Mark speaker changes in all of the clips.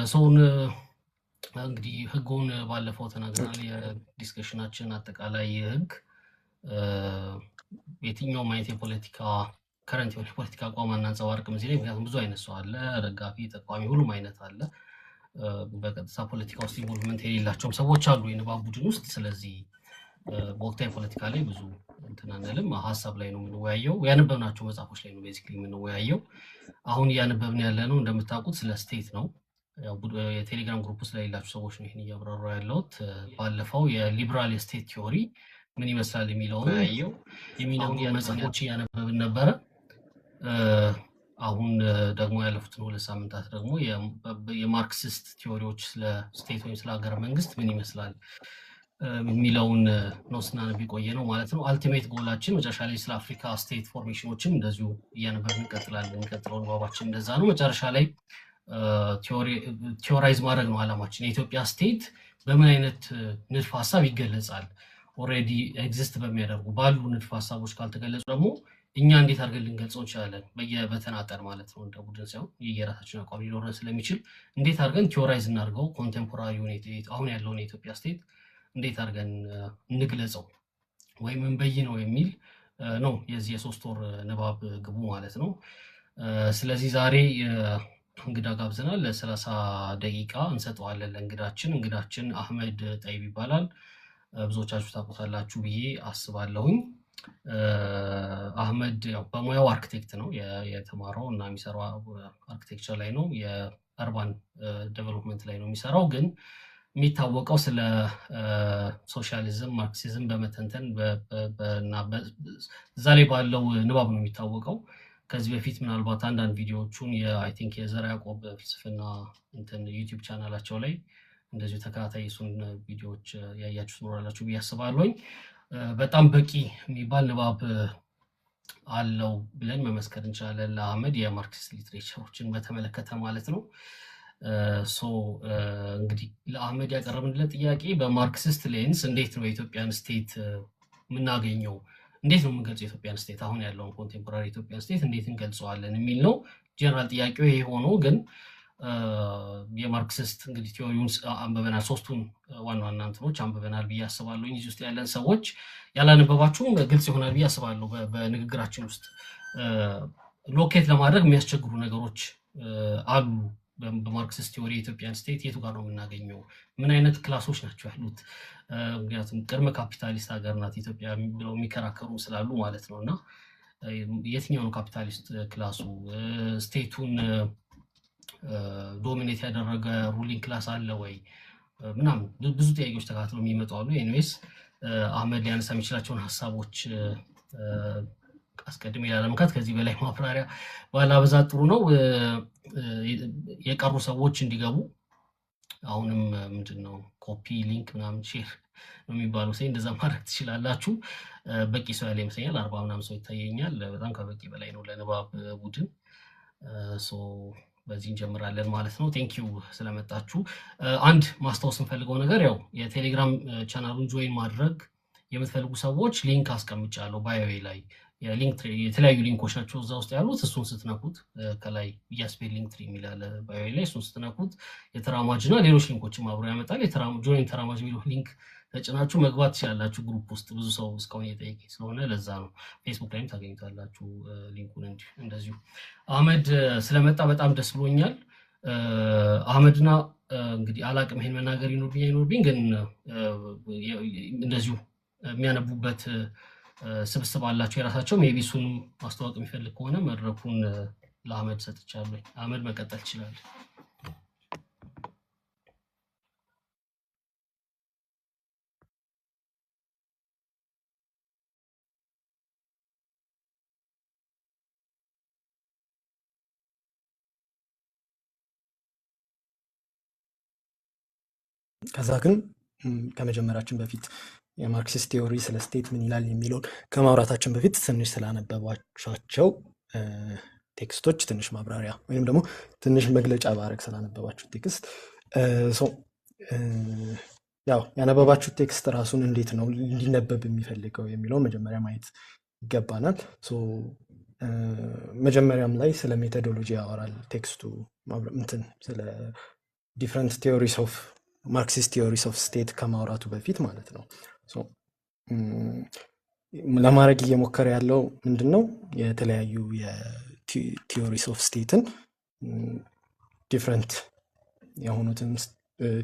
Speaker 1: ሰውን እንግዲህ ህጉን ባለፈው ተናግረናል። የዲስከሽናችን አጠቃላይ ህግ የትኛውም አይነት የፖለቲካ ከረንት የሆነ የፖለቲካ አቋም አናንጸባርቅም እዚህ ላይ። ምክንያቱም ብዙ አይነት ሰው አለ፣ ደጋፊ፣ ተቃዋሚ፣ ሁሉም አይነት አለ። በቀጥታ ፖለቲካ ውስጥ ኢንቮልቭመንት የሌላቸውም ሰዎች አሉ የንባብ ቡድን ውስጥ። ስለዚህ በወቅታዊ ፖለቲካ ላይ ብዙ እንትን አንልም፣ ሀሳብ ላይ ነው የምንወያየው። ያነበብናቸው መጽሐፎች ላይ ነው ቤዚክሊ የምንወያየው። አሁን እያነበብን ያለ ነው እንደምታውቁት ስለ ስቴት ነው። የቴሌግራም ግሩፕ ውስጥ ላይ ያላችሁ ሰዎች ነው ይህን እያብራራ ያለሁት። ባለፈው የሊበራል የስቴት ቲዮሪ ምን ይመስላል የሚለውን የሚነግሩ መጽሐፎች እያነበብን ነበረ። አሁን ደግሞ ያለፉትን 2 ሳምንታት ደግሞ የማርክሲስት ቲዮሪዎች ስለ ስቴት ወይም ስለ ሀገረ መንግስት ምን ይመስላል የሚለውን ነው ስናነብ የቆየ ነው ማለት ነው። አልቲሜት ጎላችን መጨረሻ ላይ ስለ አፍሪካ ስቴት ፎርሜሽኖችን እንደዚሁ እያነበብን እንቀጥላለን። የሚቀጥለው ንባባችን እንደዛ ነው። መጨረሻ ላይ ቲዮራይዝ ማድረግ ነው አላማችን። የኢትዮጵያ ስቴት በምን አይነት ንድፍ ሀሳብ ይገለጻል? ኦልሬዲ ኤግዚስት በሚያደርጉ ባሉ ንድፍ ሀሳቦች ካልተገለጹ ደግሞ እኛ እንዴት አድርገን ልንገልጸው እንችላለን? በተናጠር ማለት ነው፣ እንደ ቡድን ሳይሆን የየራሳችን አቋም ሊኖረን ስለሚችል እንዴት አድርገን ቲዮራይዝ እናድርገው? ኮንቴምፖራሪ አሁን ያለውን የኢትዮጵያ ስቴት እንዴት አድርገን እንግለጸው ወይም እንበይነው የሚል ነው የዚህ የ3 ወር ንባብ ግቡ ማለት ነው። ስለዚህ ዛሬ እንግዳ ጋብዘናል። ለ30 ደቂቃ እንሰጠዋለን ለእንግዳችን። አህመድ ጠይብ ይባላል። ብዙዎቻችሁ ታውቁታላችሁ ብዬ አስባለሁኝ። አህመድ በሙያው አርክቴክት ነው የተማረው እና የሚሰራው አርክቴክቸር ላይ ነው። የአርባን ዴቨሎፕመንት ላይ ነው የሚሰራው። ግን የሚታወቀው ስለ ሶሻሊዝም፣ ማርክሲዝም በመተንተን እዛ ላይ ባለው ንባብ ነው የሚታወቀው። ከዚህ በፊት ምናልባት አንዳንድ ቪዲዮዎቹን አይ ቲንክ የዘርዓ ያዕቆብ ፍልስፍና እንትን ዩቲዩብ ቻናላቸው ላይ እንደዚሁ ተከታታይ እሱን ቪዲዮዎች ያያችሁ ትኖራላችሁ ብዬ አስባለሁኝ። በጣም በቂ የሚባል ንባብ አለው ብለን መመስከር እንችላለን ለአህመድ የማርክሲስት ሊትሬቸሮችን በተመለከተ ማለት ነው። እንግዲህ ለአህመድ ያቀረብንለት ጥያቄ በማርክሲስት ሌንስ እንዴት ነው የኢትዮጵያን ስቴት የምናገኘው? እንዴት ነው የምንገልጸው የኢትዮጵያን ስቴት? አሁን ያለውን ኮንቴምፖራሪ ኢትዮጵያን ስቴት እንዴት እንገልጸዋለን የሚል ነው። ጀነራል ጥያቄው ይሄ ሆኖ ግን የማርክሲስት እንግዲህ ቲዮሪውን አንብበናል። 3ቱን ዋና ዋና እንትኖች አንብበናል ብዬ አስባለሁ። እዚህ ውስጥ ያለን ሰዎች ያላነበባችሁም ግልጽ ይሆናል ብዬ አስባለሁ። በንግግራችን ውስጥ ሎኬት ለማድረግ የሚያስቸግሩ ነገሮች አሉ። በማርክሲስት ቲዮሪ የኢትዮጵያን ስቴት የቱ ጋር ነው የምናገኘው? ምን አይነት ክላሶች ናቸው ያሉት? ምክንያቱም ቅድመ ካፒታሊስት ሀገር ናት ኢትዮጵያ ብለው የሚከራከሩ ስላሉ ማለት ነው። እና የትኛው ነው ካፒታሊስት ክላሱ? ስቴቱን ዶሚኔት ያደረገ ሩሊንግ ክላስ አለ ወይ? ምናምን ብዙ ጥያቄዎች ተካትለው የሚመጡ አሉ። ኤኒዌይስ አህመድ ሊያነሳ የሚችላቸውን ሀሳቦች አስቀድሜ ላለመካት ከዚህ በላይ ማብራሪያ ባላበዛ ጥሩ ነው። የቀሩ ሰዎች እንዲገቡ አሁንም ምንድነው ኮፒ ሊንክ ምናምን ሼር ነው የሚባለው እንደዛ ማድረግ ትችላላችሁ። በቂ ሰው ያለ ይመስለኛል። 40 ምናምን ሰው ይታየኛል። በጣም ከበቂ በላይ ነው ለንባብ ቡድን። በዚህ እንጀምራለን ማለት ነው። ቴንኪው ስለመጣችሁ። አንድ ማስታወስ እንፈልገው ነገር ያው የቴሌግራም ቻናሉን ጆይን ማድረግ የምትፈልጉ ሰዎች ሊንክ አስቀምጫለሁ ባዮ ላይ። የተለያዩ ሊንኮች ናቸው እዛ ውስጥ ያሉት። እሱን ስትነኩት ከላይ ያስፔድ ሊንክ ትሪ የሚላለ ባዮ ላይ እሱን ስትነኩት የተራማጅ እና ሌሎች ሊንኮችም አብሮ ያመጣል። ጆይን ተራማጅ የሚለው ሊንክ ተጭናችሁ መግባት ትችላላችሁ። ግሩፕ ውስጥ ብዙ ሰው እስካሁን እየጠየቀኝ ስለሆነ ለዛ ነው። ፌስቡክ ላይም ታገኙታላችሁ ሊንኩን። እንደዚሁ አህመድ ስለመጣ በጣም ደስ ብሎኛል። አህመድና እንግዲህ አላቅም ይሄን መናገር ይኖርብኝ ግን እንደዚሁ የሚያነቡበት ስብስብ አላቸው የራሳቸው። ሜቢ እሱንም ማስተዋወቅ የሚፈልግ ከሆነ መድረኩን ለአህመድ ሰጥቻለሁ። አህመድ መቀጠል ይችላል።
Speaker 2: ከዛ ግን ከመጀመራችን በፊት የማርክሲስት ቲዮሪ ስለ ስቴት ምን ይላል የሚለውን ከማውራታችን በፊት ትንሽ ስላነበባቸው ቴክስቶች ትንሽ ማብራሪያ ወይም ደግሞ ትንሽ መግለጫ ባረግ ስላነበባችሁ ቴክስት ያው ያነበባችሁ ቴክስት ራሱን እንዴት ነው እንዲነበብ የሚፈልገው የሚለው መጀመሪያ ማየት ይገባናል። መጀመሪያም ላይ ስለ ሜቶዶሎጂ ያወራል ቴክስቱ ስለ ዲፍረንት ቲዮሪስ ኦፍ ማርክሲስት ቲዮሪስ ኦፍ ስቴት ከማውራቱ በፊት ማለት ነው። ለማድረግ እየሞከረ ያለው ምንድን ነው? የተለያዩ የቲዮሪስ ኦፍ ስቴትን ዲፍረንት የሆኑትን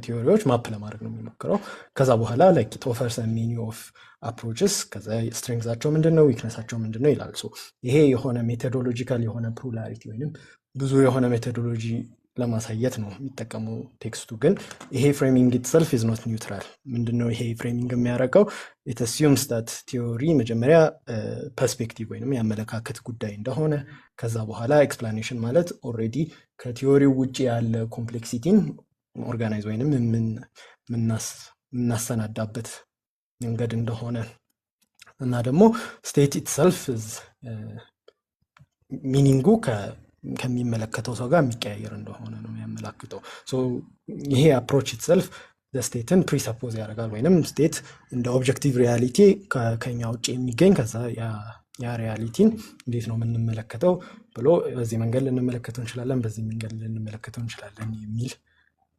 Speaker 2: ቲዮሪዎች ማፕ ለማድረግ ነው የሚሞክረው። ከዛ በኋላ ላይክ ኢት ኦፈርስ ሜኒ ኦፍ አፕሮችስ፣ ከዛ ስትሬንግዛቸው ምንድን ነው፣ ዊክነሳቸው ምንድን ነው ይላል። ይሄ የሆነ ሜቶዶሎጂካል የሆነ ፕሉራሊቲ ወይም ብዙ የሆነ ሜቶዶሎጂ ለማሳየት ነው የሚጠቀመው ቴክስቱ። ግን ይሄ ፍሬሚንግ ኢትሰልፍ ኢዝ ኖት ኒውትራል። ምንድነው ይሄ ፍሬሚንግ የሚያደርገው? ኢት አሲዩምስ ዳት ቲዮሪ መጀመሪያ ፐርስፔክቲቭ ወይም የአመለካከት ጉዳይ እንደሆነ፣ ከዛ በኋላ ኤክስፕላኔሽን ማለት ኦልሬዲ ከቲዮሪው ውጭ ያለ ኮምፕሌክሲቲን ኦርጋናይዝ ወይንም የምናሰናዳበት መንገድ እንደሆነ እና ደግሞ ስቴት ኢትሰልፍ ሚኒንጉ ከሚመለከተው ሰው ጋር የሚቀያየር እንደሆነ ነው የሚያመላክተው። ይሄ አፕሮች ኢትሰልፍ ስቴትን ፕሪሰፖዝ ያደርጋል፣ ወይንም ስቴት እንደ ኦብጀክቲቭ ሪያሊቲ ከኛ ውጭ የሚገኝ ከዛ ያ ሪያሊቲን እንዴት ነው የምንመለከተው ብሎ በዚህ መንገድ ልንመለከተው እንችላለን፣ በዚህ መንገድ ልንመለከተው እንችላለን የሚል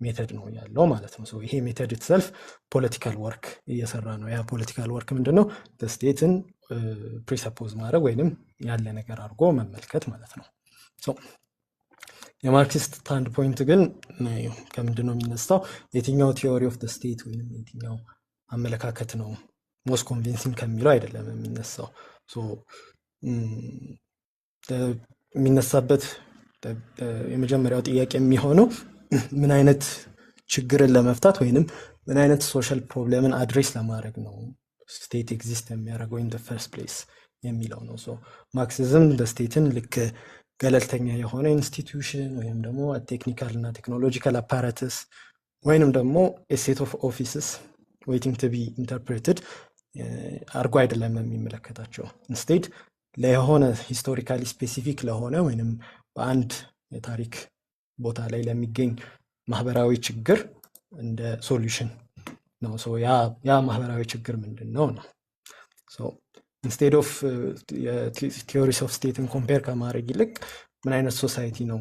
Speaker 2: ሜተድ ነው ያለው ማለት ነው። ይሄ ሜተድ ኢትሰልፍ ፖለቲካል ወርክ እየሰራ ነው። ያ ፖለቲካል ወርክ ምንድነው? ስቴትን ፕሪሰፖዝ ማድረግ ወይንም ያለ ነገር አድርጎ መመልከት ማለት ነው። የማርክሲስት ስታንድ ፖይንት ግን ከምንድን ነው የሚነሳው? የትኛው ቲዮሪ ኦፍ ስቴት ወይም የትኛው አመለካከት ነው ሞስት ኮንቪንሲንግ ከሚለው አይደለም የሚነሳው። የሚነሳበት የመጀመሪያው ጥያቄ የሚሆነው ምን አይነት ችግርን ለመፍታት ወይንም ምን አይነት ሶሻል ፕሮብለምን አድሬስ ለማድረግ ነው ስቴት ኤግዚስት የሚያደርገው ኢን ዘ ፈርስት ፕሌስ የሚለው ነው። ማርክሲዝም ስቴትን ልክ ገለልተኛ የሆነ ኢንስቲትዩሽን ወይም ደግሞ ቴክኒካል እና ቴክኖሎጂካል አፓራተስ ወይንም ደግሞ ሴት ኦፍ ኦፊስስ ዌይቲንግ ቱ ቢ ኢንተርፕሬትድ አርጎ አይደለም የሚመለከታቸው። ኢንስቴድ ለሆነ ሂስቶሪካሊ ስፔሲፊክ ለሆነ ወይንም በአንድ የታሪክ ቦታ ላይ ለሚገኝ ማህበራዊ ችግር እንደ ሶሉሽን ነው። ያ ማህበራዊ ችግር ምንድን ነው ነው። ኢንስቴድ ኦፍ ቲዮሪስ ኦፍ ስቴትን ኮምፔር ከማድረግ ይልቅ ምን አይነት ሶሳይቲ ነው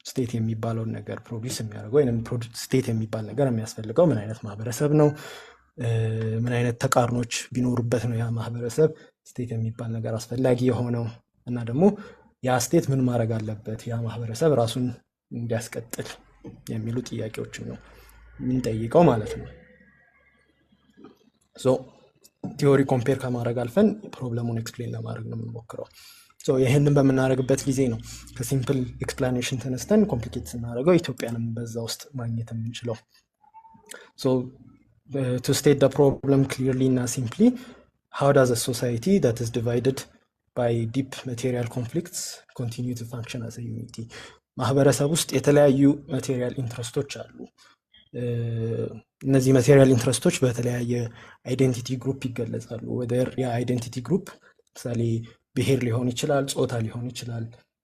Speaker 2: ስቴት የሚባለውን ነገር ፕሮዲስ የሚያደርገው ወይም ስቴት የሚባል ነገር የሚያስፈልገው ምን አይነት ማህበረሰብ ነው፣ ምን አይነት ተቃርኖች ቢኖሩበት ነው ያ ማህበረሰብ ስቴት የሚባል ነገር አስፈላጊ የሆነው፣ እና ደግሞ ያ ስቴት ምን ማድረግ አለበት ያ ማህበረሰብ ራሱን እንዲያስቀጥል የሚሉ ጥያቄዎችን ነው የምንጠይቀው ማለት ነው። ቲዮሪ ኮምፔር ከማድረግ አልፈን ፕሮብለሙን ኤክስፕሌን ለማድረግ ነው የምንሞክረው። ይህንን በምናደርግበት ጊዜ ነው ከሲምፕል ኤክስፕላኔሽን ተነስተን ኮምፕሊኬት ስናደርገው ኢትዮጵያንም በዛ ውስጥ ማግኘት የምንችለው። ቱ ስቴት ደ ፕሮብለም ክሊርሊ እና ሲምፕሊ ሃው ዳዝ አ ሶሳይቲ ዳት ኢዝ ዲቫይድድ ባይ ዲፕ ማቴሪያል ኮንፍሊክትስ ኮንቲኒው ቱ ፋንክሽን አስ አ ዩኒቲ። ማህበረሰብ ውስጥ የተለያዩ ማቴሪያል ኢንትረስቶች አሉ። እነዚህ ማቴሪያል ኢንትረስቶች በተለያየ አይዴንቲቲ ግሩፕ ይገለጻሉ። ወደር የአይዴንቲቲ ግሩፕ ምሳሌ ብሔር ሊሆን ይችላል፣ ጾታ ሊሆን ይችላል፣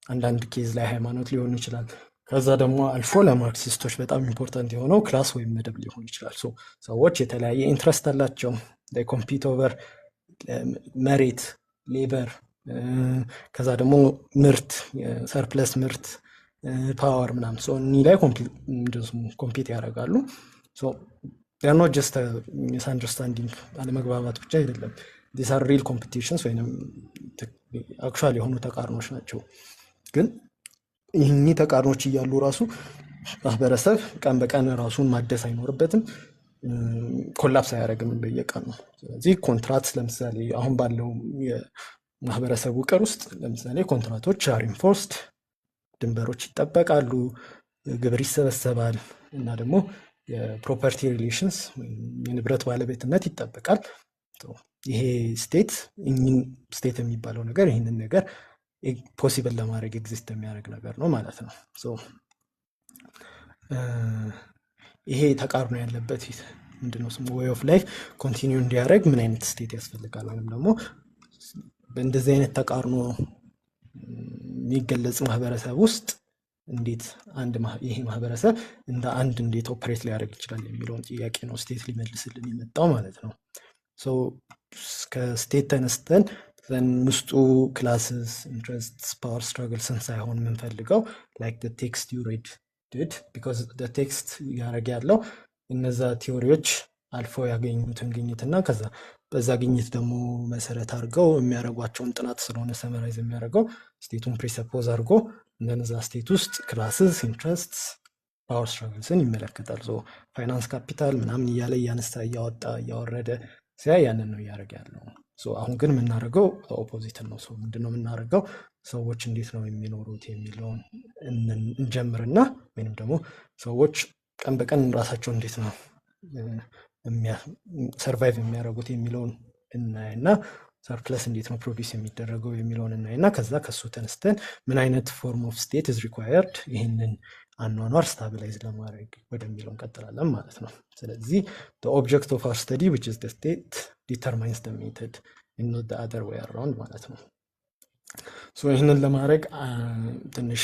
Speaker 2: አንዳንድ ኬዝ ላይ ሃይማኖት ሊሆን ይችላል። ከዛ ደግሞ አልፎ ለማርክሲስቶች በጣም ኢምፖርታንት የሆነው ክላስ ወይም መደብ ሊሆን ይችላል። ሰዎች የተለያየ ኢንትረስት አላቸው። ኮምፒት ኦቨር መሬት፣ ሌበር፣ ከዛ ደግሞ ምርት፣ ሰርፕለስ ምርት፣ ፓወር ምናምን እኒህ ላይ ኮምፒት ያደርጋሉ። ኖት ጀስት ሚስ አንደርስታንዲንግ አለመግባባት ብቻ አይደለም። ዲስ አር ሪል ኮምፒቲሽንስ ወይም አክቹዋል የሆኑ ተቃርኖች ናቸው። ግን ይህኚህ ተቃርኖች እያሉ ራሱ ማህበረሰብ ቀን በቀን ራሱን ማደስ አይኖርበትም፣ ኮላፕስ አያደርግም በየቀኑ። ስለዚህ ኮንትራት ለምሳሌ አሁን ባለው የማህበረሰብ ውቅር ውስጥ ለምሳሌ ኮንትራቶች አር ኢንፎርስድ፣ ድንበሮች ይጠበቃሉ፣ ግብር ይሰበሰባል እና ደግሞ የፕሮፐርቲ ሪሌሽንስ የንብረት ባለቤትነት ይጠበቃል። ይሄ ስቴት የሚባለው ነገር ይህንን ነገር ፖሲብል ለማድረግ ኤግዚስት የሚያደርግ ነገር ነው ማለት ነው። ይሄ ተቃርኖ ያለበት ምንድነው ዌይ ኦፍ ላይፍ ኮንቲኒው እንዲያደርግ ምን አይነት ስቴት ያስፈልጋል? ወይም ደግሞ በእንደዚህ አይነት ተቃርኖ የሚገለጽ ማህበረሰብ ውስጥ እንዴት ይሄ ማህበረሰብ እንደ አንድ እንዴት ኦፕሬት ሊያደርግ ይችላል የሚለውን ጥያቄ ነው ስቴት ሊመልስልን የመጣው ማለት ነው። ከስቴት ተነስተን ውስጡ ክላስስ፣ ኢንትረስትስ፣ ፓወር ስትራግልስን ሳይሆን የምንፈልገው ላይክ ቴክስት ዩ ሬድ did because the text ያረጋ ያለው እነዛ ቲዮሪዎች አልፈው ያገኙትን ግኝትና ከዛ በዛ ግኝት ደግሞ መሰረት አድርገው የሚያደርጓቸውን ጥናት ስለሆነ ሰመራይዝ የሚያደርገው ስቴቱን ፕሪሰፖዝ አድርጎ እነዛ ስቴት ውስጥ ክላስስ ኢንትረስትስ ፓወር ስትራግልስን ይመለከታል። ፋይናንስ ካፒታል ምናምን እያለ እያነሳ እያወጣ እያወረደ ሲያይ ያንን ነው እያደረገ ያለው። አሁን ግን የምናደርገው ኦፖዚትን ነው። ምንድነው የምናደርገው? ሰዎች እንዴት ነው የሚኖሩት የሚለውን እንጀምርና ወይንም ደግሞ ሰዎች ቀን በቀን ራሳቸው እንዴት ነው ሰርቫይቭ የሚያደርጉት የሚለውን እናይና ሰርፕለስ እንዴት ነው ፕሮዲስ የሚደረገው የሚለውን እናይና ከዛ ከሱ ተነስተን ምን አይነት ፎርም ኦፍ ስቴት ኢዝ ሪኳየርድ ይህንን አኗኗር ስታቢላይዝ ለማድረግ ወደሚለው እንቀጥላለን ማለት ነው። ስለዚህ the object of our study which is the state determines the method and not the other way around ማለት ነው። ይህንን ለማድረግ ትንሽ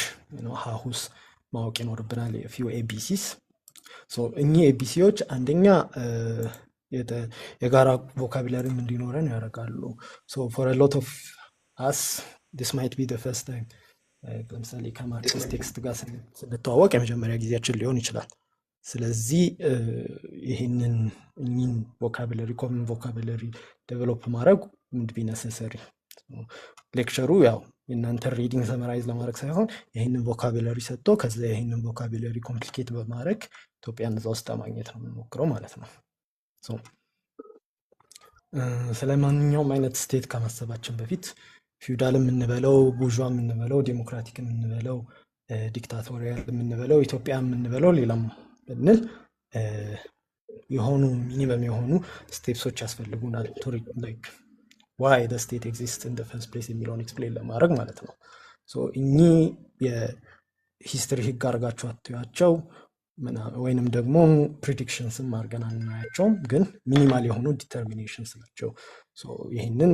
Speaker 2: ሀሁስ ማወቅ ይኖርብናል። የፊው ኤቢሲስ እኚህ ኤቢሲዎች አንደኛ የጋራ ቮካቡላሪም እንዲኖረን ያደርጋሉ። for a lot of us this might be the first time ለምሳሌ ከማርክስ ቴክስት ጋር ስንተዋወቅ የመጀመሪያ ጊዜያችን ሊሆን ይችላል። ስለዚህ ይህንን ቮካቡላሪ ኮመን ቮካቡላሪ ዴቨሎፕ ማድረግ would be necessary። ሌክቸሩ ያው የእናንተ ሪዲንግ ሰመራይዝ ለማድረግ ሳይሆን ይህንን ቮካቡላሪ ሰጥቶ ከዛ ይህንን ቮካቡላሪ ኮምፕሊኬት በማድረግ ኢትዮጵያን እዛ ውስጥ ማግኘት ነው የምንሞክረው ማለት ነው። ስለ ማንኛውም አይነት ስቴት ከማሰባችን በፊት ፊውዳል የምንበለው ቡርዣ የምንበለው ዴሞክራቲክ የምንበለው ዲክታቶሪያል የምንበለው ኢትዮጵያ የምንበለው ሌላም ብንል የሆኑ ሚኒመም የሆኑ ስቴፕሶች ያስፈልጉናል why the state exists in the first place የሚለውን ኤክስፕሌን ለማድረግ ማለት ነው። እኚህ የሂስትሪ ህግ አድርጋችሁ አትያቸው ወይንም ደግሞ ፕሪዲክሽንስም አድርገን አናያቸውም፣ ግን ሚኒማል የሆኑ ዲተርሚኔሽንስ ናቸው። ይህንን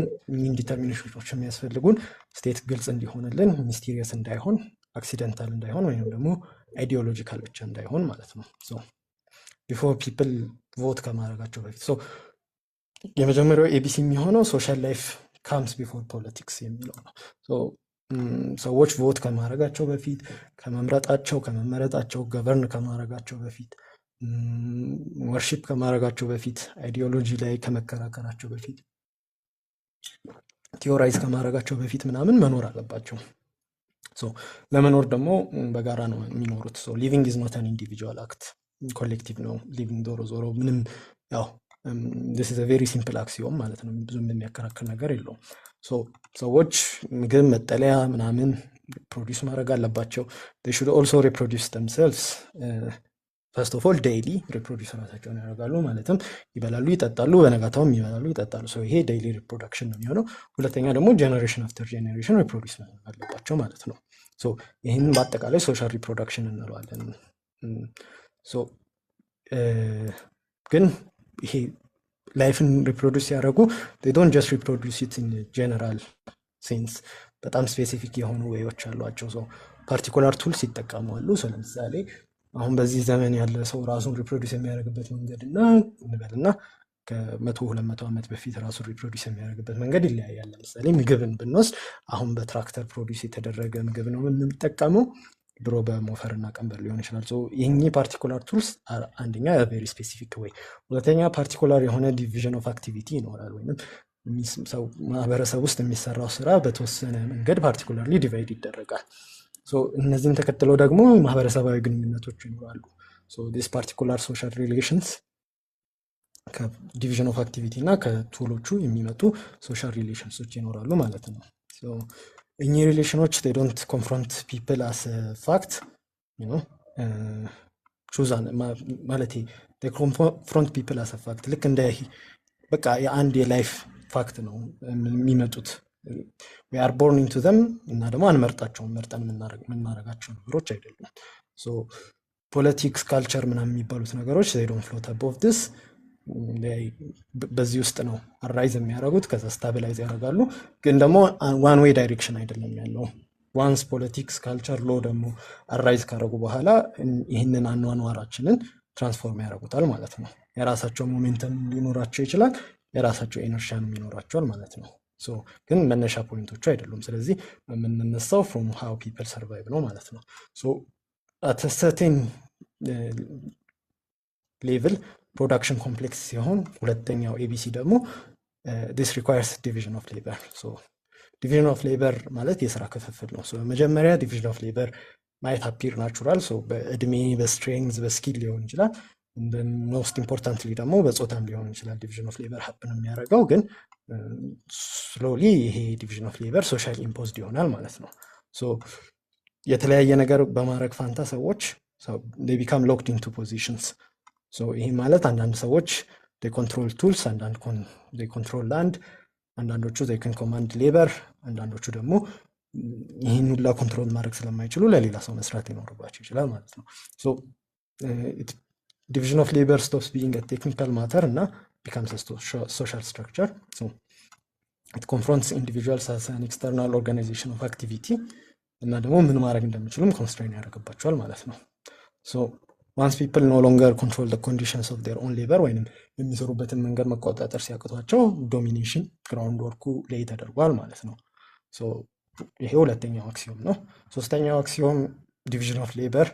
Speaker 2: ዲተርሚኔሽኖች የሚያስፈልጉን ስቴት ግልጽ እንዲሆንልን፣ ሚስቴሪየስ እንዳይሆን፣ አክሲደንታል እንዳይሆን ወይም ደግሞ አይዲዮሎጂካል ብቻ እንዳይሆን ማለት ነው። ቢፎር ፒፕል ቮት ከማድረጋቸው በፊት የመጀመሪያው ኤቢሲ የሚሆነው ሶሻል ላይፍ ካምስ ቢፎር ፖለቲክስ የሚለው ነው። ሰዎች ቮት ከማድረጋቸው በፊት፣ ከመምረጣቸው ከመመረጣቸው፣ ገቨርን ከማድረጋቸው በፊት፣ ወርሺፕ ከማድረጋቸው በፊት፣ አይዲዮሎጂ ላይ ከመከራከራቸው በፊት፣ ቲዮራይዝ ከማድረጋቸው በፊት ምናምን መኖር አለባቸው። ለመኖር ደግሞ በጋራ ነው የሚኖሩት። ሊቪንግ ኢዝ ኖት አን ኢንዲቪጁዋል አክት፣ ኮሌክቲቭ ነው ሊቪንግ። ዞሮ ዞሮ ምንም ያው this is a very simple axiom ማለት ነው። ብዙም የሚያከራክር ነገር የለውም። ሰዎች ምግብ፣ መጠለያ ምናምን ፕሮዲውስ ማድረግ አለባቸው። they should also reproduce themselves first of all daily reproduce ራሳቸውን ያደርጋሉ። ማለትም ይበላሉ፣ ይጠጣሉ፣ በነጋታውም ይበላሉ፣ ይጠጣሉ። ይሄ ዴይሊ ሪፕሮዳክሽን ነው የሚሆነው። ሁለተኛ ደግሞ ጀነሬሽን አፍተር ጀነሬሽን ሪፕሮዲውስ ማድረግ አለባቸው ማለት ነው። ይህን በአጠቃላይ ሶሻል ሪፕሮዳክሽን እንለዋለን። ግን ይሄ ላይፍን ሪፕሮዲውስ ያደረጉ they don't just reproduce it in general sense፣ በጣም ስፔሲፊክ የሆኑ ወይዎች አሏቸው። ፓርቲኩላር ቱልስ ይጠቀማሉ። ለምሳሌ አሁን በዚህ ዘመን ያለ ሰው ራሱን ሪፕሮዲውስ የሚያደርግበት መንገድ እና እንበልና ከ100-200 ዓመት በፊት ራሱን ሪፕሮዲውስ የሚያደርግበት መንገድ ይለያያል። ለምሳሌ ምግብን ብንወስድ አሁን በትራክተር ፕሮዲውስ የተደረገ ምግብ ነው የምንጠቀመው፣ ድሮ በሞፈር እና ቀንበር ሊሆን ይችላል። ይህኚህ ፓርቲኩላር ቱልስ አንደኛ ቬሪ ስፔሲፊክ ወይ፣ ሁለተኛ ፓርቲኩላር የሆነ ዲቪዥን ኦፍ አክቲቪቲ ይኖራል። ወይም ማህበረሰብ ውስጥ የሚሰራው ስራ በተወሰነ መንገድ ፓርቲኩላርሊ ዲቫይድ ይደረጋል። እነዚህን ተከትለው ደግሞ ማህበረሰባዊ ግንኙነቶች ይኖራሉ። ዲስ ፓርቲኩላር ሶሻል ሪሌሽንስ ከዲቪዥን ኦፍ አክቲቪቲ እና ከቱሎቹ የሚመጡ ሶሻል ሪሌሽንሶች ይኖራሉ ማለት ነው። እኚህ ሪሌሽኖች they don't confront people as a fact, you know, ማለት they confront people as a fact ልክ እንደ በቃ የአንድ የላይፍ ፋክት ነው የሚመጡት። we are born into them እና ደግሞ አንመርጣቸውም፣ መርጠን የምናደርጋቸው ነገሮች አይደሉም። ፖለቲክስ፣ ካልቸር ምናምን የሚባሉት ነገሮች they don't float above this፣ በዚህ ውስጥ ነው አራይዝ የሚያደርጉት፣ ከዛ ስታቢላይዝ ያደርጋሉ። ግን ደግሞ ዋን ዌይ ዳይሬክሽን አይደለም ያለው። ዋንስ ፖለቲክስ፣ ካልቸር፣ ሎ ደግሞ አራይዝ ካደረጉ በኋላ ይህንን አኗኗራችንን ትራንስፎርም ያደርጉታል ማለት ነው። የራሳቸው ሞሜንተም ሊኖራቸው ይችላል፣ የራሳቸው ኢነርሻን ይኖራቸዋል ማለት ነው። ግን መነሻ ፖይንቶቹ አይደሉም። ስለዚህ የምንነሳው ፍሮም ሃው ፒፕል ሰርቫይቭ ነው ማለት ነው። at a certain ሌቭል ፕሮዳክሽን ኮምፕሌክስ ሲሆን ሁለተኛው ኤቢሲ ደግሞ this requires division of labor. so division of labor ማለት የስራ ክፍፍል ነው። so መጀመሪያ division of labor might appear natural, so በእድሜ በስትሬንግዝ በስኪል ሊሆን ይችላል። ሞስት ኢምፖርታንትሊ ደግሞ በጾታም ሊሆን ይችላል division of labor happen የሚያደርገው። ግን ስሎሊ ይሄ division of labor ሶሻል ኢምፖዝድ ይሆናል ማለት ነው። so የተለያየ ነገር በማድረግ ፋንታ ሰዎች they become locked into positions. so ይሄ ማለት አንዳንድ ሰዎች they control tools, አንዳንድ they control land፣ አንዳንዶቹ they can command labor፣ አንዳንዶቹ ደግሞ ይህን ሁላ ኮንትሮል ማድረግ ስለማይችሉ ለሌላ ሰው መስራት ይኖርባቸው ይችላል ማለት ነው። so division of labor stops being a technical matter እና becomes a social structure. so it confronts individuals as an external organization of activity እና ደግሞ ምን ማድረግ እንደሚችሉም ኮንስትሬን ያደርግባቸዋል ማለት ነው። so once people no longer control the conditions of their own labor ወይንም የሚሰሩበትን መንገድ መቆጣጠር ሲያቅቷቸው ዶሚኔሽን ግራውንድ ወርኩ ላይ ተደርጓል ማለት ነው። so ይሄ ሁለተኛው አክሲዮም ነው። ሶስተኛው አክሲዮም division of labor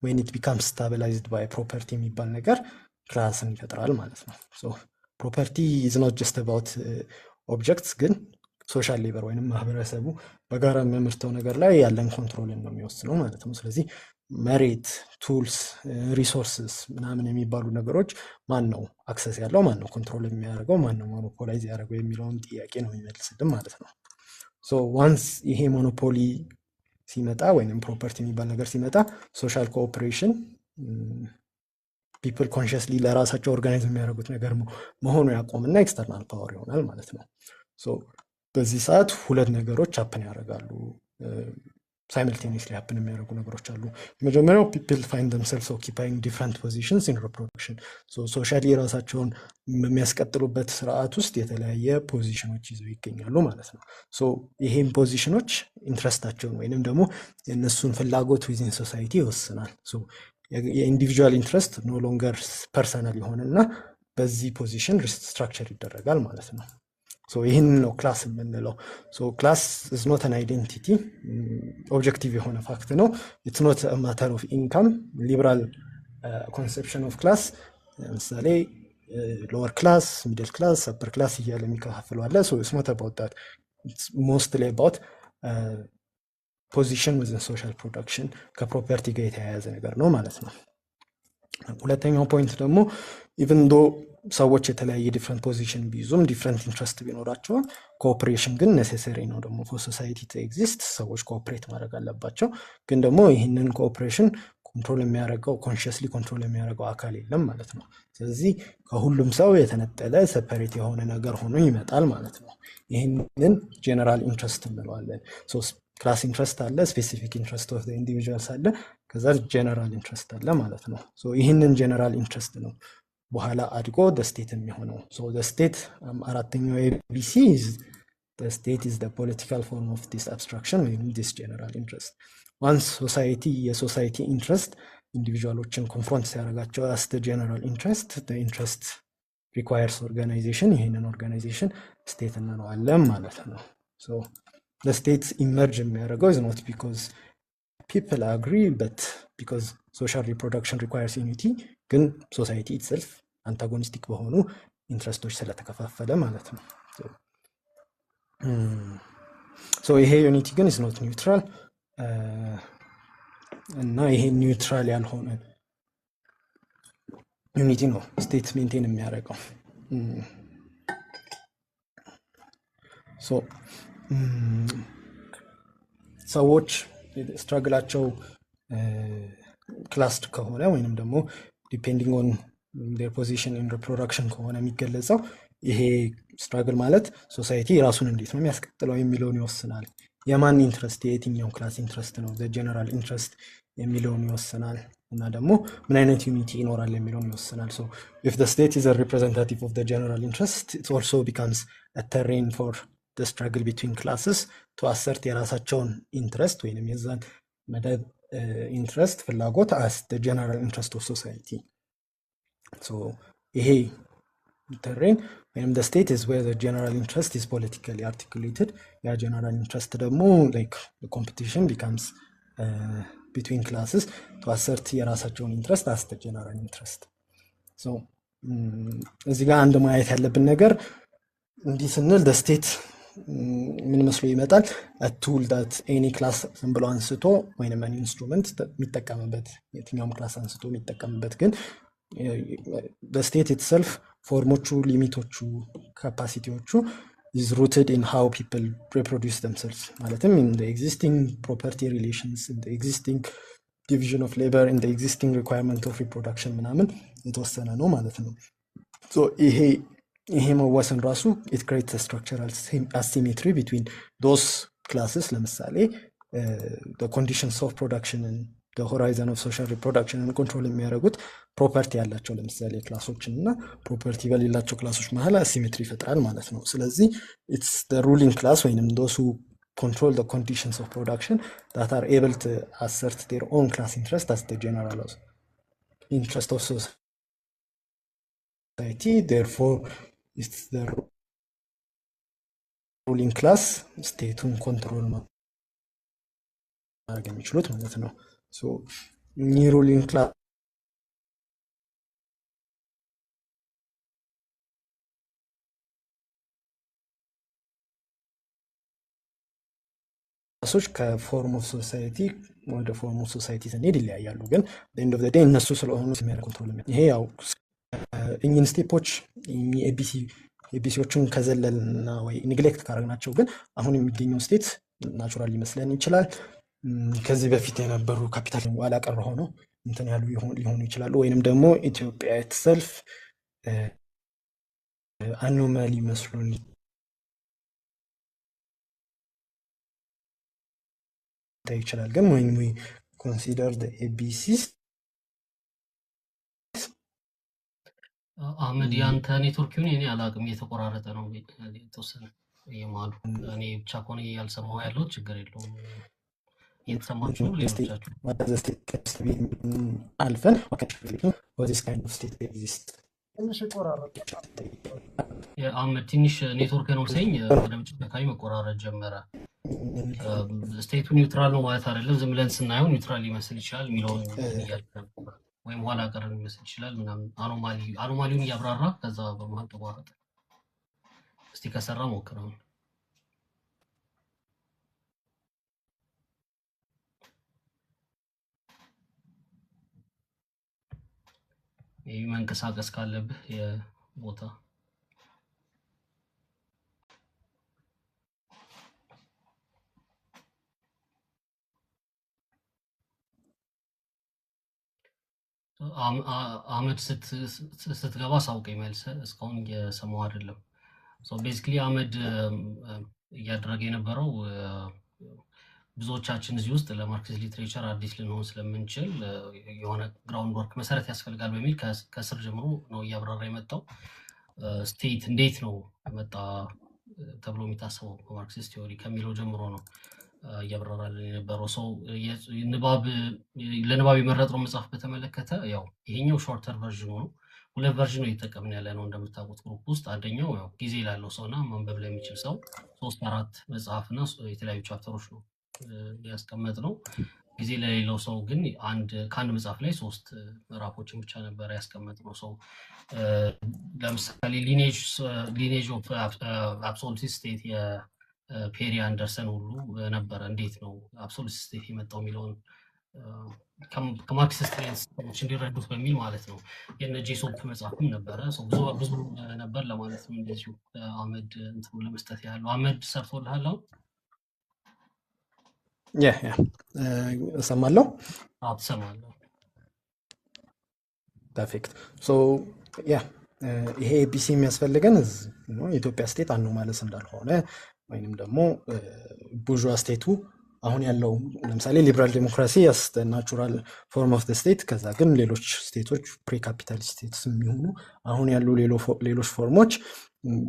Speaker 2: when it becomes stabilized by property የሚባል ነገር ክላስን ይፈጥራል ማለት ነው። so property is not just about objects ግን ሶሻል ሌበር ወይንም ማህበረሰቡ በጋራ የሚያመርተው ነገር ላይ ያለን ኮንትሮልን ነው የሚወስነው ማለት ነው። ስለዚህ መሬት፣ ቱልስ፣ ሪሶርስስ ምናምን የሚባሉ ነገሮች ማን ነው አክሰስ ያለው፣ ማን ነው ኮንትሮል የሚያደርገው፣ ማን ነው ሞኖፖላይዝ ያደርገው የሚለውን ጥያቄ ነው የሚመልስልን ማለት ነው። so once ይሄ ሞኖፖሊ ሲመጣ ወይንም ፕሮፐርቲ የሚባል ነገር ሲመጣ ሶሻል ኮኦፕሬሽን ፒፕል ኮንሽስሊ ለራሳቸው ኦርጋናይዝ የሚያደርጉት ነገር መሆኑ ያቆምና ኤክስተርናል ፓወር ይሆናል ማለት ነው። so በዚህ ሰዓት ሁለት ነገሮች ሀፕን ያደርጋሉ፣ ሳይመልቴኒየስሊ ሀፕን የሚያደርጉ ነገሮች አሉ። የመጀመሪያው ፒፕል ፋይንድ themselves occupying different positions in reproduction. ሶሻሊ ራሳቸውን በሚያስቀጥሉበት ስርዓት ውስጥ የተለያየ ፖዚሽኖች ይዘው ይገኛሉ ማለት ነው። ይሄም ፖዚሽኖች ኢንትረስታቸውን ወይንም ደግሞ የእነሱን ፍላጎት ዊዝን ሶሳይቲ ይወስናል። የኢንዲቪጁዋል ኢንትረስት ኖ ሎንገር ፐርሰናል ይሆንና በዚህ ፖዚሽን ስትራክቸር ይደረጋል ማለት ነው። ይህን ነው ክላስ የምንለው። ክላስ is not an identity, ኦብጀክቲቭ የሆነ ፋክት ነው። it's not a matter of income. ሊበራል ኮንሴፕሽን ኦፍ ክላስ ለምሳሌ ሎወር ክላስ፣ ሚድል ክላስ፣ አፐር ክላስ እያለ የሚከፋፍሉ አለ። it's not about that. it's mostly about position within social production ከፕሮፐርቲ ጋር የተያያዘ ነገር ነው ማለት ነው። ሁለተኛው ፖይንት ደግሞ ኢቭን ዶ ሰዎች የተለያየ ዲፍረንት ፖዚሽን ቢይዙም ዲፍረንት ኢንትረስት ቢኖራቸው ኮኦፕሬሽን ግን ኔሴሰሪ ነው ደግሞ ፎር ሶሳይቲ ቱ ኤግዚስት። ሰዎች ኮኦፕሬት ማድረግ አለባቸው። ግን ደግሞ ይህንን ኮኦፕሬሽን ኮንትሮል የሚያደርገው ኮንሽስሊ ኮንትሮል የሚያደርገው አካል የለም ማለት ነው። ስለዚህ ከሁሉም ሰው የተነጠለ ሰፐሬት የሆነ ነገር ሆኖ ይመጣል ማለት ነው። ይህንን ጀነራል ኢንትረስት እንለዋለን። ክላስ ኢንትረስት አለ፣ ስፔሲፊክ ኢንትረስት ኦፍ ኢንዲቪጁዋልስ አለ፣ ከዛ ጀነራል ኢንትረስት አለ ማለት ነው። ይህንን ጀነራል ኢንትረስት ነው በኋላ አድጎ ስቴት የሚሆነው። ስቴት አራተኛው ኤቢሲ ስቴት ኢዝ ፖለቲካል ፎርም ኦፍ ዲስ አብስትራክሽን ወይም ዲስ ጀነራል ኢንትረስት። ዋንስ ሶሳይቲ የሶሳይቲ ኢንትረስት ኢንዲቪጁዋሎችን ኮንፍሮንት ሲያደርጋቸው አስ ጀነራል ኢንትረስት ኢንትረስት ሪኳየርስ ኦርጋናይዜሽን፣ ይህንን ኦርጋናይዜሽን ስቴት እንለዋለን ማለት ነው። ስቴት ኢመርጅ የሚያደርገው is not because people agree but because social reproduction requires unity። ግን ሶሳይቲ ኢትሰልፍ አንታጎኒስቲክ በሆኑ ኢንትረስቶች ስለተከፋፈለ ማለት ነው። ይሄ ዩኒቲ ግን is not neutral እና ይሄ ኒውትራል ያልሆነ ዩኒቲ ነው ስቴት ሜንቴን የሚያደርገው። ሰዎች ስትራግላቸው ክላስድ ከሆነ ወይንም ደግሞ ዲፔንዲንግ ኦን ዴር ፖዚሽን ኢን ሪፕሮዳክሽን ከሆነ የሚገለጸው ይሄ ስትራግል ማለት ሶሳይቲ ራሱን እንዴት ነው የሚያስቀጥለው የሚለውን ይወስናል። የማን ኢንትረስት የየትኛው ክላስ ኢንትረስት ነው ጀነራል ኢንትረስት የሚለውን ይወስናል። እና ደግሞ ምን አይነት ዩኒቲ ይኖራል የሚለውን ይወስናል። if the state is a representative of the general interest it also becomes a terrain for the struggle between classes to assert የራሳቸውን ኢንትረስት ወይንም የዛን መደብ ኢንትረስት ፍላጎት as the general interest of society። ይሄ terrain ወይም the state is where the general interest is politically articulated። ያ general interest ደግሞ like the competition becomes ቢትዊን ክላስስ ቱ አሰርት የራሳቸውን ኢንትረስት አስ ዘ ጀነራል ኢንትረስት። እዚህ ጋር አንድ ማየት ያለብን ነገር እንዲህ ስንል ስቴት ምን መስሎ ይመጣል? ቱል ዳት ኤኒ ክላስ ዝም ብሎ አንስቶ ወይም አን ኢንስትሩመንት የሚጠቀምበት የትኛውም ክላስ አንስቶ የሚጠቀምበት ግን ስቴት ኢትሰልፍ ፎርሞቹ፣ ሊሚቶቹ፣ ካፓሲቲዎቹ is rooted in how people reproduce themselves ማለትም in the existing property relations, in the existing division of labor, in the existing requirement of reproduction ምናምን የተወሰነ ነው ማለት ነው። ይሄ መወሰን ራሱ it creates a structural asymmetry between those classes። ለምሳሌ the conditions of production and the horizon of social reproduction and control የሚያደርጉት ፕሮፐርቲ ያላቸው ለምሳሌ ክላሶችን እና ፕሮፐርቲ በሌላቸው ክላሶች መሀል አሲሜትሪ ይፈጥራል ማለት ነው። ስለዚህ it's the ruling class ወይንም those who control the conditions of production that are able to assert their own class interest as the general interest of society. Therefore it's the ruling class ስቴቱን ኮንትሮል ማድረግ የሚችሉት ማለት ነው። እኚህ ሩሊንግ ክላሶች ከፎርም ኦፍ ሶሳይቲ ወደ ፎርም ኦፍ ሶሳይቲ ስንሄድ ይለያያሉ። ግን ኤንድ ኦፍ ዘ ዴይ እነሱ ስለሆኑ የሚያደርግ ኮንትሮል ይሄ ያው እኚህን ስቴፖች ኤቢሲዎችን ከዘለልና ወይ ኔግሌክት ካደረግናቸው ግን አሁን የሚገኘው ስቴት ናቹራል ሊመስለን ይችላል። ከዚህ በፊት የነበሩ ካፒታል ኋላ ቀር ሆነው እንትን ያሉ ሊሆኑ ይችላሉ። ወይንም ደግሞ ኢትዮጵያ ኢትሰልፍ አኖማሊ መስሎን ይችላል። ግን when we consider the ABCs
Speaker 1: አህመድ ያንተ ኔትወርክ ይሁን እኔ አላውቅም፣ እየተቆራረጠ ነው የተወሰነ የማሉ እኔ ብቻ ከሆነ ያልሰማው ያለው ችግር የለውም። እየተሰማችሁ ሌሎቻችሁ
Speaker 2: አልፈን this kind of state exist
Speaker 1: አህመድ ትንሽ ኔትወርክ ነው ሰኝ ወደ መጨረሻ መቆራረጥ ጀመረ። ስቴቱ ኒውትራል ነው ማለት አይደለም፣ ዝም ብለን ስናየው ኒውትራል ሊመስል ይችላል የሚለውን ነበር፣ ወይም ኋላ ቀር ሊመስል ይችላል ምናምን አኖማሊውን እያብራራ ከዛ በመሀል ተቋረጠ። እስቲ ከሰራ ሞክረው። ይሄ መንቀሳቀስ ካለብህ የቦታ አህመድ ስትገባ ሳውቀኝ መልሰህ እስካሁን እየሰማሁ አይደለም። ቤዚክሊ አህመድ እያደረገ የነበረው ብዙዎቻችን እዚህ ውስጥ ለማርክሲስት ሊትሬቸር አዲስ ልንሆን ስለምንችል የሆነ ግራውንድ ወርክ መሰረት ያስፈልጋል በሚል ከስር ጀምሮ ነው እያብራራ የመጣው። ስቴት እንዴት ነው መጣ ተብሎ የሚታሰበው በማርክሲስት ቲዮሪ ከሚለው ጀምሮ ነው እያብራራልን የነበረው። ሰው ለንባብ የመረጥነው መጽሐፍ በተመለከተ ያው ይሄኛው ሾርተር ቨርዥኑ ነው። ሁለት ቨርዥን ነው እየተጠቀምን ያለ ነው እንደምታውቁት ግሩፕ ውስጥ። አንደኛው ያው ጊዜ ላለው ሰውና ማንበብ ለሚችል ሰው 3-4 መጽሐፍና የተለያዩ ቻፕተሮች ነው ያስቀመጥ ነው። ጊዜ ለሌለው ሰው ግን ከአንድ መጽሐፍ ላይ 3 ምዕራፎችን ብቻ ነበር ያስቀመጥ ነው። ሰው ለምሳሌ ሊኔጅ ኦፍ አብሶሉት ስቴት የፔሪ አንደርሰን ሁሉ ነበረ። እንዴት ነው አብሶሉት ስቴት የመጣው የሚለውን ከማርክሲስት ሰዎች እንዲረዱት በሚል ማለት ነው። የነ ጄሶፕ መጽሐፍም ነበረ። ብዙ ነበር ለማለት ነው። እንደዚሁ አህመድ እንትኑ ለመስጠት ያለው አህመድ ሰርቶልሃል አሁን
Speaker 2: እሰማለሁ።
Speaker 1: ትሰማለህ?
Speaker 2: ፐርፌክት። ይሄ ኤቢሲ የሚያስፈልገን የኢትዮጵያ ስቴት አኖማለስ እንዳልሆነ ወይንም ደግሞ ቡርዥዋ ስቴቱ አሁን ያለው ለምሳሌ ሊበራል ዴሞክራሲ ያስ ናቹራል ፎርም ኦፍ ስቴት፣ ከዛ ግን ሌሎች ስቴቶች ፕሪካፒታሊስት ስቴትስ የሚሆኑ አሁን ያሉ ሌሎች ፎርሞች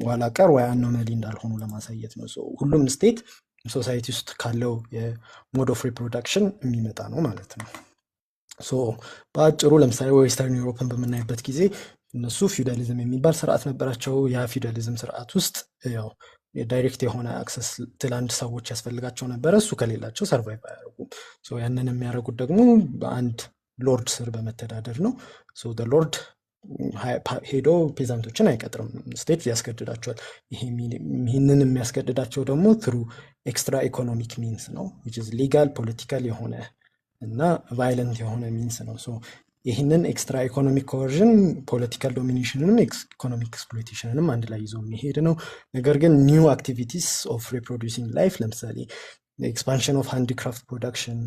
Speaker 2: ኋላ ቀር ወይ አኖማሊ እንዳልሆኑ ለማሳየት ነው። ሁሉም ስቴት ሶሳይቲ ውስጥ ካለው የሞድ ኦፍ ሪፕሮዳክሽን የሚመጣ ነው ማለት ነው። በአጭሩ ለምሳሌ ዌስተርን ዩሮፕን በምናይበት ጊዜ እነሱ ፊውዳሊዝም የሚባል ስርዓት ነበራቸው። ያ ፊውዳሊዝም ስርዓት ውስጥ ያው ዳይሬክት የሆነ አክሰስ ትላንድ ሰዎች ያስፈልጋቸው ነበረ። እሱ ከሌላቸው ሰርቫይቭ አያደርጉም። ያንን የሚያደርጉት ደግሞ በአንድ ሎርድ ስር በመተዳደር ነው። ሎርድ ሄዶ ፔዛንቶችን አይቀጥርም፣ ስቴት ያስገድዳቸዋል። ይህንን የሚያስገድዳቸው ደግሞ ትሩ ኤክስትራ ኢኮኖሚክ ሚንስ ነው፣ ሊጋል ፖለቲካል የሆነ እና ቫይለንት የሆነ ሚንስ ነው። ይህንን ኤክስትራ ኢኮኖሚክ ኮቨርዥን ፖለቲካል ዶሚኔሽንንም ኢኮኖሚክ ኤክስፕሎይቴሽንንም አንድ ላይ ይዞ የሚሄድ ነው። ነገር ግን ኒው አክቲቪቲስ ኦፍ ሪፕሮዲውሲንግ ላይፍ ለምሳሌ ኤክስፓንሽን ኦፍ ሃንዲክራፍት ፕሮዳክሽን፣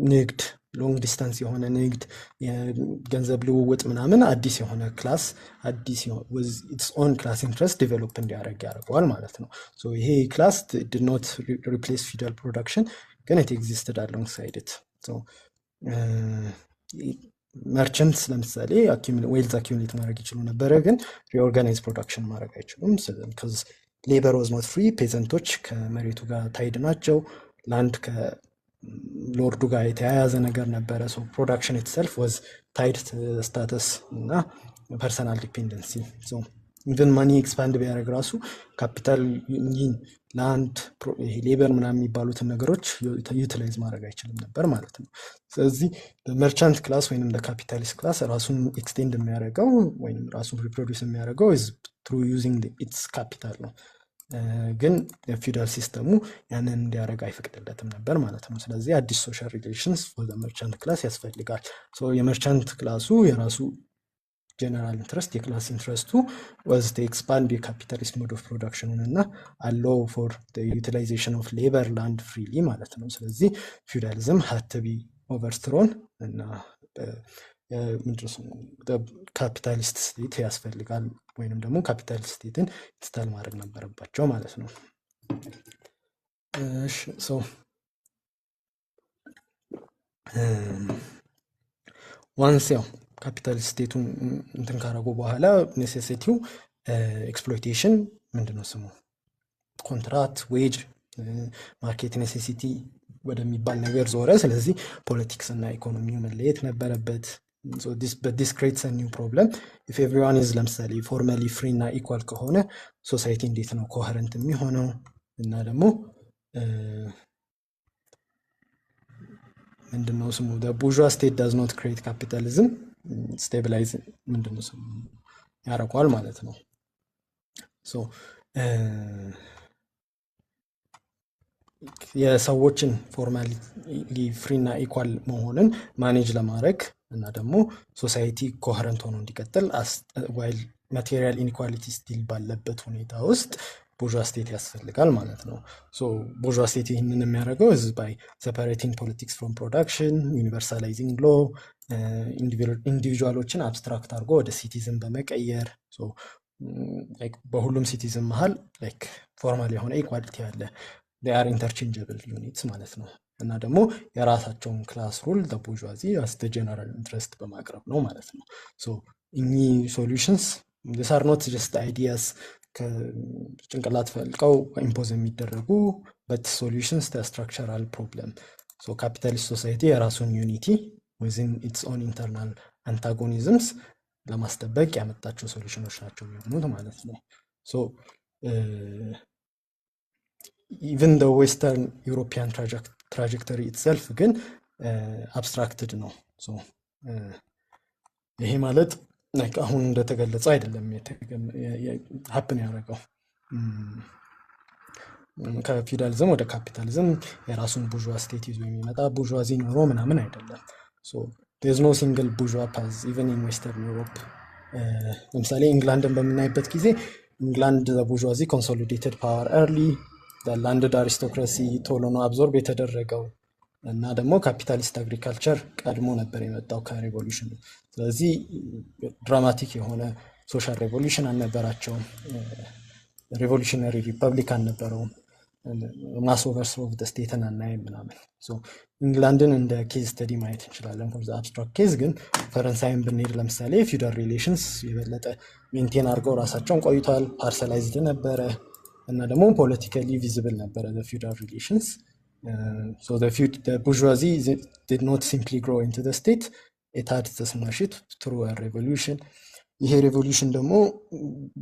Speaker 2: ንግድ፣ ሎንግ ዲስታንስ የሆነ ንግድ፣ የገንዘብ ልውውጥ ምናምን አዲስ የሆነ ክላስ ኢትስ ኦን ክላስ ኢንትረስት ዴቨሎፕ እንዲያደርግ ያደርገዋል ማለት ነው። ይሄ ክላስ ዲድ ኖት ሪፕሌስ ፊውዳል ፕሮዳክሽን ግን ኢት ኤግዚስትድ አሎንግሳይድ ኢት። መርቸንትስ ለምሳሌ ዌልዝ አኪሙሌት ማድረግ ይችሉ ነበረ፣ ግን ሪኦርጋናይዝ ፕሮዳክሽን ማድረግ አይችሉም። ሌበር ዋዝ ኖት ፍሪ። ፔዘንቶች ከመሬቱ ጋር ታይድ ናቸው። ላንድ ከሎርዱ ጋር የተያያዘ ነገር ነበረ። ፕሮዳክሽን ኢትሰልፍ ዋዝ ታይድ ስታተስ እና ፐርሰናል ዲፔንደንሲ። ኢቨን ማኒ ኤክስፓንድ ቢያደርግ ራሱ ካፒታል ላንድ ሌበር ምናምን የሚባሉትን ነገሮች ዩቲላይዝ ማድረግ አይችልም ነበር ማለት ነው። ስለዚህ በመርቻንት ክላስ ወይም በካፒታሊስት ክላስ ራሱን ኤክስቴንድ የሚያደርገው ወይም ራሱን ሪፕሮዲውስ የሚያደርገው ትሩ ዩዚንግ ኢትስ ካፒታል ነው። ግን የፊውዳል ሲስተሙ ያንን እንዲያደርግ አይፈቅድለትም ነበር ማለት ነው። ስለዚህ አዲስ ሶሻል ሪሌሽንስ መርቻንት ክላስ ያስፈልጋል። የመርቻንት ክላሱ የራሱ ጀነራል ኢንትረስት የክላስ ኢንትረስቱ ወዝ ኤክስፓንድ የካፒታሊስት ሞድ ኦፍ ፕሮዳክሽኑን እና አሎው ፎር ዩቲላይዜሽን ኦፍ ሌበር ላንድ ፍሪሊ ማለት ነው። ስለዚህ ፊውዳሊዝም ሀድ ቱ ቢ ኦቨርስትሮን እና ካፒታሊስት ስቴት ያስፈልጋል ወይንም ደግሞ ካፒታሊስት ስቴትን ኢንስታል ማድረግ ነበረባቸው ማለት ነው። ዋንስ ያው ካፒታሊስት ስቴቱን እንትን ካረጉ በኋላ ኔሴሲቲው ኤክስፕሎይቴሽን ምንድነው ስሙ ኮንትራክት፣ ዌጅ፣ ማርኬት ኔሴሲቲ ወደሚባል ነገር ዞረ። ስለዚህ ፖለቲክስ እና ኢኮኖሚው መለየት ነበረበት። this creates a new problem. if everyone is ለምሳሌ ፎርማሊ ፍሪ እና ኢኳል ከሆነ ሶሳይቲ እንዴት ነው ኮሄረንት የሚሆነው? እና ደግሞ ምንድነው ስሙ the bourgeois state does not create capitalism, stabilize ምንድነው ስሙ ያረጋል ማለት ነው። የሰዎችን ፎርማሊ ፍሪ እና ኢኳል መሆንን ማኔጅ ለማድረግ እና ደግሞ ሶሳይቲ ኮሄረንት ሆኖ እንዲቀጥል ዋይል ማቴሪያል ኢንኢኳሊቲ ስቲል ባለበት ሁኔታ ውስጥ ቦurgeois ስቴት ያስፈልጋል ማለት ነው። ቦurgeois ስቴት ይህንን የሚያደርገው is by separating politics from production, universalizing law, ኢንዲቪጁዋሎችን አብስትራክት አድርጎ ወደ ሲቲዝን በመቀየር በሁሉም ሲቲዝን መሀል ፎርማል የሆነ ኢኳሊቲ አለ። they are interchangeable units ማለት ነው። እና ደግሞ የራሳቸውን ክላስ ሩል bourgeoisie as the general interest በማቅረብ ነው ማለት ነው። እኚህ ሶሉሽንስ these are not just ideas ከጭንቅላት ፈልቀው ኢምፖዝ የሚደረጉ but solutions to a structural problem. capitalist society የራሱን ዩኒቲ within its own internal antagonisms ለማስጠበቅ ያመጣቸው ሶሉሽኖች ናቸው የሚሆኑት ማለት ነው። even the western European trajectory itself ግን abstracted ነው። ይሄ ማለት አሁን እንደተገለጸ አይደለም happen ያደረገው ከፊውዳሊዝም ወደ ካፒታሊዝም የራሱን bourgeois state ይዞ የሚመጣ bourgeoisie ኖሮ ምናምን አይደለም። there's no single bourgeois path even in western Europe. ለምሳሌ ኢንግላንድን በምናይበት ጊዜ ኢንግላንድ the bourgeoisie consolidated power early, the landed aristocracy ቶሎ ነው አብዞርብ የተደረገው እና ደግሞ ካፒታሊስት አግሪካልቸር ቀድሞ ነበር የመጣው ከሬቮሉሽኑ። ስለዚህ ድራማቲክ የሆነ ሶሻል ሬቮሉሽን አልነበራቸውም። ሬቮሉሽነሪ ሪፐብሊክ አልነበረውም። ማስ ኦቨርስሮ ኦፍ ዘ ስቴትን አናይም ምናምን። ኢንግላንድን እንደ ኬዝ ስተዲ ማየት እንችላለን ፎር ዘ አብስትራክት ኬዝ። ግን ፈረንሳይን ብንሄድ ለምሳሌ ፊውዳል ሪሌሽንስ የበለጠ ሜንቴን አድርገው ራሳቸውን ቆይቷል። ፓርሰላይዝድ ነበረ እና ደግሞ ፖለቲካሊ ቪዚብል ነበረ the feudal relations. The bourgeoisie did not simply grow into the state. It had to smash it through a revolution. ይሄ ሬቮሉሽን ደግሞ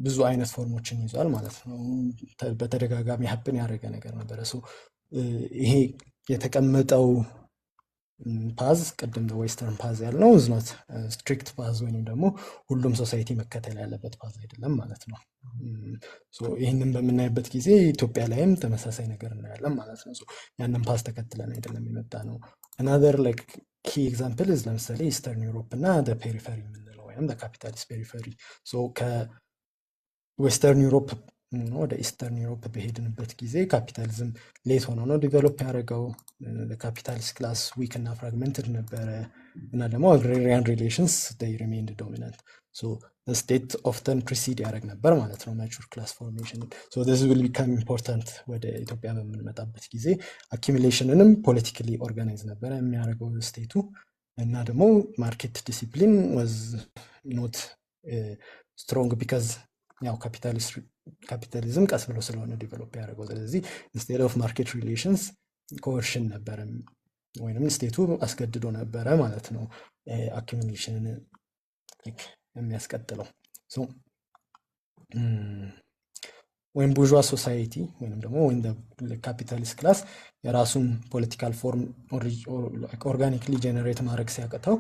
Speaker 2: ብዙ አይነት ፎርሞችን ይዟል ማለት ነው። በተደጋጋሚ ሀፕን ያደረገ ነገር ነበረ። ይሄ የተቀመጠው ፓዝ ቅድም ዌስተርን ፓዝ ያልነው ዝኖት ስትሪክት ፓዝ ወይም ደግሞ ሁሉም ሶሳይቲ መከተል ያለበት ፓዝ አይደለም ማለት ነው። ይህንን በምናይበት ጊዜ ኢትዮጵያ ላይም ተመሳሳይ ነገር እናያለን ማለት ነው። ያንን ፓዝ ተከትለን አይደለም የመጣ ነው። አናዘር ላይክ ኪ ኤግዛምፕል ለምሳሌ ኢስተርን ዩሮፕ እና ፔሪፈሪ የምንለው ወይም ካፒታሊስት ፔሪፈሪ ከዌስተርን ዩሮፕ ወደ ኢስተርን ዩሮፕ በሄድንበት ጊዜ ካፒታሊዝም ሌት ሆኖ ነው ዲቨሎፕ ያደረገው። ካፒታሊስት ክላስ ዊክ እና ፍራግመንትድ ነበረ እና ደግሞ አግሬሪያን ሪሌሽንስ ሪሜይንድ ዶሚናንት ስቴት ኦፍተን ፕሪሲድ ያደረግ ነበር ማለት ነው ማቹር ክላስ ፎርሜሽን። ዚስ ዊል ቢካም ኢምፖርታንት ወደ ኢትዮጵያ በምንመጣበት ጊዜ። አኪሚሌሽንንም ፖለቲካሊ ኦርጋናይዝ ነበረ የሚያደርገው ስቴቱ እና ደግሞ ማርኬት ዲሲፕሊን ዋዝ ኖት ስትሮንግ ቢካዝ ያው ካፒታሊዝም ቀስ ብሎ ስለሆነ ዲቨሎፕ ያደረገው። ስለዚህ ኢንስቴድ ኦፍ ማርኬት ሪሌሽንስ ኮርሽን ነበረ ወይም ስቴቱ አስገድዶ ነበረ ማለት ነው አኪሚሌሽንን የሚያስቀጥለው። ወይም ቡርዥዋ ሶሳይቲ ወይም ደግሞ ካፒታሊስት ክላስ የራሱን ፖለቲካል ፎርም ኦርጋኒክሊ ጀነሬት ማድረግ ሲያቅተው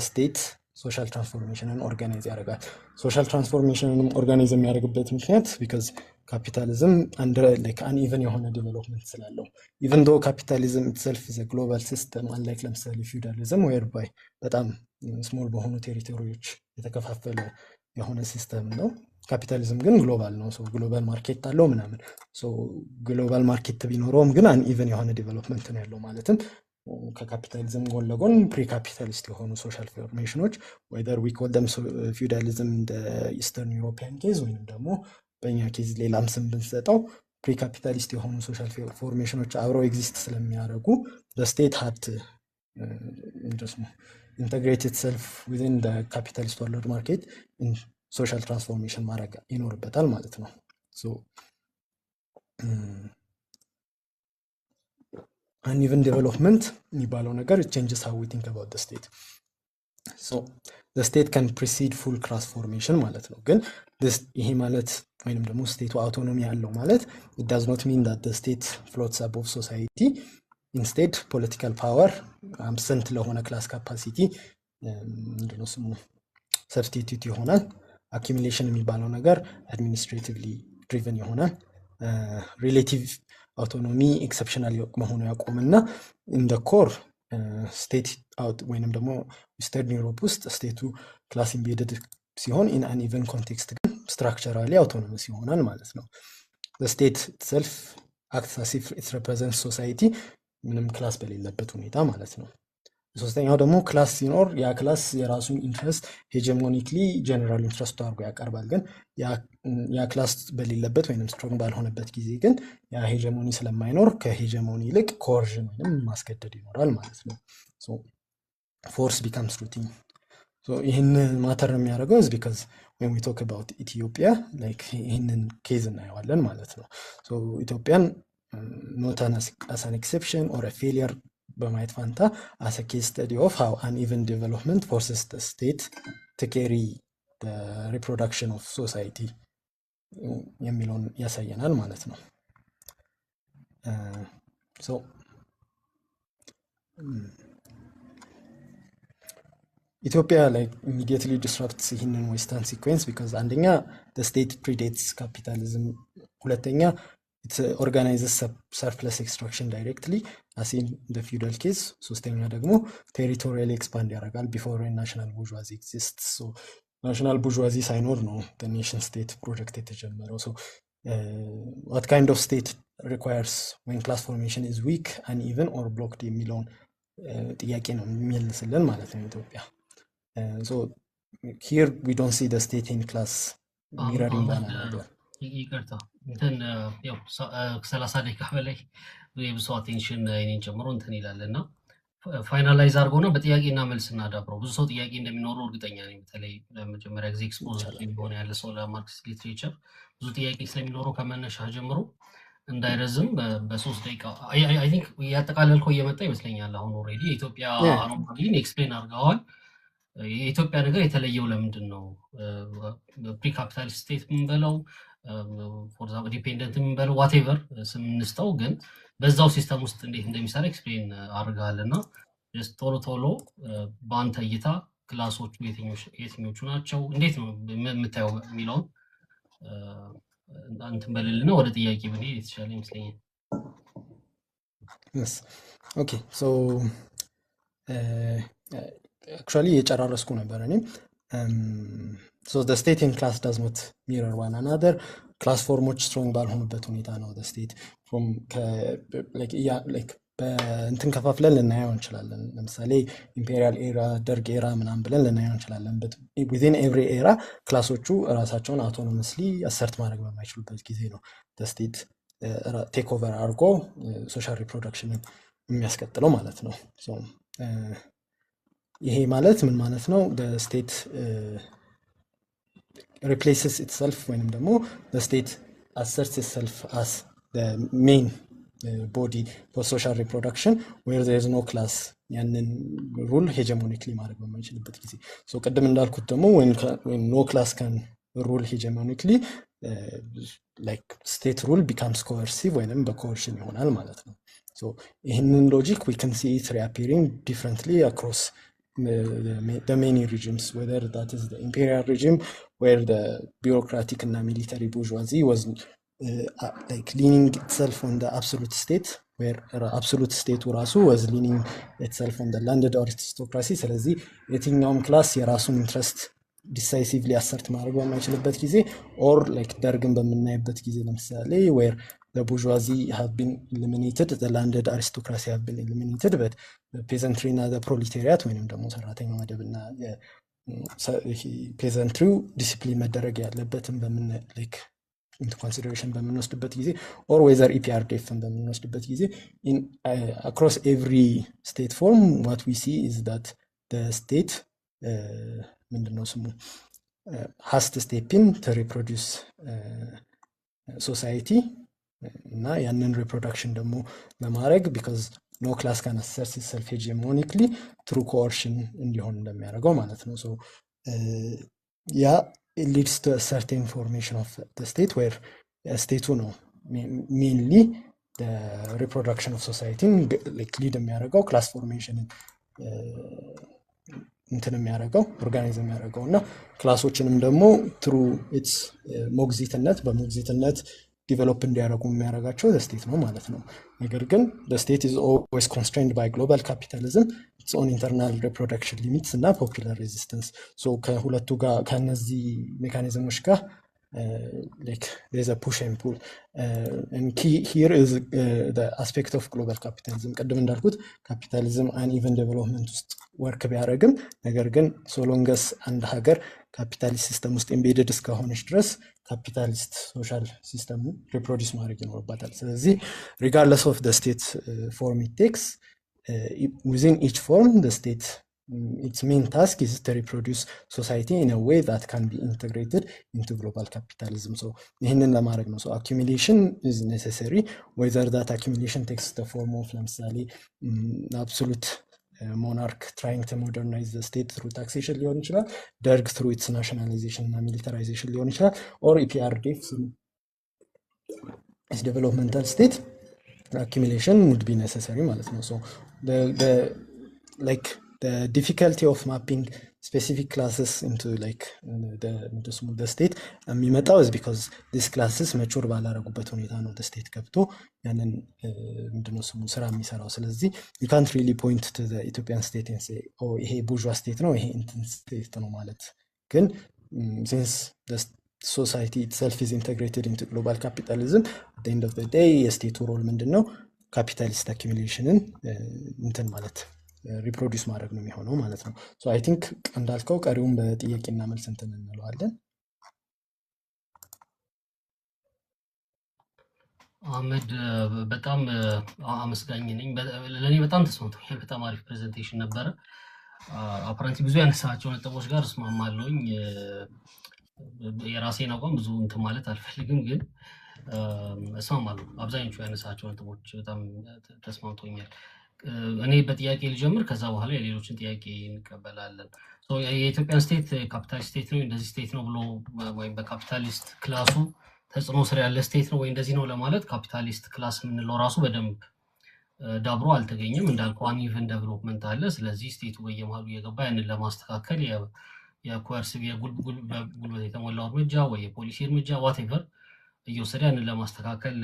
Speaker 2: ስቴት ሶሻል ትራንስፎርሜሽንን ኦርጋናይዝ ያደርጋል። ሶሻል ትራንስፎርሜሽንን ኦርጋናይዝ የሚያደርግበት ምክንያት ቢካዝ ካፒታሊዝም አንኢቨን የሆነ ዴቨሎፕመንት ስላለው ኢቨን ዶ ካፒታሊዝም ኢትሰልፍ ዘ ግሎባል ሲስተም አንላይክ ለምሳሌ ፊውዳሊዝም ዌርባይ በጣም ስሞል በሆኑ ቴሪቶሪዎች የተከፋፈለ የሆነ ሲስተም ነው። ካፒታሊዝም ግን ግሎባል ነው። ግሎባል ማርኬት አለው ምናምን። ግሎባል ማርኬት ቢኖረውም ግን አንኢቨን የሆነ ዴቨሎፕመንት ነው ያለው። ማለትም ከካፒታሊዝም ጎን ለጎን ፕሪ ካፒታሊስት የሆኑ ሶሻል ፎርሜሽኖች ወይደር ዊ ኮል ደም ፊውዳሊዝም እንደ ኢስተርን ዩሮፒያን ኬዝ ወይም ደግሞ በእኛ ኬዝ ሌላም ስም ብንሰጠው ፕሪ ካፒታሊስት የሆኑ ሶሻል ፎርሜሽኖች አብረው ኤግዚስት ስለሚያደርጉ ስቴት ሀድ ኢንተግሬትድ ሰልፍ ዊዝን ካፒታሊስት ወርልድ ማርኬት ሶሻል ትራንስፎርሜሽን ማድረግ ይኖርበታል ማለት ነው። አንኢቨን ዴቨሎፕመንት የሚባለው ነገር ቼንጅስ ሃው ዊ ቲንክ አባውት ዘ ስቴት። ዘ ስቴት ካን ፕሪሲድ ፉል ትራንስፎርሜሽን ማለት ነው። ግን ይሄ ማለት ወይም ደግሞ ስቴቱ አውቶኖሚ ያለው ማለት ኢት ዳዝ ኖት ሚን ዳት ዘ ስቴት ፍሎትስ አቦቭ ሶሳይቲ። ኢንስቴድ ፖለቲካል ፓወር አብሰንት ለሆነ ክላስ ካፓሲቲ ምንድነው ስሙ ሰብስቲቱት ይሆናል። አኪሚሌሽን የሚባለው ነገር አድሚኒስትሬቲቭሊ ድሪቨን ይሆናል። ሪሌቲቭ አውቶኖሚ ኤክሰፕሽናል መሆኑ ያቆምና እንደ ኮር ስቴት አውት ወይንም ደግሞ ኢስተርን ዩሮፕ ውስጥ ስቴቱ ክላስ ኢምቤድድ ሲሆን ኢን አን ኢቨን ኮንቴክስት ግን ስትራክቸራሊ አውቶኖመስ ይሆናል ማለት ነው። ስቴት ኢትሰልፍ አክትስ አስ ኢፍ ኢት ሪፕሬዘንትስ ሶሳይቲ ምንም ክላስ በሌለበት ሁኔታ ማለት ነው። ሶስተኛው ደግሞ ክላስ ሲኖር ያ ክላስ የራሱን ኢንትረስት ሄጀሞኒክሊ ጀነራል ኢንትረስት አድርጎ ያቀርባል። ግን ያ ክላስ በሌለበት ወይም ስትሮንግ ባልሆነበት ጊዜ ግን ያ ሄጀሞኒ ስለማይኖር ከሄጀሞኒ ይልቅ ኮርዥን ወይም ማስገደድ ይኖራል ማለት ነው። ፎርስ ቢካምስ ሩቲን። ይህን ማተር የሚያደርገው ዝ ቢካዝ ወይም ዊ ቶክ አባውት ኢትዮጵያ ላይክ ይህንን ኬዝ እናየዋለን ማለት ነው። ኢትዮጵያን ኖት አስ አን ኤክሴፕሽን ኦር ፌሊየር በማየት ፋንታ አስ ኬዝ ስተዲ ኦፍ ሃው አንኢቨን ዴቨሎፕመንት ፎርስስ ዘ ስቴት ቱ ካሪ ዘ ሪፕሮዳክሽን ኦፍ ሶሳይቲ የሚለውን ያሳየናል ማለት ነው። ኢትዮጵያ ላይ ኢሚዲየትሊ ዲስራፕትስ ይህንን ዌስተርን ሲኩዌንስ ቢካዝ አንደኛ ስቴት ፕሪዴትስ ካፒታሊዝም፣ ሁለተኛ ኦርጋናይዝስ ሰርፕለስ ኤክስትራክሽን ዳይሬክትሊ አሲን ደ ፊውዳል ኬዝ፣ ሶስተኛ ደግሞ ቴሪቶሪያል ኤክስፓንድ ያደርጋል ቢፎር ናሽናል ቡርዥዋዚ ኤግዚስት። ናሽናል ቡርዥዋዚ ሳይኖር ነው ኔሽን ስቴት ፕሮጀክት የተጀመረው። ዋት ካይንድ ኦፍ ስቴት ሪኳየርስ ዌን ክላስ ፎርሜሽን ኢዝ ዊክ አንኢቨን ኦር ብሎክድ የሚለውን ጥያቄ ነው የሚመልስልን ማለት ነው ኢትዮጵያ። ሂር ዊ ዶንት ሲ ደ ስቴት ኢን ክላስ ሚረሪንግ ነገር።
Speaker 1: ይቅርታ እንትን ያው 30 ደቂቃ በላይ የብዙ አቴንሽን እኔን ጨምሮ እንትን ይላል እና ፋይናላይዝ አድርጎና በጥያቄና መልስ እናዳብረው። ብዙ ሰው ጥያቄ እንደሚኖረው እርግጠኛ ነኝ። በተለይ ለመጀመሪያ ጊዜ ኤክስፖዝ ሊሆን ያለ ሰው ለማርክስ ሊትሬቸር ብዙ ጥያቄ ስለሚኖረው ከመነሻ ጀምሮ እንዳይረዝም በ3 ደቂቃ አይ ቲንክ ያጠቃለልከው እየመጣ ይመስለኛል። አሁን ኦልሬዲ የኢትዮጵያ አኖማሊን ኤክስፕሌን አድርገዋል። የኢትዮጵያ ነገር የተለየው ለምንድን ነው? ፕሪ ካፒታሊስት ስቴት የምንበለው ፎር ኤግዛምፕል ዲፔንደንት የምንበለው ዋቴቨር ስም እንስጠው፣ ግን በዛው ሲስተም ውስጥ እንዴት እንደሚሰራ ኤክስፕሌን አድርገሃል እና ቶሎ ቶሎ በአንተ እይታ ክላሶቹ የትኞቹ ናቸው፣ እንዴት ነው የምታየው የሚለውን እንትን በልልና ወደ ጥያቄ ብንሄድ የተሻለ ይመስለኛል።
Speaker 2: ኦኬ ሶ actually የጨራረስኩ ነበር እኔ so the state in class does not mirror one another ክላስ ፎርሞች ስትሮንግ ባልሆኑበት ሁኔታ ነው the state from like በእንትን ከፋፍለን ልናየው እንችላለን። ለምሳሌ ኢምፔሪያል ኤራ፣ ደርግ ኤራ ምናምን ብለን ልናየው እንችላለን። but within every era ክላሶቹ ራሳቸውን አውቶኖመስሊ አሰርት ማድረግ በማይችሉበት ጊዜ ነው the state ቴክ ኦቨር አድርጎ ሶሻል ሪፕሮዳክሽንን የሚያስቀጥለው ማለት ነው። ይሄ ማለት ምን ማለት ነው? ስቴት ሪፕሌስስ ኢትሰልፍ ወይንም ደግሞ ስቴት አሰርትስ ኢትሰልፍ አስ ሜን ቦዲ ፎር ሶሻል ሪፕሮዳክሽን ዌር ዜር ኢዝ ኖ ክላስ ያንን ሩል ሄጀሞኒክሊ ማድረግ በማይችልበት ጊዜ ቅድም እንዳልኩት ደግሞ ኖ ክላስ ካን ሩል ሄጀሞኒክሊ ላይክ ስቴት ሩል ቢካምስ ኮርሲቭ ወይንም በኮርሽን ይሆናል ማለት ነው። ይህንን ሎጂክ ዊ ካን ሲ ኢት ሪአፒሪንግ ዲፍረንትሊ አክሮስ the many regimes, whether that is the imperial regime where the bureaucratic and military bourgeoisie was like leaning itself on the absolute state, where absolute state also was leaning itself on the landed aristocracy. ስለዚህ የትኛውም ክላስ የራሱን ኢንትረስት ዲሳይሲቭሊ አሰርት ማድረግ በማይችልበት ጊዜ ኦር ላይክ ደርግን በምናይበት ጊዜ ለምሳሌ where the bourgeoisie have been eliminated, the landed aristocracy have been eliminated, but the peasantry እና the proletariat ወይንም ደግሞ ሰራተኛው መደብና peasantry ዲሲፕሊን መደረግ ያለበትን በምን like into consideration በምንወስድበት ጊዜ or whether EPRDFን በምንወስድበት ጊዜ in across every state form what we see is that the state ምንድነው ስሙ has to step in to reproduce society እና ያንን ሪፕሮዳክሽን ደግሞ ለማድረግ because no class can assert itself hegemonically through coercion እንዲሆን እንደሚያደርገው ማለት ነው። so yeah, it leads to a certain formation of the state where state ነው mainly the reproduction of society like lead የሚያደርገው class formation እንትን የሚያደርገው ኦርጋናይዝ የሚያደርገው እና ክላሶችንም ደግሞ through its ሞግዚትነት በሞግዚትነት ዲቨሎፕ እንዲያደርጉ የሚያደርጋቸው ስቴት ነው ማለት ነው። ነገር ግን the state is always constrained by global capitalism, its own internal reproduction limits እና popular resistance. so ከሁለቱ ጋር ከነዚህ ሜካኒዝሞች ጋር like there's a push and pull and key here is the aspect of global capitalism. ቅድም እንዳልኩት ካፒታሊዝም uneven development ውስጥ ወርክ ቢያደርግም ነገር ግን so long as አንድ ሀገር ካፒታሊስት ሲስተም ውስጥ ኤምቤድድ እስከሆነች ድረስ ካፒታሊስት ሶሻል ሲስተሙ ሪፕሮዲስ ማድረግ ይኖርባታል። ስለዚህ regardless of the state form it takes, within each form the state its main task is to reproduce society in a way that can be integrated into global capitalism. so ይህንን ለማድረግ ነው so accumulation is necessary, whether that accumulation takes the form of ለምሳሌ absolute monarch trying to modernize the state through taxation ሊሆን ይችላል፣ ደርግ through its nationalization እና militarization ሊሆን ይችላል, or EPRDF as developmental state accumulation would be necessary ማለት ነው. so the like the difficulty of mapping specific classes into like the state የሚመጣው is because these classes mature ባላረጉበት ሁኔታ ነው the state ገብቶ ያንን ምንድነው ስሙ ስራ የሚሰራው። ስለዚህ you can't really point to the Ethiopian state and say oh ይሄ bourgeois state ነው ይሄ እንትን state ነው ማለት ግን since the society itself is integrated into global capitalism at the end of the day የስቴቱ ሮል ምንድነው capitalist accumulationን እንትን ማለት ሪፕሮዲስ ማድረግ ነው የሚሆነው ማለት ነው። so I think እንዳልከው ቀሪውን በጥያቄና መልስ እንትን እንለዋለን።
Speaker 1: አህመድ በጣም አመስጋኝ ነኝ። ለኔ በጣም ተስማምቶኛል። በጣም አሪፍ ፕሬዘንቴሽን ነበረ። አፕራንቲ ብዙ ያነሳቸው ነጥቦች ጋር እስማማለሁኝ። የራሴን አቋም ብዙ እንትን ማለት አልፈልግም፣ ግን እስማማለሁ። አብዛኞቹ ያነሳቸው ነጥቦች በጣም ተስማምቶኛል። እኔ በጥያቄ ልጀምር፣ ከዛ በኋላ የሌሎችን ጥያቄ እንቀበላለን። የኢትዮጵያን ስቴት ካፒታሊስት ስቴት ነው እንደዚህ ስቴት ነው ብሎ ወይም በካፒታሊስት ክላሱ ተጽዕኖ ስር ያለ ስቴት ነው ወይ እንደዚህ ነው ለማለት ካፒታሊስት ክላስ የምንለው ራሱ በደንብ ዳብሮ አልተገኘም። እንዳልከው አንኢቨን ዴቨሎፕመንት አለ። ስለዚህ ስቴቱ በየመሃሉ እየገባ ያንን ለማስተካከል የኮርሲቭ ጉልበት የተሞላው እርምጃ ወይ የፖሊሲ እርምጃ ዋቴቨር እየወሰደ ያንን ለማስተካከል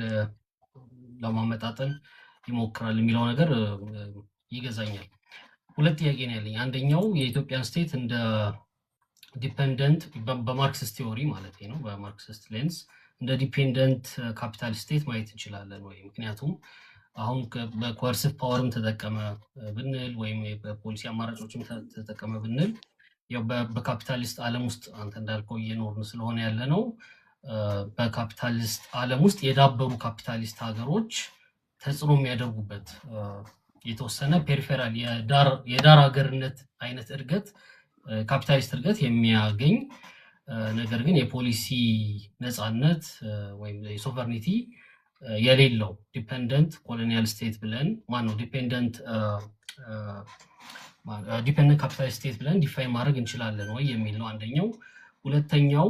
Speaker 1: ለማመጣጠን ይሞክራል የሚለው ነገር ይገዛኛል። ሁለት ጥያቄ ነው ያለኝ። አንደኛው የኢትዮጵያን ስቴት እንደ ዲፔንደንት በማርክሲስት ቲዮሪ ማለት ነው፣ በማርክሲስት ሌንስ እንደ ዲፔንደንት ካፒታል ስቴት ማየት እንችላለን ወይ? ምክንያቱም አሁን በኮርሲቭ ፓወርም ተጠቀመ ብንል ወይም በፖሊሲ አማራጮችም ተጠቀመ ብንል ያው በካፒታሊስት ዓለም ውስጥ አንተ እንዳልከው እየኖርን ስለሆነ ያለ ነው። በካፒታሊስት ዓለም ውስጥ የዳበሩ ካፒታሊስት ሀገሮች ተጽዕኖ የሚያደርጉበት የተወሰነ ፔሪፌራል የዳር ሀገርነት አይነት እድገት ካፒታሊስት እድገት የሚያገኝ ነገር ግን የፖሊሲ ነፃነት ወይም የሶቨርኒቲ የሌለው ዲፔንደንት ኮሎኒያል ስቴት ብለን ማነው ዲፔንደንት ካፒታሊስት ስቴት ብለን ዲፋይን ማድረግ እንችላለን ወይ የሚል ነው አንደኛው። ሁለተኛው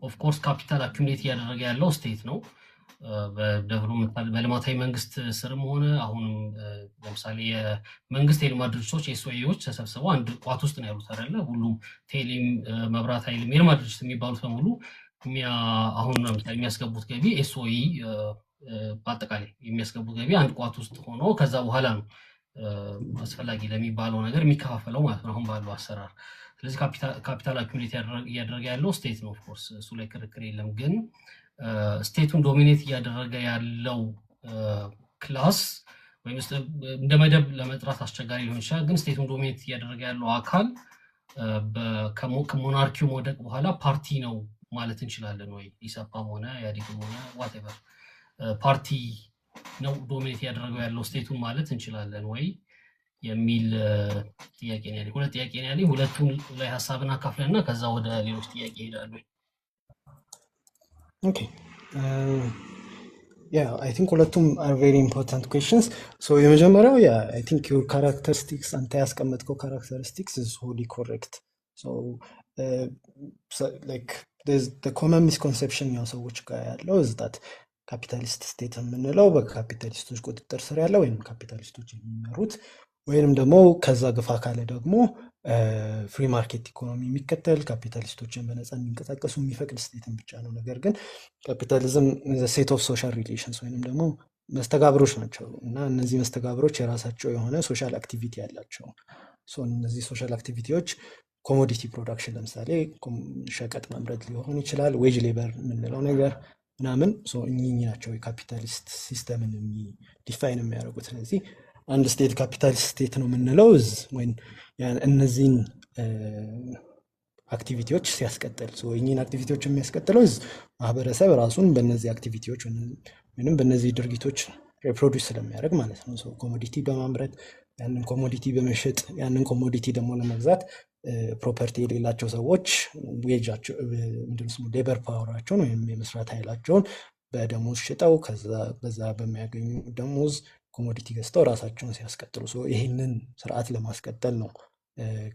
Speaker 1: ኦፍ ኮርስ ካፒታል አኩሙሌት እያደረገ ያለው ስቴት ነው በዴቨሎፕመንት በልማታዊ መንግስት ስርም ሆነ አሁንም ለምሳሌ የመንግስት የልማት ድርጅቶች ኤስኦኢዎች ተሰብስበው አንድ ቋት ውስጥ ነው ያሉት አይደለ? ሁሉም ቴሌም፣ መብራት ኃይልም የልማት ድርጅት የሚባሉት በሙሉ አሁን ለምሳሌ የሚያስገቡት ገቢ ኤስኦኢ በአጠቃላይ የሚያስገቡት ገቢ አንድ ቋት ውስጥ ሆኖ ከዛ በኋላ ነው አስፈላጊ ለሚባለው ነገር የሚከፋፈለው ማለት ነው አሁን ባለው አሰራር። ስለዚህ ካፒታል አኩሙሌት እያደረገ ያለው ስቴት ነው። ኦፍኮርስ እሱ ላይ ክርክር የለም። ግን ስቴቱን ዶሚኔት እያደረገ ያለው ክላስ ወይም እንደ መደብ ለመጥራት አስቸጋሪ ሊሆን ይችላል። ግን ስቴቱን ዶሚኔት እያደረገ ያለው አካል ከሞናርኪው መውደቅ በኋላ ፓርቲ ነው ማለት እንችላለን ወይ? ኢሰፓም ሆነ ኢህአዴግም ሆነ ዋቴቨር ፓርቲ ነው ዶሚኔት እያደረገው ያለው ስቴቱን ማለት እንችላለን ወይ የሚል ጥያቄ ነው ያለኝ። ሁለት ጥያቄ ነው ያለኝ። ሁለቱም ላይ ሀሳብን አካፍለና ከዛ ወደ ሌሎች ጥያቄ ይሄዳሉ።
Speaker 2: ኦኬ I think ሁለቱም are very important questions. So የመጀመሪያው I think your characteristics አንተ ያስቀመጥከው characteristics is wholly correct. So like there's the common misconception ያው ሰዎች ጋር ያለው is that ካፒታሊስት ስቴት የምንለው በካፒታሊስቶች ቁጥጥር ስር ያለ ወይም ካፒታሊስቶች የሚመሩት ወይንም ደግሞ ከዛ ግፋ ካለ ደግሞ ፍሪ ማርኬት ኢኮኖሚ የሚከተል ካፒታሊስቶችን በነፃ የሚንቀሳቀሱ የሚፈቅድ ስቴትን ብቻ ነው። ነገር ግን ካፒታሊዝም ሴት ኦፍ ሶሻል ሪሌሽንስ ወይንም ደግሞ መስተጋብሮች ናቸው እና እነዚህ መስተጋብሮች የራሳቸው የሆነ ሶሻል አክቲቪቲ ያላቸው። እነዚህ ሶሻል አክቲቪቲዎች ኮሞዲቲ ፕሮዳክሽን ለምሳሌ ሸቀጥ ማምረት ሊሆን ይችላል፣ ዌጅ ሌበር የምንለው ነገር ምናምን እኚህ ናቸው የካፒታሊስት ሲስተምን ዲፋይን የሚያደርጉት። ስለዚህ አንድ ስቴት ካፒታሊስት ስቴት ነው የምንለው ወይም እነዚህን አክቲቪቲዎች ሲያስቀጥል እኚህን አክቲቪቲዎች የሚያስቀጥለው ማህበረሰብ ራሱን በእነዚህ አክቲቪቲዎች ወይም በእነዚህ ድርጊቶች ሪፕሮዲስ ስለሚያደርግ ማለት ነው። ኮሞዲቲ በማምረት ያንን ኮሞዲቲ በመሸጥ ያንን ኮሞዲቲ ደግሞ ለመግዛት ፕሮፐርቲ የሌላቸው ሰዎች ዌጃቸው ሌበር ፓወራቸውን ወይም የመስራት ኃይላቸውን በደሞዝ ሽጠው በዛ በሚያገኙ ደሞዝ ኮሞዲቲ ገዝተው ራሳቸውን ሲያስቀጥሉ ይህንን ስርዓት ለማስቀጠል ነው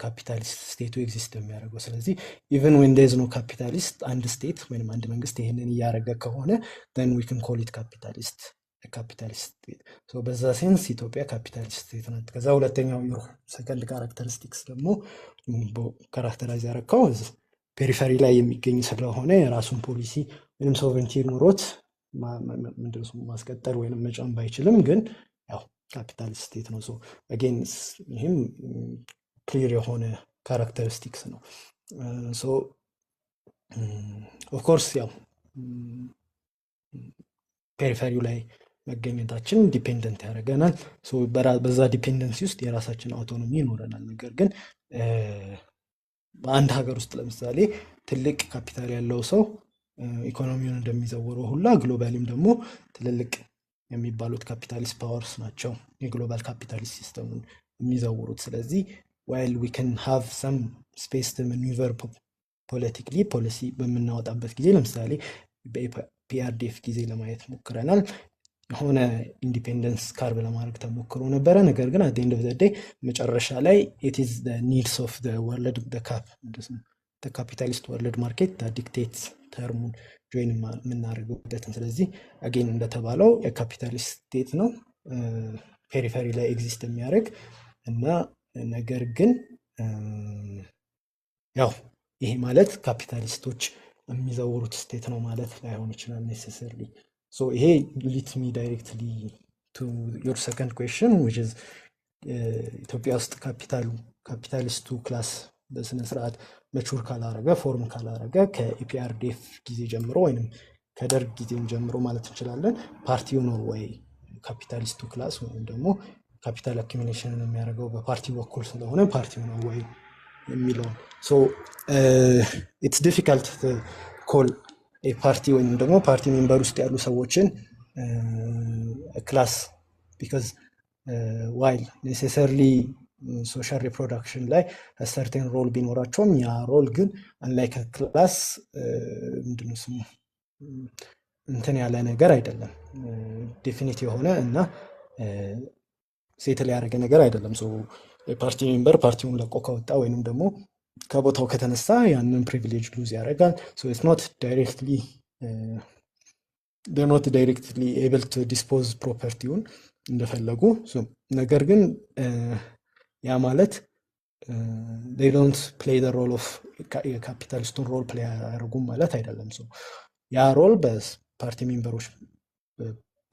Speaker 2: ካፒታሊስት ስቴቱ ኤግዚስት የሚያደርገው። ስለዚህ ኢቨን ዌን ዴር ኢዝ ኖ ካፒታሊስት አንድ ስቴት ወይም አንድ መንግስት ይህንን እያደረገ ከሆነ then we can call it capitalist ስቴት። በዛ ሴንስ ኢትዮጵያ ካፒታሊስት ስቴት ናት። ከዛ ሁለተኛው ሰከንድ ካራክተሪስቲክስ ደግሞ ካራክተራይዝ ያደረገው ፔሪፈሪ ላይ የሚገኝ ስለሆነ የራሱን ፖሊሲ ወይም ሶቨሬንቲ ኑሮት ማስቀጠል ወይም መጫን ባይችልም ግን ያው ካፒታሊስት ስቴት ነው። አጌን ይህም ክሊር የሆነ ካራክተሪስቲክስ ነው። ኦፍኮርስ ያው ፔሪፈሪው ላይ መገኘታችን ዲፔንደንት ያደርገናል። በዛ ዲፔንደንሲ ውስጥ የራሳችን አውቶኖሚ ይኖረናል። ነገር ግን በአንድ ሀገር ውስጥ ለምሳሌ ትልቅ ካፒታል ያለው ሰው ኢኮኖሚውን እንደሚዘውረው ሁላ ግሎባሊም ደግሞ ትልልቅ የሚባሉት ካፒታሊስት ፓወርስ ናቸው የግሎባል ካፒታሊስት ሲስተሙን የሚዘውሩት። ስለዚህ while we can have some space to maneuver politically ፖሊሲ በምናወጣበት ጊዜ ለምሳሌ በፒአርዲኤፍ ጊዜ ለማየት ሞክረናል። የሆነ ኢንዲፔንደንስ ካርቭ ለማድረግ ተሞክሮ ነበረ። ነገር ግን አት ኤንድ ኦፍ ዘ ዴይ መጨረሻ ላይ ኢት ኢዝ ዘ ኒድስ ኦፍ ዘ ወርልድ ዘ ካፒታሊስት ወርልድ ማርኬት ዲክቴትስ ተርሙን ጆይን የምናደርግበትን። ስለዚህ አጌን እንደተባለው የካፒታሊስት ስቴት ነው ፔሪፈሪ ላይ ኤግዚስት የሚያደርግ እና ነገር ግን ያው ይሄ ማለት ካፒታሊስቶች የሚዘውሩት ስቴት ነው ማለት ላይሆን ይችላል ኔሴሰርሊ። ሶ ይሄ ሊድስ ሚ ዳይሬክትሊ ቱ ዮር ሰከንድ ኩዌስችን ዊች ኢዝ ኢትዮጵያ ውስጥ ካፒታሊስቱ ክላስ በስነ ስርዓት መቹር ካላረገ ፎርም ካላረገ ከኢፒአርዲኤፍ ጊዜ ጀምሮ ወይም ከደርግ ጊዜም ጀምሮ ማለት እንችላለን ፓርቲው ነው ወይ ካፒታሊስቱ ክላስ ወይም ደግሞ ካፒታል አኪሚሌሽንን የሚያደርገው በፓርቲ በኩል ስለሆነ ፓርቲው ነው ወይ የሚለው። ሶ ኢትስ ዲፊካልት ኮል ፓርቲ ወይም ደግሞ ፓርቲ ሜምበር ውስጥ ያሉ ሰዎችን ክላስ ቢካዝ ዋይል ኔሴሰርሊ ሶሻል ሪፕሮዳክሽን ላይ ሰርቴን ሮል ቢኖራቸውም ያ ሮል ግን አንላይክ ክላስ ምንድነው ስሙ እንትን ያለ ነገር አይደለም፣ ዴፊኒት የሆነ እና ሴትል ያደረገ ነገር አይደለም። የፓርቲ ሜምበር ፓርቲውን ለቆ ከወጣ ወይንም ደግሞ ከቦታው ከተነሳ ያንን ፕሪቪሌጅ ሉዝ ያደርጋል። ኢትስ ኖት ዳይሬክትሊ ኤብል ቱ ዲስፖዝ ፕሮፐርቲውን እንደፈለጉ። ነገር ግን ያ ማለት they don't play the role of የካፒታሊስቱን ሮል ፕሌይ አያደርጉም ማለት አይደለም። ያ ሮል በፓርቲ ሜምበሮች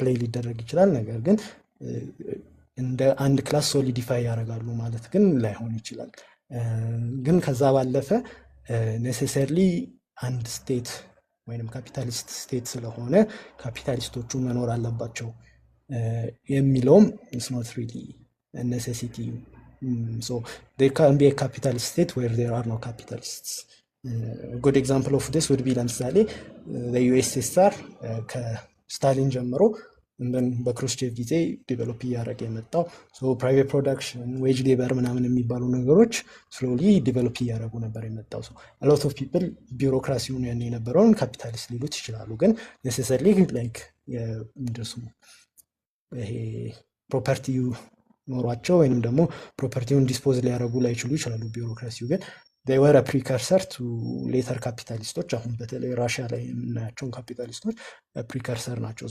Speaker 2: ፕሌይ ሊደረግ ይችላል። ነገር ግን እንደ አንድ ክላስ ሶሊዲፋይ ያደርጋሉ ማለት ግን ላይሆን ይችላል። ግን ከዛ ባለፈ ኔሴሰርሊ አንድ ስቴት ወይም ካፒታሊስት ስቴት ስለሆነ ካፒታሊስቶቹ መኖር አለባቸው የሚለውም is not really a necessity. So there can be a capitalist state where there are no capitalists. A good example of this would be ለምሳሌ the USSR ከስታሊን ጀምሮ እንደን በክሩስቼቭ ጊዜ ዴቨሎፕ እያደረገ የመጣው ፕራይቬት ፕሮዳክሽን ዌጅ ሌበር ምናምን የሚባሉ ነገሮች ስሎሊ ዴቨሎፕ እያደረጉ ነበር የመጣው። አሎት ኦፍ ፒፕል ቢሮክራሲውን ያን የነበረውን ካፒታሊስት ሊሉት ይችላሉ። ግን ኔሴሰርሊ ላይክ እንደሱ ይሄ ፕሮፐርቲ ኖሯቸው ወይንም ደግሞ ፕሮፐርቲውን ዲስፖዝ ሊያደርጉ ላይችሉ ይችላሉ። ቢሮክራሲው ግን they were a precursor to later capitalists. አሁን በተለይ ራሽያ ላይ የምናያቸውን ካፒታሊስቶች ፕሪከርሰር ናቸው።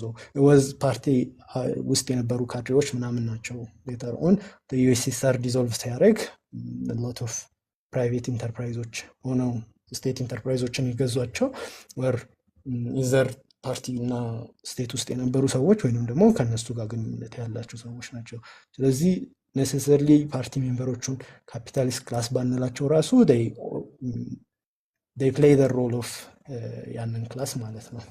Speaker 2: ወዝ ፓርቲ ውስጥ የነበሩ ካድሬዎች ምናምን ናቸው። ሌተር ኦን ዩኤስኤስአር ዲዞልቭ ሲያደርግ ሎት ኦፍ ፕራይቬት ኢንተርፕራይዞች ሆነው ስቴት ኢንተርፕራይዞችን ይገዟቸው ወር ኢዘር ፓርቲ እና ስቴት ውስጥ የነበሩ ሰዎች ወይንም ደግሞ ከነሱ ጋር ግንኙነት ያላቸው ሰዎች ናቸው። ስለዚህ ኔሴሰርሊ ፓርቲ ሜምበሮቹን ካፒታሊስት ክላስ ባንላቸው ራሱ they play the role of ያንን ክላስ ማለት ነው።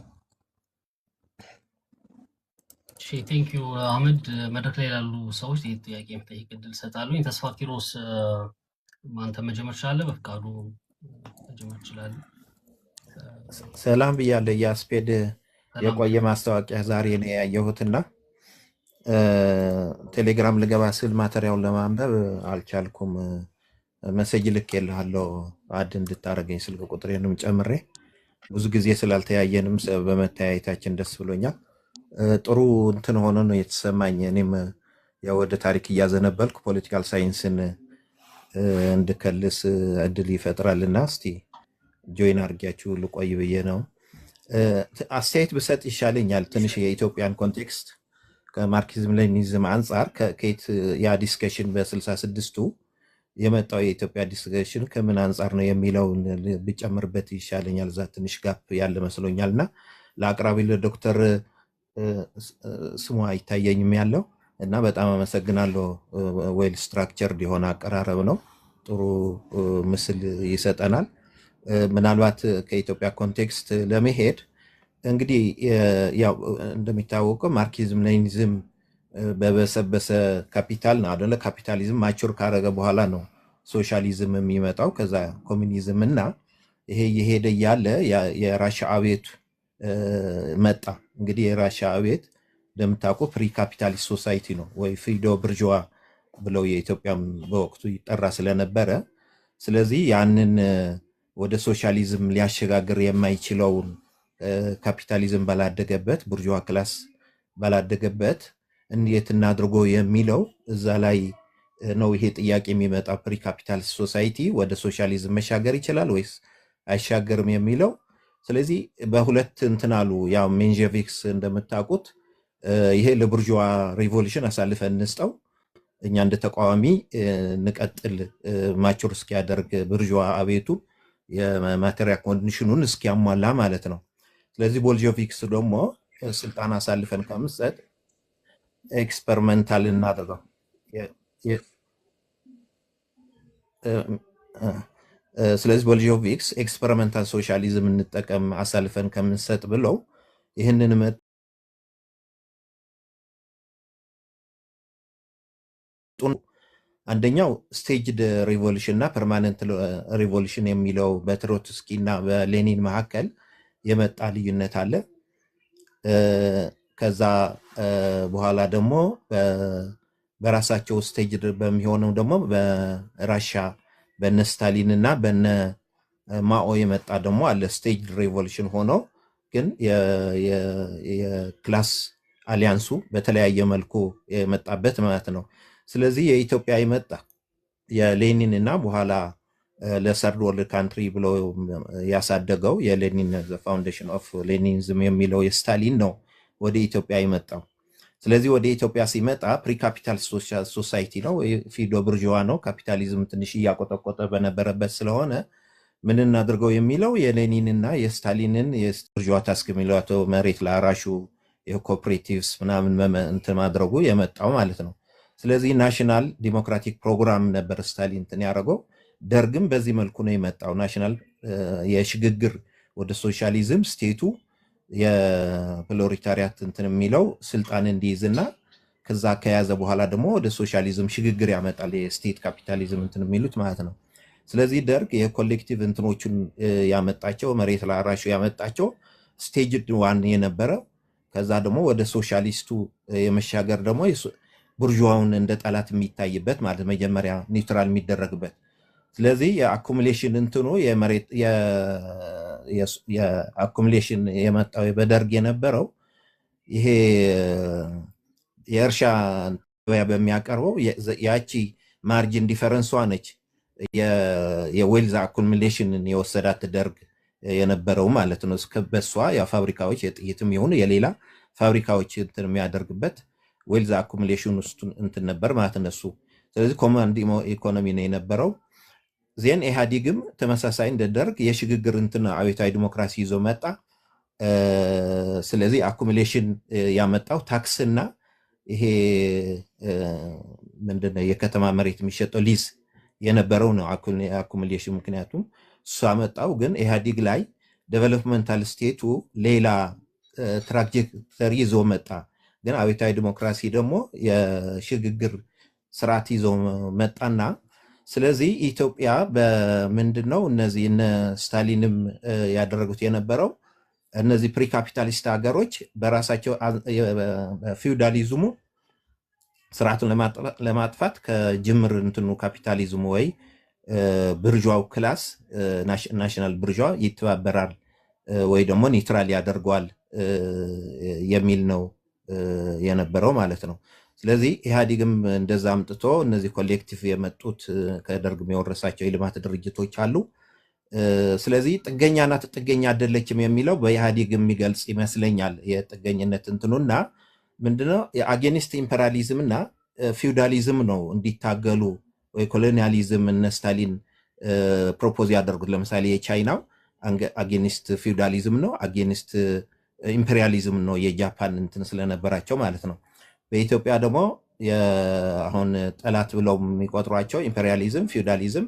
Speaker 1: እሺ ቴንክ ዩ አህመድ። መድረክ ላይ ያሉ ሰዎች ጥያቄ መጠየቅ እድል እሰጣለሁ። ተስፋ ኪሮስ አንተ መጀመር ትችላለህ። በፍቃዱ መጀመር ትችላለህ።
Speaker 3: ሰላም ብያለሁ። የአስፔድ የቆየ ማስታወቂያ ዛሬ ነው ያየሁትና ቴሌግራም ልገባ ስል ማተሪያውን ለማንበብ አልቻልኩም። መሰጅ ልኬልሃለሁ አድ እንድታረገኝ ስልክ ቁጥሬንም ጨምሬ። ብዙ ጊዜ ስላልተያየንም በመተያየታችን ደስ ብሎኛል። ጥሩ እንትን ሆኖ ነው የተሰማኝ። እኔም ያው ወደ ታሪክ እያዘነበልኩ ፖለቲካል ሳይንስን እንድከልስ እድል ይፈጥራልና እስቲ ጆይን አድርጊያችሁ ልቆይ ብዬ ነው። አስተያየት ብሰጥ ይሻለኛል። ትንሽ የኢትዮጵያን ኮንቴክስት ከማርክሲዝም ሌኒኒዝም አንጻር ከኬት ያ ዲስከሽን በ66ቱ የመጣው የኢትዮጵያ ዲስከሽን ከምን አንጻር ነው የሚለውን ብጨምርበት ይሻለኛል። እዛ ትንሽ ጋፕ ያለ መስሎኛልና ለአቅራቢ ለዶክተር ስሙ አይታየኝም ያለው እና በጣም አመሰግናለሁ። ዌል ስትራክቸርድ የሆነ አቀራረብ ነው። ጥሩ ምስል ይሰጠናል። ምናልባት ከኢትዮጵያ ኮንቴክስት ለመሄድ እንግዲህ ያው እንደሚታወቀው ማርክሲዝም ሌኒኒዝም በበሰበሰ ካፒታል ነው አይደለ? ካፒታሊዝም ማቹር ካረገ በኋላ ነው ሶሻሊዝም የሚመጣው፣ ከዛ ኮሚኒዝም እና ይሄ የሄደ ያለ የራሽያ አብዮት መጣ። እንግዲህ የራሽያ አብዮት እንደምታውቁ ፕሪ ካፒታሊስት ሶሳይቲ ነው ወይ ፊዶ ብርዥዋ ብለው የኢትዮጵያም በወቅቱ ይጠራ ስለነበረ፣ ስለዚህ ያንን ወደ ሶሻሊዝም ሊያሸጋግር የማይችለውን ካፒታሊዝም ባላደገበት ቡርዥዋ ክላስ ባላደገበት እንዴት እናድርጎ የሚለው እዛ ላይ ነው ይሄ ጥያቄ የሚመጣ። ፕሪ ካፒታሊስት ሶሳይቲ ወደ ሶሻሊዝም መሻገር ይችላል ወይስ አይሻገርም የሚለው። ስለዚህ በሁለት እንትን አሉ። ያው ሜንዤቪክስ እንደምታውቁት ይሄ ለቡርዥዋ ሪቮሉሽን አሳልፈን እንስጠው፣ እኛ እንደ ተቃዋሚ ንቀጥል፣ ማቹር እስኪያደርግ ብርዥዋ አቤቱ የማቴሪያ ኮንዲሽኑን እስኪያሟላ ማለት ነው። ስለዚህ ቦልሼቪክስ ደግሞ ስልጣን አሳልፈን ከምንሰጥ ኤክስፐሪመንታል እናደርገው ስለዚህ ቦልሼቪክስ ኤክስፐሪመንታል ሶሻሊዝም እንጠቀም አሳልፈን ከምንሰጥ ብለው ይህንን አንደኛው ስቴጅድ ሪቮሉሽን እና ፐርማነንት ሪቮሉሽን የሚለው በትሮትስኪ እና በሌኒን መካከል የመጣ ልዩነት አለ። ከዛ በኋላ ደግሞ በራሳቸው ስቴጅድ በሚሆነው ደግሞ በራሻ በነ ስታሊን እና በነ ማኦ የመጣ ደግሞ አለ። ስቴጅድ ሪቮሉሽን ሆኖ ግን የክላስ አሊያንሱ በተለያየ መልኩ የመጣበት ማለት ነው። ስለዚህ የኢትዮጵያ የመጣ የሌኒን እና በኋላ ለሰርድ ወርልድ ካንትሪ ብሎ ያሳደገው የሌኒን ፋውንዴሽን ኦፍ ሌኒኒዝም የሚለው የስታሊን ነው ወደ ኢትዮጵያ የመጣው። ስለዚህ ወደ ኢትዮጵያ ሲመጣ ፕሪ ካፒታል ሶሳይቲ ነው፣ ፊዶ ብርዥዋ ነው። ካፒታሊዝም ትንሽ እያቆጠቆጠ በነበረበት ስለሆነ ምን እናድርገው የሚለው የሌኒንና የስታሊንን የብርዥዋ ታስክ የሚለው መሬት ለአራሹ የኮኦፕሬቲቭስ ምናምን እንትን ማድረጉ የመጣው ማለት ነው። ስለዚህ ናሽናል ዲሞክራቲክ ፕሮግራም ነበር ስታሊን እንትን ያደረገው። ደርግም በዚህ መልኩ ነው የመጣው። ናሽናል የሽግግር ወደ ሶሻሊዝም ስቴቱ የፕሮሌታሪያት እንትን የሚለው ስልጣን እንዲይዝና ከዛ ከያዘ በኋላ ደግሞ ወደ ሶሻሊዝም ሽግግር ያመጣል። የስቴት ካፒታሊዝም እንትን የሚሉት ማለት ነው። ስለዚህ ደርግ የኮሌክቲቭ እንትኖቹን ያመጣቸው መሬት ለአራሹ ያመጣቸው ስቴጅ ዋን የነበረ ከዛ ደግሞ ወደ ሶሻሊስቱ የመሻገር ደግሞ ቡርዥዋውን እንደ ጠላት የሚታይበት ማለት መጀመሪያ ኒውትራል የሚደረግበት። ስለዚህ የአኩሙሌሽን እንትኑ የመሬት የአኩሙሌሽን የመጣው በደርግ የነበረው ይሄ የእርሻ ገበያ በሚያቀርበው ያቺ ማርጂን ዲፈረንሷ ነች የዌልዝ አኩሙሌሽንን የወሰዳት ደርግ የነበረው ማለት ነው። በሷ የፋብሪካዎች የጥይትም ይሁን የሌላ ፋብሪካዎች እንትን የሚያደርግበት ዌልዝ አኩሙሌሽን ውስጥ እንትን ነበር ማለት እነሱ። ስለዚህ ኮማንድ ኢኮኖሚ ነው የነበረው። ዜን ኢህአዲግም ተመሳሳይ እንደ ደርግ የሽግግር እንትን አብዮታዊ ዲሞክራሲ ይዞ መጣ። ስለዚህ አኩሙሌሽን ያመጣው ታክስና ይሄ ምንድነው የከተማ መሬት የሚሸጠው ሊዝ የነበረው ነው አኩሙሌሽን። ምክንያቱም እሱ አመጣው። ግን ኢህአዲግ ላይ ዴቨሎፕመንታል ስቴቱ ሌላ ትራጀክተሪ ይዞ መጣ። ግን አብዮታዊ ዲሞክራሲ ደግሞ የሽግግር ስርዓት ይዞ መጣና ስለዚህ ኢትዮጵያ በምንድነው እነዚህ እነ ስታሊንም ያደረጉት የነበረው እነዚህ ፕሪ ካፒታሊስት ሀገሮች በራሳቸው ፊውዳሊዝሙ ስርዓቱን ለማጥፋት ከጅምር እንትኑ ካፒታሊዝሙ ወይ ብርዥዋው ክላስ ናሽናል ብርዥዋ ይተባበራል ወይ ደግሞ ኒውትራል ያደርገዋል የሚል ነው የነበረው ማለት ነው። ስለዚህ ኢህአዲግም እንደዛ አምጥቶ እነዚህ ኮሌክቲቭ የመጡት ከደርግ የወረሳቸው የልማት ድርጅቶች አሉ። ስለዚህ ጥገኛ ናት ጥገኛ አይደለችም የሚለው በኢህአዲግ የሚገልጽ ይመስለኛል። የጥገኝነት እንትኑና ምንድነው የአጌኒስት ኢምፔሪያሊዝም እና ፊውዳሊዝም ነው እንዲታገሉ ወይ ኮሎኒያሊዝም እነ ስታሊን ፕሮፖዝ ያደርጉት። ለምሳሌ የቻይናው አጌኒስት ፊውዳሊዝም ነው፣ አጌኒስት ኢምፔሪያሊዝም ነው የጃፓን እንትን ስለነበራቸው ማለት ነው። በኢትዮጵያ ደግሞ አሁን ጠላት ብለው የሚቆጥሯቸው ኢምፔሪያሊዝም፣ ፊውዳሊዝም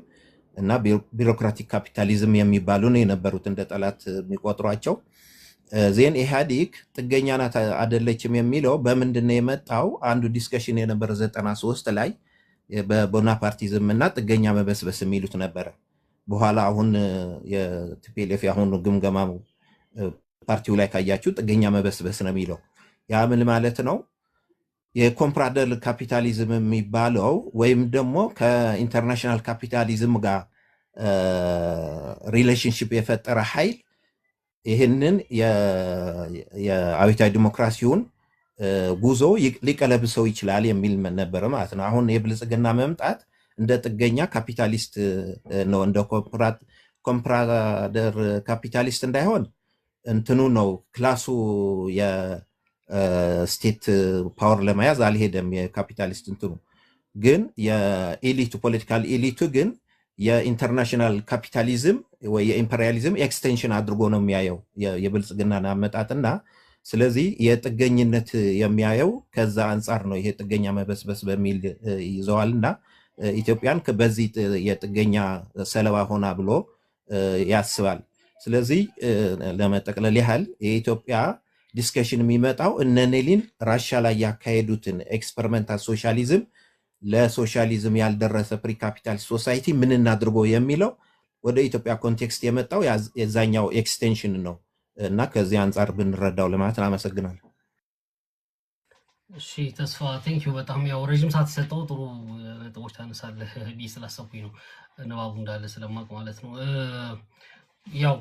Speaker 3: እና ቢሮክራቲክ ካፒታሊዝም የሚባሉ ነው የነበሩት እንደ ጠላት የሚቆጥሯቸው። ዜን ኢህአዲግ ጥገኛ ናት አይደለችም የሚለው በምንድን ነው የመጣው? አንዱ ዲስከሽን የነበረ 93 ላይ በቦናፓርቲዝም እና ጥገኛ መበስበስ የሚሉት ነበረ። በኋላ አሁን የቲፒኤልኤፍ አሁን ግምገማ ፓርቲው ላይ ካያችሁ ጥገኛ መበስበስ ነው የሚለው። ያ ምን ማለት ነው? የኮምፕራደል ካፒታሊዝም የሚባለው ወይም ደግሞ ከኢንተርናሽናል ካፒታሊዝም ጋር ሪሌሽንሽፕ የፈጠረ ኃይል ይህንን የአብዮታዊ ዲሞክራሲውን ጉዞ ሊቀለብሰው ይችላል የሚል ነበረ ማለት ነው። አሁን የብልጽግና መምጣት እንደ ጥገኛ ካፒታሊስት ነው፣ እንደ ኮምፕራደር ካፒታሊስት እንዳይሆን እንትኑ ነው ክላሱ የስቴት ፓወር ለመያዝ አልሄደም። የካፒታሊስት እንትኑ ግን የኤሊቱ ፖለቲካል ኤሊቱ ግን የኢንተርናሽናል ካፒታሊዝም ወይ የኢምፔሪያሊዝም ኤክስቴንሽን አድርጎ ነው የሚያየው የብልጽግናን አመጣጥና ስለዚህ የጥገኝነት የሚያየው ከዛ አንጻር ነው። ይሄ ጥገኛ መበስበስ በሚል ይዘዋልና ኢትዮጵያን በዚህ የጥገኛ ሰለባ ሆና ብሎ ያስባል። ስለዚህ ለመጠቅለል ያህል የኢትዮጵያ ዲስከሽን የሚመጣው እነ ኔሊን ራሻ ላይ ያካሄዱትን ኤክስፐሪመንታል ሶሻሊዝም ለሶሻሊዝም ያልደረሰ ፕሪካፒታል ሶሳይቲ ምን እናድርጎ የሚለው ወደ ኢትዮጵያ ኮንቴክስት የመጣው የዛኛው ኤክስቴንሽን ነው እና ከዚህ አንጻር ብንረዳው ለማለት አመሰግናለሁ።
Speaker 1: እሺ ተስፋ ቴንኪዩ በጣም ያው ረጅም ሰዓት ሰጠው ጥሩ ነጥቦች ታነሳለህ ብዬ ስላሰብኩኝ ነው ንባቡ እንዳለ ስለማቅ ማለት ነው። ያው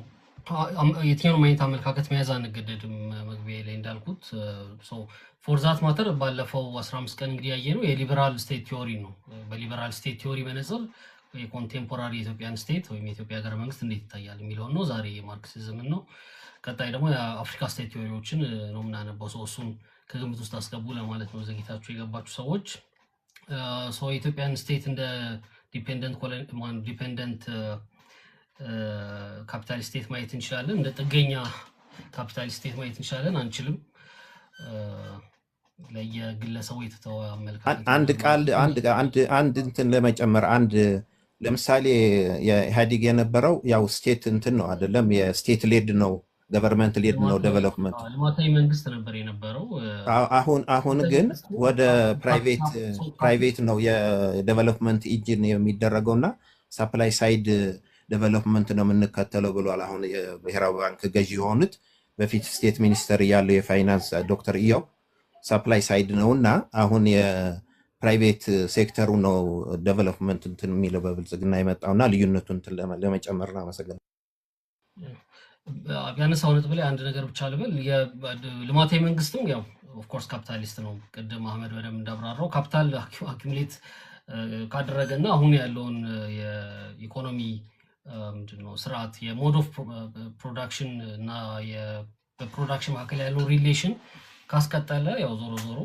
Speaker 1: የትኛውንም አይነት አመለካከት መያዝ አንገደድም። መግቢያ ላይ እንዳልኩት ፎር ዛት ማተር ባለፈው 15 ቀን እንግዲህ ያየ ነው የሊበራል ስቴት ቲዮሪ ነው። በሊበራል ስቴት ቲዮሪ መነጽር የኮንቴምፖራሪ የኢትዮጵያን ስቴት ወይም የኢትዮጵያ ሀገረ መንግስት እንዴት ይታያል የሚለውን ነው። ዛሬ የማርክሲዝምን ነው። ቀጣይ ደግሞ የአፍሪካ ስቴት ቲዮሪዎችን ነው የምናነበው። እሱን ከግምት ውስጥ አስገቡ ለማለት ነው ዘግይታችሁ የገባችሁ ሰዎች። የኢትዮጵያን ስቴት እንደ ዲፔንደንት ካፒታሊስት ስቴት ማየት እንችላለን፣ እንደ ጥገኛ ካፒታሊስት ስቴት ማየት እንችላለን፣ አንችልም። ለየግለሰቡ የተተወ አመለካከት
Speaker 3: አንድ እንትን ለመጨመር ለምሳሌ የኢህአዴግ የነበረው ያው ስቴት እንትን ነው አይደለም፣ የስቴት ሌድ ነው ገቨርንመንት ሌድ ነው ዴቨሎፕመንት
Speaker 1: ልማታዊ መንግስት ነበር የነበረው።
Speaker 3: አሁን ግን ወደ ፕራይቬት ነው የዴቨሎፕመንት ኢንጂን የሚደረገውና ሳፕላይ ሳይድ ዴቨሎፕመንት ነው የምንከተለው ብሏል። አሁን የብሔራዊ ባንክ ገዢ የሆኑት በፊት ስቴት ሚኒስተር ያለው የፋይናንስ ዶክተር ኢዮ ሳፕላይ ሳይድ ነውና አሁን የፕራይቬት ሴክተሩ ነው ዴቨሎፕመንት እንትን የሚለው በብልጽግና የመጣውና ልዩነቱን ለመጨመር ነው። አመሰግናለሁ።
Speaker 1: ያነሳው ነጥብ ላይ አንድ ነገር ብቻ ልበል። ልማታዊ መንግስትም ያው ኦፍኮርስ ካፒታሊስት ነው። ቅድም አህመድ በደንብ እንዳብራራው ካፒታል አኪሙሌት ካደረገና አሁን ያለውን የኢኮኖሚ ምንድነው ስርዓት የሞድ ኦፍ ፕሮዳክሽን እና በፕሮዳክሽን መካከል ያለው ሪሌሽን ካስቀጠለ ያው ዞሮ ዞሮ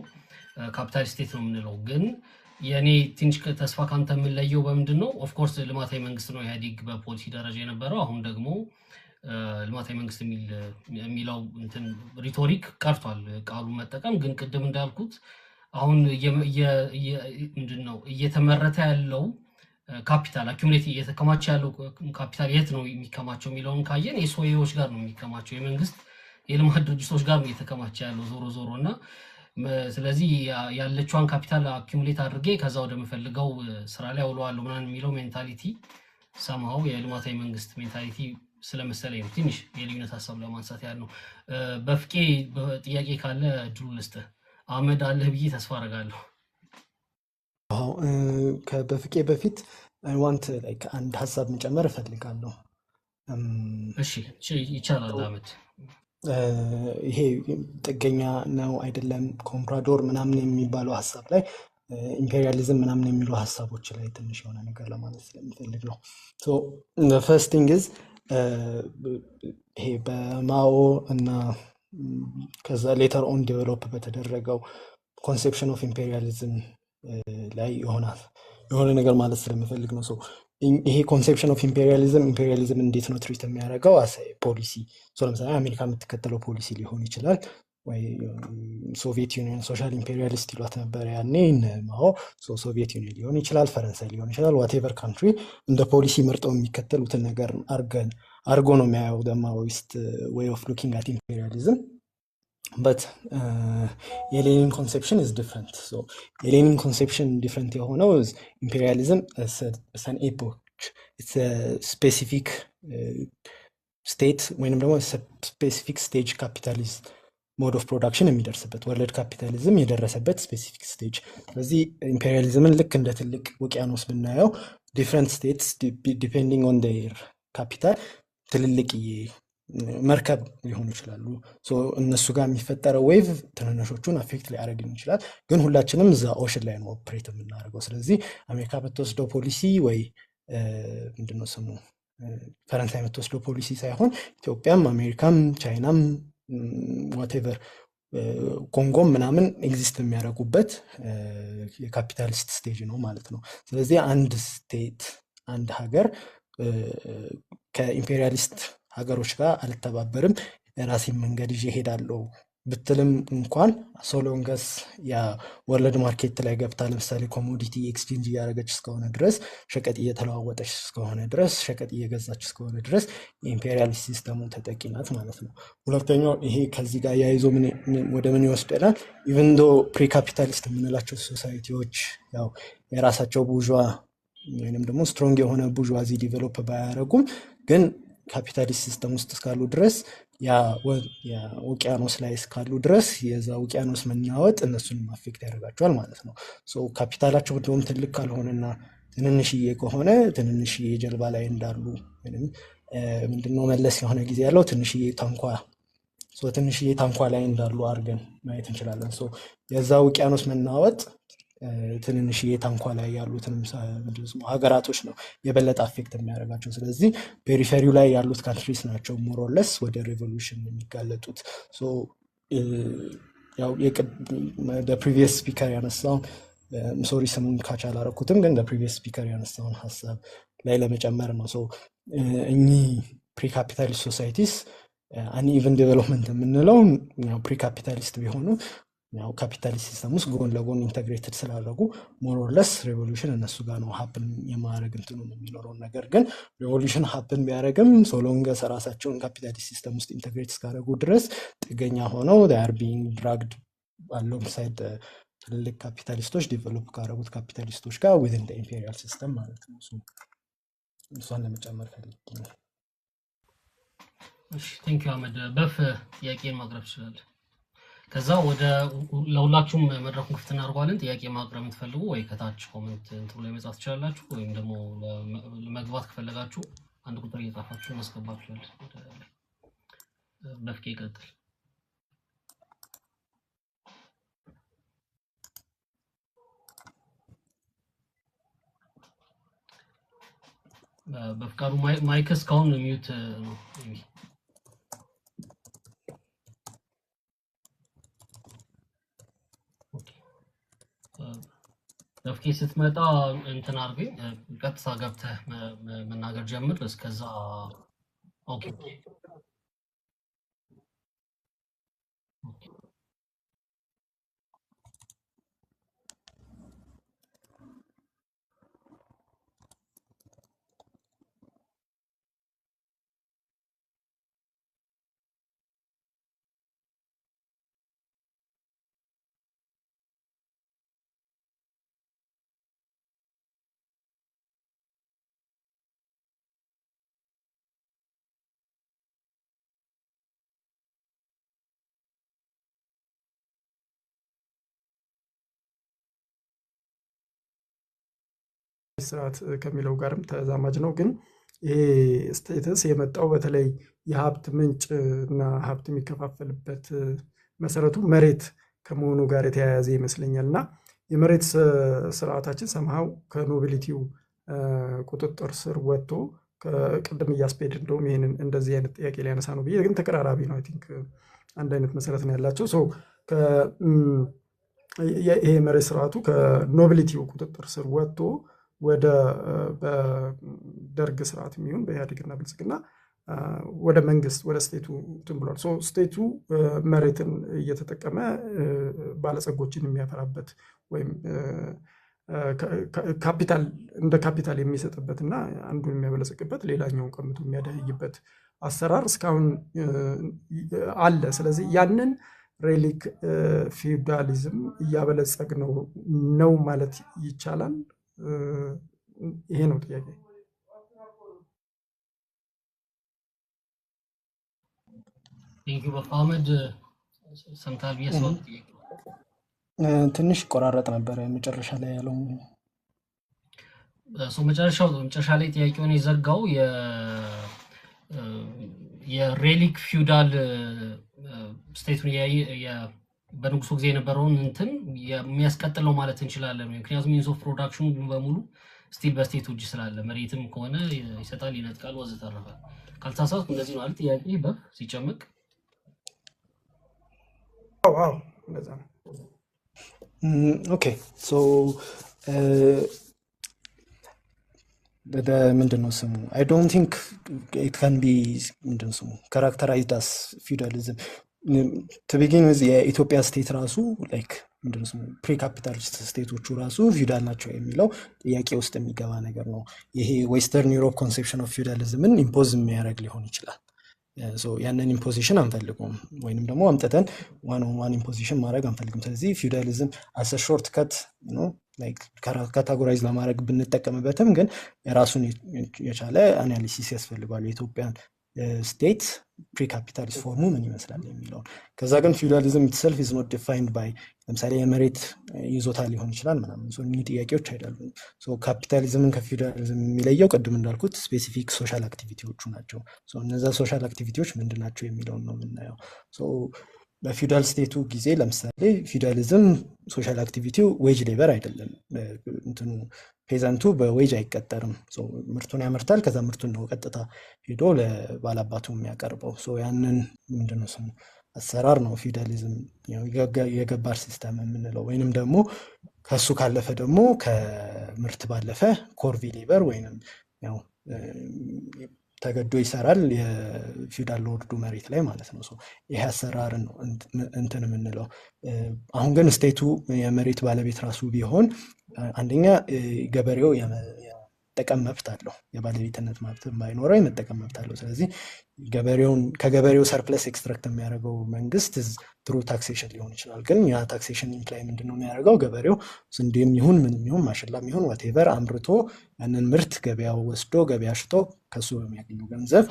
Speaker 1: ካፒታሊስት ስቴት ነው የምንለው። ግን የኔ ትንሽ ተስፋ ካንተ የምንለየው በምንድን ነው? ኦፍኮርስ ልማታዊ መንግስት ነው ኢህአዴግ በፖሊሲ ደረጃ የነበረው። አሁን ደግሞ ልማታዊ መንግስት የሚለው እንትን ሪቶሪክ ቀርቷል ቃሉን መጠቀም። ግን ቅድም እንዳልኩት አሁን ምንድነው እየተመረተ ያለው ካፒታል አኪሙሌት እየተከማቸ ያለው ካፒታል የት ነው የሚከማቸው የሚለውን ካየን የሶዎች ጋር ነው የሚከማቸው፣ የመንግስት የልማት ድርጅቶች ጋር ነው እየተከማቸ ያለው ዞሮ እና ስለዚህ ያለችዋን ካፒታል አኪሙሌት አድርጌ ከዛ ወደምፈልገው ስራ ላይ አውለዋለሁ ምናምን የሚለው ሜንታሊቲ ሰማው የልማታዊ መንግስት ሜንታሊቲ ስለመሰለኝ ነው። ትንሽ የልዩነት ሀሳብ ለማንሳት ያህል ነው። በፍቄ ጥያቄ ካለ እድሉ ልስጥህ። አህመድ አለህ ብዬ ተስፋ አደርጋለሁ።
Speaker 2: በፍቄ በፊት ዋንት አንድ ሀሳብ መጨመር እፈልጋለሁ።
Speaker 1: እሺ ይቻላል አህመድ።
Speaker 2: ይሄ ጥገኛ ነው አይደለም ኮምፕራዶር ምናምን የሚባለው ሀሳብ ላይ ኢምፔሪያሊዝም ምናምን የሚሉ ሀሳቦች ላይ ትንሽ የሆነ ነገር ለማለት ስለሚፈልግ ነው። ፈርስት ቲንግ ኢዝ ይሄ በማኦ እና ከዛ ሌተር ኦን ዴቨሎፕ በተደረገው ኮንሴፕሽን ኦፍ ኢምፔሪያሊዝም ላይ የሆነ ነገር ማለት ስለምፈልግ ነው። ይሄ ኮንሴፕሽን ኦፍ ኢምፔሪያሊዝም እንዴት ነው ትሪት የሚያደርገው ፖሊሲ። ለምሳሌ አሜሪካ የምትከተለው ፖሊሲ ሊሆን ይችላል፣ ወይ ሶቪየት ዩኒየን ሶሻል ኢምፔሪያሊስት ይሏት ነበር ያኔ ማኦ። ሶቪየት ዩኒየን ሊሆን ይችላል፣ ፈረንሳይ ሊሆን ይችላል፣ ዋቴቨር ካንትሪ እንደ ፖሊሲ መርጠው የሚከተሉትን ነገር አርጎ ነው የሚያየው ማኦይስት ዌይ ኦፍ ሉኪንግ አት ኢምፔሪያሊዝም። በት የሌኒን ኮንሴፕሽን ኢዝ ዲፍረንት። የሌኒን ኮንሴፕሽን ዲፍረንት የሆነው ኢምፔሪያሊዝም ሰን ኤፖች ስፔሲፊክ ስቴት ወይንም ደግሞ ስፔሲፊክ ስቴጅ ካፒታሊዝም ሞድ ኦፍ ፕሮዳክሽን የሚደርስበት ወርልድ ካፒታሊዝም የደረሰበት ስፔሲፊክ ስቴጅ። ስለዚህ ኢምፔሪያሊዝምን ልክ እንደ ትልቅ ውቅያኖስ ብናየው ዲፍረንት ስቴትስ ዲፔንዲንግ ኦን ዴር ካፒታል ትልልቅዬ መርከብ ሊሆኑ ይችላሉ። እነሱ ጋር የሚፈጠረው ዌቭ ትንንሾቹን አፌክት ሊያደርግ ይችላል፣ ግን ሁላችንም እዛ ኦሽን ላይ ነው ኦፕሬት የምናደርገው። ስለዚህ አሜሪካ የምትወስደው ፖሊሲ ወይ ምንድነው ስሙ ፈረንሳይ የምትወስደው ፖሊሲ ሳይሆን ኢትዮጵያም አሜሪካም ቻይናም ዋቴቨር ኮንጎም ምናምን ኤግዚስት የሚያደርጉበት የካፒታሊስት ስቴጅ ነው ማለት ነው። ስለዚህ አንድ ስቴት አንድ ሀገር ከኢምፔሪያሊስት ሀገሮች ጋር አልተባበርም የራሴን መንገድ ይዤ ሄዳለሁ ብትልም እንኳን ሶሎንገስ የወርልድ ማርኬት ላይ ገብታ ለምሳሌ ኮሞዲቲ ኤክስቼንጅ እያደረገች እስከሆነ ድረስ ሸቀጥ እየተለዋወጠች እስከሆነ ድረስ ሸቀጥ እየገዛች እስከሆነ ድረስ የኢምፔሪያሊስት ሲስተሙ ተጠቂ ናት ማለት ነው። ሁለተኛው ይሄ ከዚህ ጋር ያይዞ ወደ ምን ይወስደናል? ኢቨን ዶ ፕሪካፒታሊስት የምንላቸው ሶሳይቲዎች ያው የራሳቸው ቡርዣ ወይንም ደግሞ ስትሮንግ የሆነ ቡርዣዚ ዲቨሎፕ ባያደረጉም ግን ካፒታሊስት ሲስተም ውስጥ እስካሉ ድረስ ውቅያኖስ ላይ እስካሉ ድረስ የዛ ውቅያኖስ መናወጥ እነሱን አፌክት ያደርጋቸዋል ማለት ነው። ካፒታላቸው እንደውም ትልቅ ካልሆነና ትንንሽዬ ከሆነ ትንንሽዬ ጀልባ ላይ እንዳሉ ምንድነው መለስ የሆነ ጊዜ ያለው ትንሽዬ ታንኳ ላይ እንዳሉ አድርገን ማየት እንችላለን። የዛ ውቅያኖስ መናወጥ ትንንሽዬ ታንኳ ላይ ያሉትንም ሀገራቶች ነው የበለጠ አፌክት የሚያደርጋቸው። ስለዚህ ፔሪፌሪው ላይ ያሉት ካንትሪስ ናቸው ሞሮለስ ወደ ሬቮሉሽን የሚጋለጡት። ፕሪቪየስ ስፒከር ያነሳውን ሶሪ ስሙን ካች አላረኩትም፣ ግን ፕሪቪየስ ስፒከር ያነሳውን ሀሳብ ላይ ለመጨመር ነው። እኚህ ፕሪካፒታሊስት ሶሳይቲስ አንኢቨን ዴቨሎፕመንት የምንለው ፕሪካፒታሊስት ቢሆኑ ካፒታሊስት ሲስተም ውስጥ ጎን ለጎን ኢንተግሬትድ ስላደረጉ ሞሮለስ ሬቮሉሽን እነሱ ጋር ነው ሀፕን የማድረግ እንትኑ የሚኖረውን። ነገር ግን ሬቮሉሽን ሀፕን ቢያደረግም ሶሎንገስ ራሳቸውን ካፒታሊስት ሲስተም ውስጥ ኢንተግሬት እስካደረጉ ድረስ ጥገኛ ሆነው ር ቢንግ ድራግድ አሎንግሳይድ ትልልቅ ካፒታሊስቶች ዲቨሎፕ ካደረጉት ካፒታሊስቶች ጋር ዊዝን ኢምፔሪያል ሲስተም ማለት ነው። እሷን ለመጨመር ፈልጌ ነው።
Speaker 1: ቴንክ ዩ አህመድ። በፍ ጥያቄን ማቅረብ ትችላለህ። ከዛ ወደ ለሁላችሁም መድረኩን ክፍት እናደርጋለን። ጥያቄ ማቅረብ የምትፈልጉ ወይ ከታች ኮሜንት እንትኑ ላይ መጻፍ ትችላላችሁ፣ ወይም ደግሞ ለመግባት ከፈለጋችሁ አንድ ቁጥር እየጻፋችሁ ማስገባት ትችላላችሁ። በፍቄ ይቀጥል። በፍቃዱ ማይክ እስካሁን ሚዩት ነው። በፍቄ ስትመጣ እንትን አድርገኝ፣ ቀጥታ ገብተህ መናገር ጀምር። እስከዛ ኦኬ
Speaker 4: ስርዓት ከሚለው ጋርም ተዛማጅ ነው። ግን ይሄ ስቴተስ የመጣው በተለይ የሀብት ምንጭ እና ሀብት የሚከፋፈልበት መሰረቱ መሬት ከመሆኑ ጋር የተያያዘ ይመስለኛል። እና የመሬት ስርዓታችን ሰምሃው ከኖቢሊቲው ቁጥጥር ስር ወጥቶ ቅድም እያስፔድ እንደውም ይህንን እንደዚህ አይነት ጥያቄ ሊያነሳ ነው ብዬ፣ ግን ተቀራራቢ ነው። አይ ቲንክ አንድ አይነት መሰረት ነው ያላቸው። ይሄ መሬት ስርዓቱ ከኖቢሊቲው ቁጥጥር ስር ወጥቶ ወደ በደርግ ስርዓት የሚሆን በኢህአዴግና ብልጽግና ወደ መንግስት ወደ ስቴቱ እንትን ብሏል። ስቴቱ መሬትን እየተጠቀመ ባለጸጎችን የሚያፈራበት ወይም ካፒታል እንደ ካፒታል የሚሰጥበት እና አንዱን የሚያበለጽግበት ሌላኛውን ቀምቶ የሚያደህይበት አሰራር እስካሁን አለ። ስለዚህ ያንን ሬሊክ ፊውዳሊዝም እያበለጸግ ነው ማለት ይቻላል። ይሄ ነው ጥያቄ።
Speaker 1: ቴንኪው በአህመድ ሰምታል ብዬ ሰው
Speaker 2: ትንሽ ቆራረጥ ነበረ መጨረሻ ላይ ያለው።
Speaker 1: መጨረሻ ላይ ጥያቄውን የዘጋው የሬሊክ ፊውዳል ስቴቱን በንጉሱ ጊዜ የነበረውን እንትን የሚያስቀጥለው ማለት እንችላለን። ምክንያቱም ሚንስ ኦፍ ፕሮዳክሽኑ በሙሉ ስቲል በስቴቱ እጅ ስላለ መሬትም ከሆነ ይሰጣል፣ ይነጥቃል፣ ወዘተረፈ። ካልተሳሳትኩ እንደዚህ ነው አይደል? ጥያቄ ሲጨምቅ
Speaker 4: ዋው እንደዛ ነው።
Speaker 2: ኦኬ ሶ ምንድን ነው ስሙ አይ ዶንት ቲንክ ኢት ካን ቢ ምንድን ነው ስሙ ካራክተራይዝድ አስ ፊውዳሊዝም ቱ ቢጊን ዊዝ የኢትዮጵያ ስቴት ራሱ ላይክ ምንድን ነው ስሙ ፕሪ ካፒታሊስት ስቴቶቹ ራሱ ፊውዳል ናቸው የሚለው ጥያቄ ውስጥ የሚገባ ነገር ነው። ይሄ ዌስተርን ዩሮፕ ኮንሴፕሽን ኦፍ ፊውዳሊዝምን ኢምፖዝ የሚያደርግ ሊሆን ይችላል። ያንን ኢምፖዚሽን አንፈልገውም፣ ወይንም ደግሞ አምጥተን ዋን ኢምፖዚሽን ማድረግ አንፈልግም። ስለዚህ ፊውዳሊዝም አስ ሾርት ከት ነው ካታጎራይዝ ለማድረግ ብንጠቀምበትም ግን የራሱን የቻለ አናሊሲስ ያስፈልጓል። የኢትዮጵያን ስቴት ፕሪካፒታሊስት ፎርሙ ምን ይመስላል የሚለውን። ከዛ ግን ፊውዳሊዝም ኢትሰልፍ ኢዝ ኖት ዲፋይንድ ባይ ለምሳሌ የመሬት ይዞታ ሊሆን ይችላል ምናምን። እኒህ ጥያቄዎች አይደሉም። ካፒታሊዝምን ከፊውዳሊዝም የሚለየው ቅድም እንዳልኩት ስፔሲፊክ ሶሻል አክቲቪቲዎቹ ናቸው። እነዛ ሶሻል አክቲቪቲዎች ምንድን ናቸው የሚለውን ነው የምናየው። በፊውዳል ስቴቱ ጊዜ ለምሳሌ ፊውዳሊዝም ሶሻል አክቲቪቲው ዌጅ ሌበር አይደለም። እንትኑ ፔዛንቱ በዌጅ አይቀጠርም። ምርቱን ያመርታል። ከዛ ምርቱን ነው ቀጥታ ሄዶ ለባላባቱ የሚያቀርበው። ያንን ምንድነው ስሙ አሰራር ነው ፊውዳሊዝም የገባር ሲስተም የምንለው። ወይንም ደግሞ ከሱ ካለፈ ደግሞ ከምርት ባለፈ ኮርቪ ሌበር ወይንም ያው ተገዶ ይሰራል የፊውዳል ሎርዱ መሬት ላይ ማለት ነው። ይሄ አሰራርን ነው እንትን የምንለው። አሁን ግን ስቴቱ የመሬት ባለቤት ራሱ ቢሆን አንደኛ ገበሬው የመጠቀም መብት አለው። የባለቤትነት መብት ባይኖረው የመጠቀም መብት አለው። ስለዚህ ከገበሬው ሰርፕለስ ኤክስትራክት የሚያደርገው መንግስት ትሩ ታክሴሽን ሊሆን ይችላል። ግን ያ ታክሴሽን ኢምፕላይ ምንድነው የሚያደርገው? ገበሬው ስንዴም ይሁን ምንም ይሁን ማሽላም ይሁን ዋቴቨር አምርቶ ያንን ምርት ገበያው ወስዶ ገበያ ሽጦ ከሱ በሚያገኘው ገንዘብ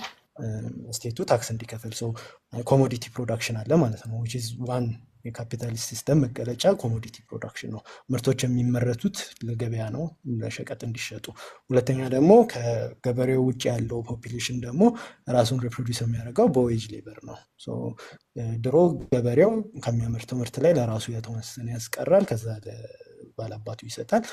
Speaker 2: ስቴቱ ታክስ እንዲከፍል። ኮሞዲቲ ፕሮዳክሽን አለ ማለት ነው። which is one የካፒታሊስት ሲስተም መገለጫ ኮሞዲቲ ፕሮዳክሽን ነው። ምርቶች የሚመረቱት ለገበያ ነው፣ ለሸቀጥ እንዲሸጡ። ሁለተኛ ደግሞ ከገበሬው ውጭ ያለው ፖፒሌሽን ደግሞ ራሱን ሪፕሮዲስ የሚያደርገው በዌጅ ሌበር ነው። ድሮ ገበሬው ከሚያመርተው ምርት ላይ ለራሱ የተወሰነ ያስቀራል፣ ከዛ ለባላባቱ ይሰጣል።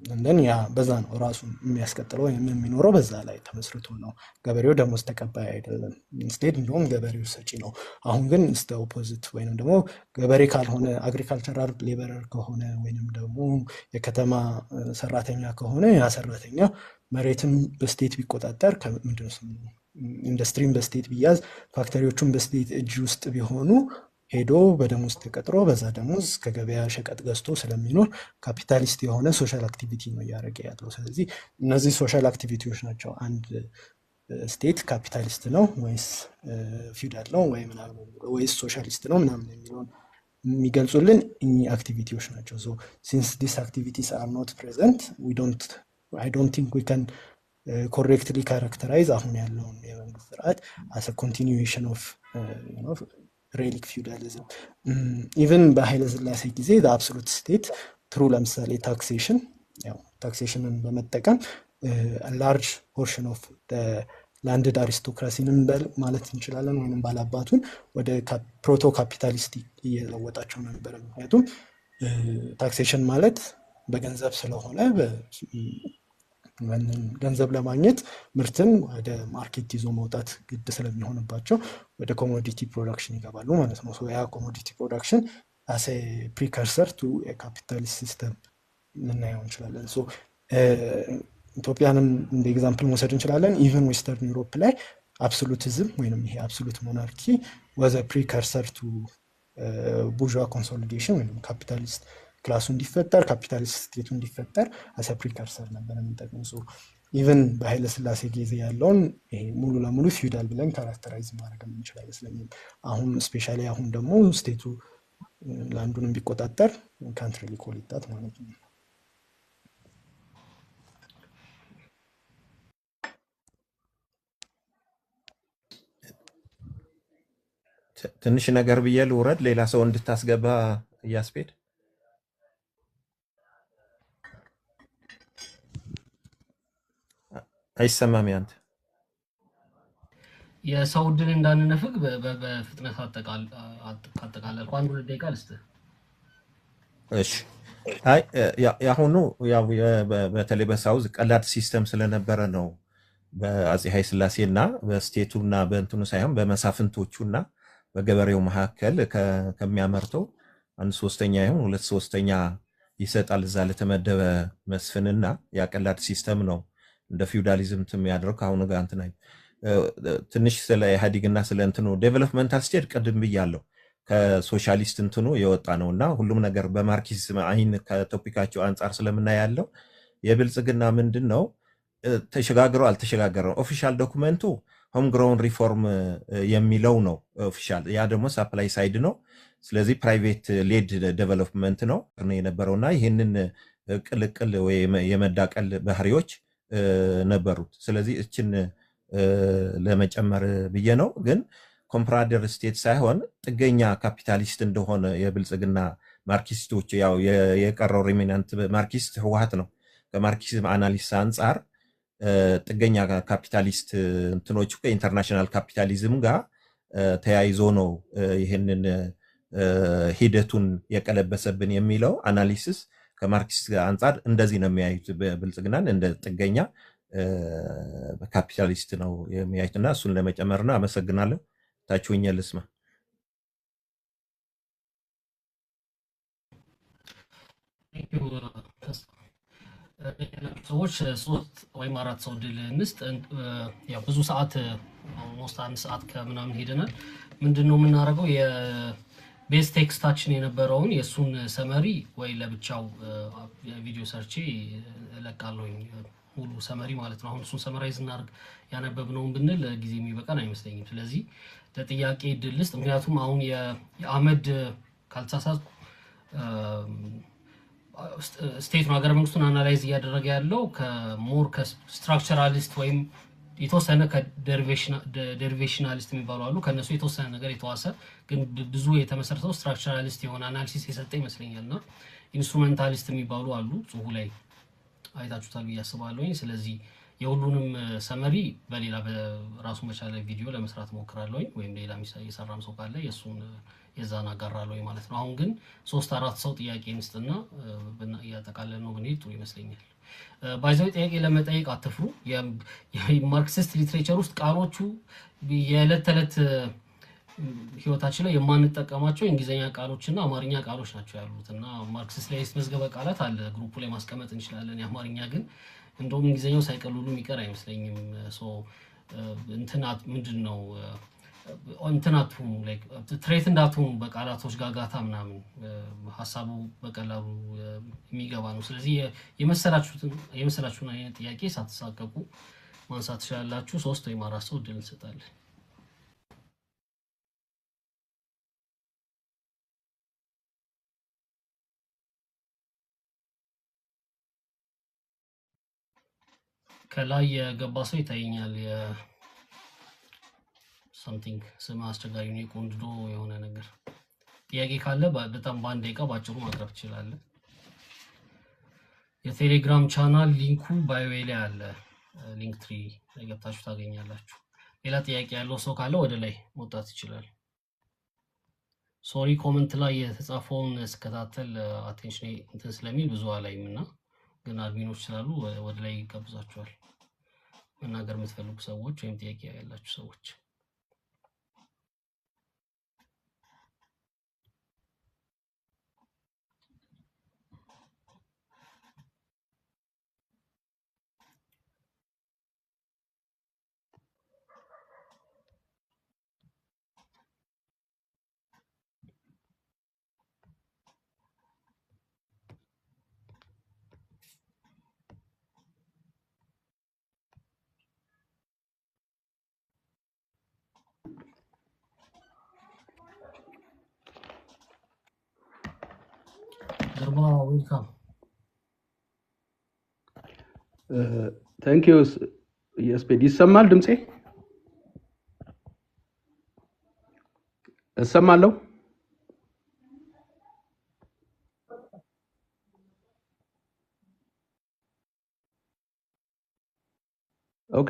Speaker 2: እንደን ያ በዛ ነው ራሱን የሚያስቀጥለው ወይም የሚኖረው በዛ ላይ ተመስርቶ ነው። ገበሬው ደሞዝ ተቀባይ አይደለም። ኢንስቴድ እንደውም ገበሬው ሰጪ ነው። አሁን ግን እስተ ኦፖዚት ወይንም ደግሞ ገበሬ ካልሆነ አግሪካልቸራል ሌበረር ከሆነ ወይንም ደግሞ የከተማ ሰራተኛ ከሆነ ያ ሰራተኛ መሬትም በስቴት ቢቆጣጠር ኢንዱስትሪም በስቴት ቢያዝ ፋክተሪዎቹም በስቴት እጅ ውስጥ ቢሆኑ ሄዶ በደሞዝ ተቀጥሮ በዛ ደሞዝ ከገበያ ሸቀጥ ገዝቶ ስለሚኖር ካፒታሊስት የሆነ ሶሻል አክቲቪቲ ነው እያደረገ ያለው። ስለዚህ እነዚህ ሶሻል አክቲቪቲዎች ናቸው አንድ ስቴት ካፒታሊስት ነው ወይስ ፊውዳል ነው ወይስ ሶሻሊስት ነው ምናምን የሚለውን የሚገልጹልን እኚህ አክቲቪቲዎች ናቸው። ሲንስ ዲስ አክቲቪቲስ አር ኖት ፕሬዘንት አይ ዶንት ቲንክ ዊ ካን ኮሬክትሊ ካራክተራይዝ አሁን ያለውን የመንግስት ስርዓት አስ ኮንቲኒዌሽን ኦፍ ሬሊክ ፊውዳሊዝም። ኢቨን በኃይለ ሥላሴ ጊዜ አብሶሉት ስቴት ትሩ ለምሳሌ ታክሴሽንን በመጠቀም ላርጅ ፖርሽን ኦፍ ላንድድ አሪስቶክራሲንም ማለት እንችላለን ወይም ባላባቱን ወደ ፕሮቶ ካፒታሊስት እየለወጣቸው ነበረ። ምክንያቱም ታክሴሽን ማለት በገንዘብ ስለሆነ ገንዘብ ለማግኘት ምርትን ወደ ማርኬት ይዞ መውጣት ግድ ስለሚሆንባቸው ወደ ኮሞዲቲ ፕሮዳክሽን ይገባሉ ማለት ነው። ያ ኮሞዲቲ ፕሮዳክሽን አስ ፕሪከርሰር ቱ ካፒታሊስት ሲስተም ልናየው እንችላለን። ኢትዮጵያንም እንደ ኤግዛምፕል መውሰድ እንችላለን። ኢቨን ዌስተርን ዩሮፕ ላይ አብሶሉቲዝም ወይም ይሄ አብሶሉት ሞናርኪ ወዘ ፕሪከርሰር ቱ ቡርዣ ኮንሶሊዴሽን ወይም ካፒታሊስት ክላሱ እንዲፈጠር ካፒታሊስት ስቴቱ እንዲፈጠር አሰ ፕሪከርሰር ነበር የምንጠቅመው። ኢቨን በኃይለ ሥላሴ ጊዜ ያለውን ይሄ ሙሉ ለሙሉ ፊውዳል ብለን ካራክተራይዝ ማድረግ እንችላለን ስለሚል አሁን ስፔሻሊ አሁን ደግሞ ስቴቱ ለአንዱንም ቢቆጣጠር ካንትሪ ሊኮሊጣት ማለት ነው።
Speaker 3: ትንሽ ነገር ብዬ ልውረድ፣ ሌላ ሰው እንድታስገባ እያስፔድ አይሰማም ያንተ
Speaker 1: የሰው ዕድል እንዳንነፍግ በፍጥነት አጠቃለልኩ። አንድ 2 ደቂቃ ልስጥህ።
Speaker 3: እሺ አይ ያሁኑ ያው በተለይ በሳውዝ ቀላል ሲስተም ስለነበረ ነው። በአፄ ኃይለ ሥላሴ እና በስቴቱ እና በእንትኑ ሳይሆን በመሳፍንቶቹ እና በገበሬው መካከል ከሚያመርተው 1/3 ይሁን 2/3 ይሰጣል እዛ ለተመደበ መስፍንና ያቀላል ሲስተም ነው። እንደ ፊውዳሊዝም የሚያደርግ አሁን ጋር እንትን ትንሽ ስለ ኢህአዴግና ስለ እንትኑ ዴቨሎፕመንታል ስቴት ቀድም ብያለሁ። ከሶሻሊስት እንትኑ የወጣ ነው እና ሁሉም ነገር በማርክሲዝም አይን ከቶፒካቸው አንጻር ስለምናያለው የብልጽግና ምንድን ነው ተሸጋግሮ አልተሸጋገረም። ኦፊሻል ዶኩመንቱ ሆም ግሮውን ሪፎርም የሚለው ነው ኦፊሻል። ያ ደግሞ ሳፕላይ ሳይድ ነው። ስለዚህ ፕራይቬት ሌድ ዴቨሎፕመንት ነው የነበረውና ይህንን ቅልቅል ወይ የመዳቀል ባህሪዎች ነበሩት። ስለዚህ እችን ለመጨመር ብዬ ነው። ግን ኮምፕራደር ስቴት ሳይሆን ጥገኛ ካፒታሊስት እንደሆነ የብልጽግና ማርክሲስቶች ያው የቀረው ሪሚናንት ማርክሲስት ህወሓት ነው። ከማርክሲዝም አናሊሲስ አንጻር ጥገኛ ካፒታሊስት እንትኖች ከኢንተርናሽናል ካፒታሊዝም ጋር ተያይዞ ነው ይህንን ሂደቱን የቀለበሰብን የሚለው አናሊሲስ ከማርክሲስት አንጻር እንደዚህ ነው የሚያዩት። ብልጽግናን እንደ ጥገኛ ካፒታሊስት ነው የሚያዩትና እሱን ለመጨመር ነው። አመሰግናለሁ። ታችሁኝ ልስማ።
Speaker 1: ሰዎች 3 ወይም 4 ሰው ድል እንስጥ። ያው ብዙ ሰዓት ኦልሞስት 1 ሰዓት ከምናምን ሄደናል። ምንድነው የምናደርገው? የቤዝ ቴክስታችን የነበረውን የሱን ሰመሪ ወይ ለብቻው ቪዲዮ ሰርቼ እለቃለሁ፣ ሙሉ ሰመሪ ማለት ነው። አሁን እሱን ሰመራይዝ እናድርግ ያነበብነውን ብንል ጊዜ የሚበቃን አይመስለኝም። ስለዚህ ለጥያቄ ድል ልስጥ። ምክንያቱም አሁን የአህመድ ካልተሳሳትኩ ስቴት ነው ሀገረ መንግስቱን አናላይዝ እያደረገ ያለው ከሞር ከስትራክቸራሊስት ወይም የተወሰነ ከዴሪቬሽናሊስት የሚባሉ አሉ። ከነሱ የተወሰነ ነገር የተዋሰ ግን ብዙ የተመሰረተው ስትራክቸራሊስት የሆነ አናሊሲስ የሰጠ ይመስለኛል። እና ኢንስትሩሜንታሊስት የሚባሉ አሉ። ጽሁፉ ላይ አይታችሁታል ብዬ አስባለሁኝ። ስለዚህ የሁሉንም ሰመሪ በሌላ በራሱ መቻለ ቪዲዮ ለመስራት ሞክራለሁኝ፣ ወይም ሌላ የሰራም ሰው ካለ የሱን የዛን አጋራለሁኝ ማለት ነው። አሁን ግን 3-4 ሰው ጥያቄ እንስጥና እያጠቃለል ነው ብንሄድ ጥሩ ይመስለኛል። ባይዘው ጥያቄ ለመጠየቅ አትፍሩ። የማርክሲስት ሊትሬቸር ውስጥ ቃሎቹ የዕለት ተዕለት ህይወታችን ላይ የማንጠቀማቸው የእንግሊዝኛ ቃሎችና አማርኛ ቃሎች ናቸው ያሉት እና ማርክሲስት ላይ መዝገበ ቃላት አለ ግሩፑ ላይ ማስቀመጥ እንችላለን። የአማርኛ ግን እንደውም እንግሊዝኛው ሳይቀልሉ የሚቀር አይመስለኝም። እንትናት ምንድን ነው እንትናቱ ላይክ ትሬት እንዳትሆኑ በቃላቶች ጋጋታ ምናምን ሀሳቡ በቀላሉ የሚገባ ነው። ስለዚህ የመሰላችሁን አይነት ጥያቄ ሳትሳቀቁ ማንሳት ትችላላችሁ። 3 ወይም 4 ሰው እድል እንሰጣለን። ከላይ የገባ ሰው ይታየኛል። something ስም አስቸጋሪ ነው፣ ቆንጆ የሆነ ነገር ጥያቄ ካለ በጣም በአንድ ደቂቃ ባጭሩ ማቅረብ ትችላለህ። የቴሌግራም ቻናል ሊንኩ ባዮ ላይ አለ። ሊንክ ትሪ ገብታችሁ ታገኛላችሁ። ሌላ ጥያቄ ያለው ሰው ካለ ወደ ላይ መውጣት ይችላል። ሶሪ ኮመንት ላይ የተጻፈውን ስከታተል አቴንሽን እንትን ስለሚል ብዙ አላይም እና ግን አድሚኖች ስላሉ ወደ ላይ ይጋብዛችኋል መናገር የምትፈልጉ ሰዎች ወይም ጥያቄ ያላችሁ ሰዎች። ገርባ ዌልካም።
Speaker 5: ታንክ ዩ የስፔድ ይሰማል? ድምጼ እሰማለሁ? ኦኬ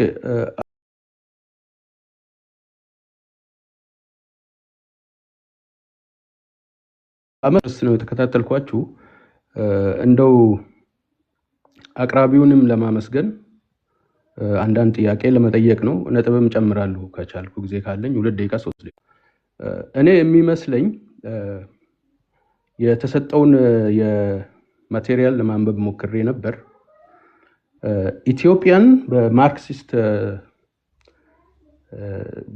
Speaker 5: አመት ነው የተከታተልኳችሁ። እንደው አቅራቢውንም ለማመስገን አንዳንድ ጥያቄ ለመጠየቅ ነው። ነጥብም ጨምራለሁ ከቻልኩ ጊዜ ካለኝ 2 ደቂቃ 3 ደቂቃ። እኔ የሚመስለኝ የተሰጠውን የማቴሪያል ለማንበብ ሞክሬ ነበር። ኢትዮጵያን በማርክሲስት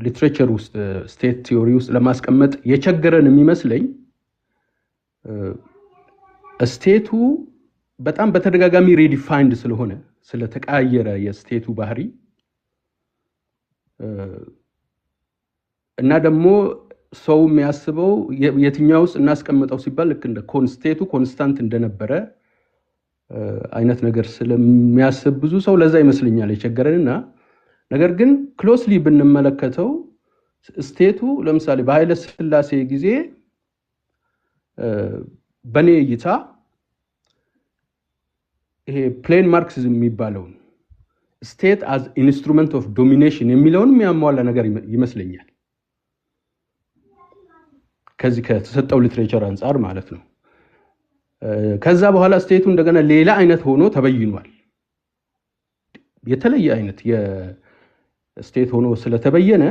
Speaker 5: ሊትሬቸር ውስጥ ስቴት ቲዮሪ ውስጥ ለማስቀመጥ የቸገረን የሚመስለኝ ስቴቱ በጣም በተደጋጋሚ ሪዲፋይንድ ስለሆነ ስለተቀያየረ የስቴቱ ባህሪ እና ደግሞ ሰው የሚያስበው የትኛው ውስጥ እናስቀምጠው ሲባል ልክ እንደ ኮንስቴቱ ኮንስታንት እንደነበረ አይነት ነገር ስለሚያስብ ብዙ ሰው ለዛ ይመስለኛል የቸገረንና ነገር ግን ክሎስሊ ብንመለከተው ስቴቱ ለምሳሌ በኃይለ ሥላሴ ጊዜ በኔ እይታ ይሄ ፕሌን ማርክሲዝም የሚባለው ስቴት አዝ ኢንስትሩመንት ኦፍ ዶሚኔሽን የሚለውን የሚያሟላ ነገር ይመስለኛል ከዚህ ከተሰጠው ሊትሬቸር አንፃር ማለት ነው። ከዛ በኋላ ስቴቱ እንደገና ሌላ አይነት ሆኖ ተበይኗል። የተለየ አይነት የስቴት ሆኖ ስለተበየነ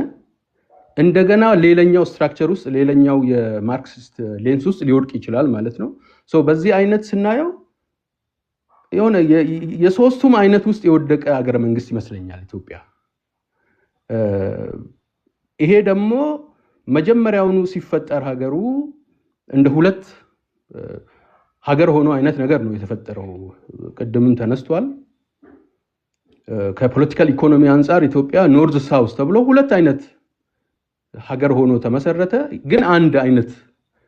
Speaker 5: እንደገና ሌላኛው ስትራክቸር ውስጥ ሌላኛው የማርክሲስት ሌንስ ውስጥ ሊወድቅ ይችላል ማለት ነው። ሶ በዚህ አይነት ስናየው የሆነ የሶስቱም አይነት ውስጥ የወደቀ ሀገረ መንግስት ይመስለኛል ኢትዮጵያ። ይሄ ደግሞ መጀመሪያውኑ ሲፈጠር ሀገሩ እንደ ሁለት ሀገር ሆኖ አይነት ነገር ነው የተፈጠረው። ቀደምም ተነስቷል። ከፖለቲካል ኢኮኖሚ አንፃር ኢትዮጵያ ኖርዝ ሳውዝ ተብሎ ሁለት አይነት ሀገር ሆኖ ተመሰረተ፣ ግን አንድ አይነት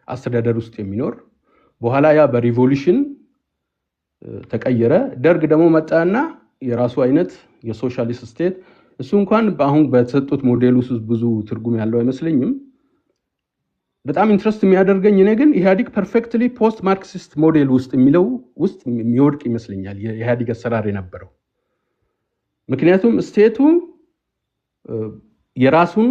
Speaker 5: አስተዳደር ውስጥ የሚኖር በኋላ ያ በሪቮሉሽን ተቀየረ። ደርግ ደግሞ መጣና የራሱ አይነት የሶሻሊስት ስቴት እሱ እንኳን በአሁን በተሰጡት ሞዴል ውስጥ ብዙ ትርጉም ያለው አይመስለኝም። በጣም ኢንትረስት የሚያደርገኝ እኔ ግን ኢህአዲግ ፐርፌክትሊ ፖስት ማርክሲስት ሞዴል ውስጥ የሚለው ውስጥ የሚወድቅ ይመስለኛል የኢህአዲግ አሰራር የነበረው። ምክንያቱም ስቴቱ የራሱን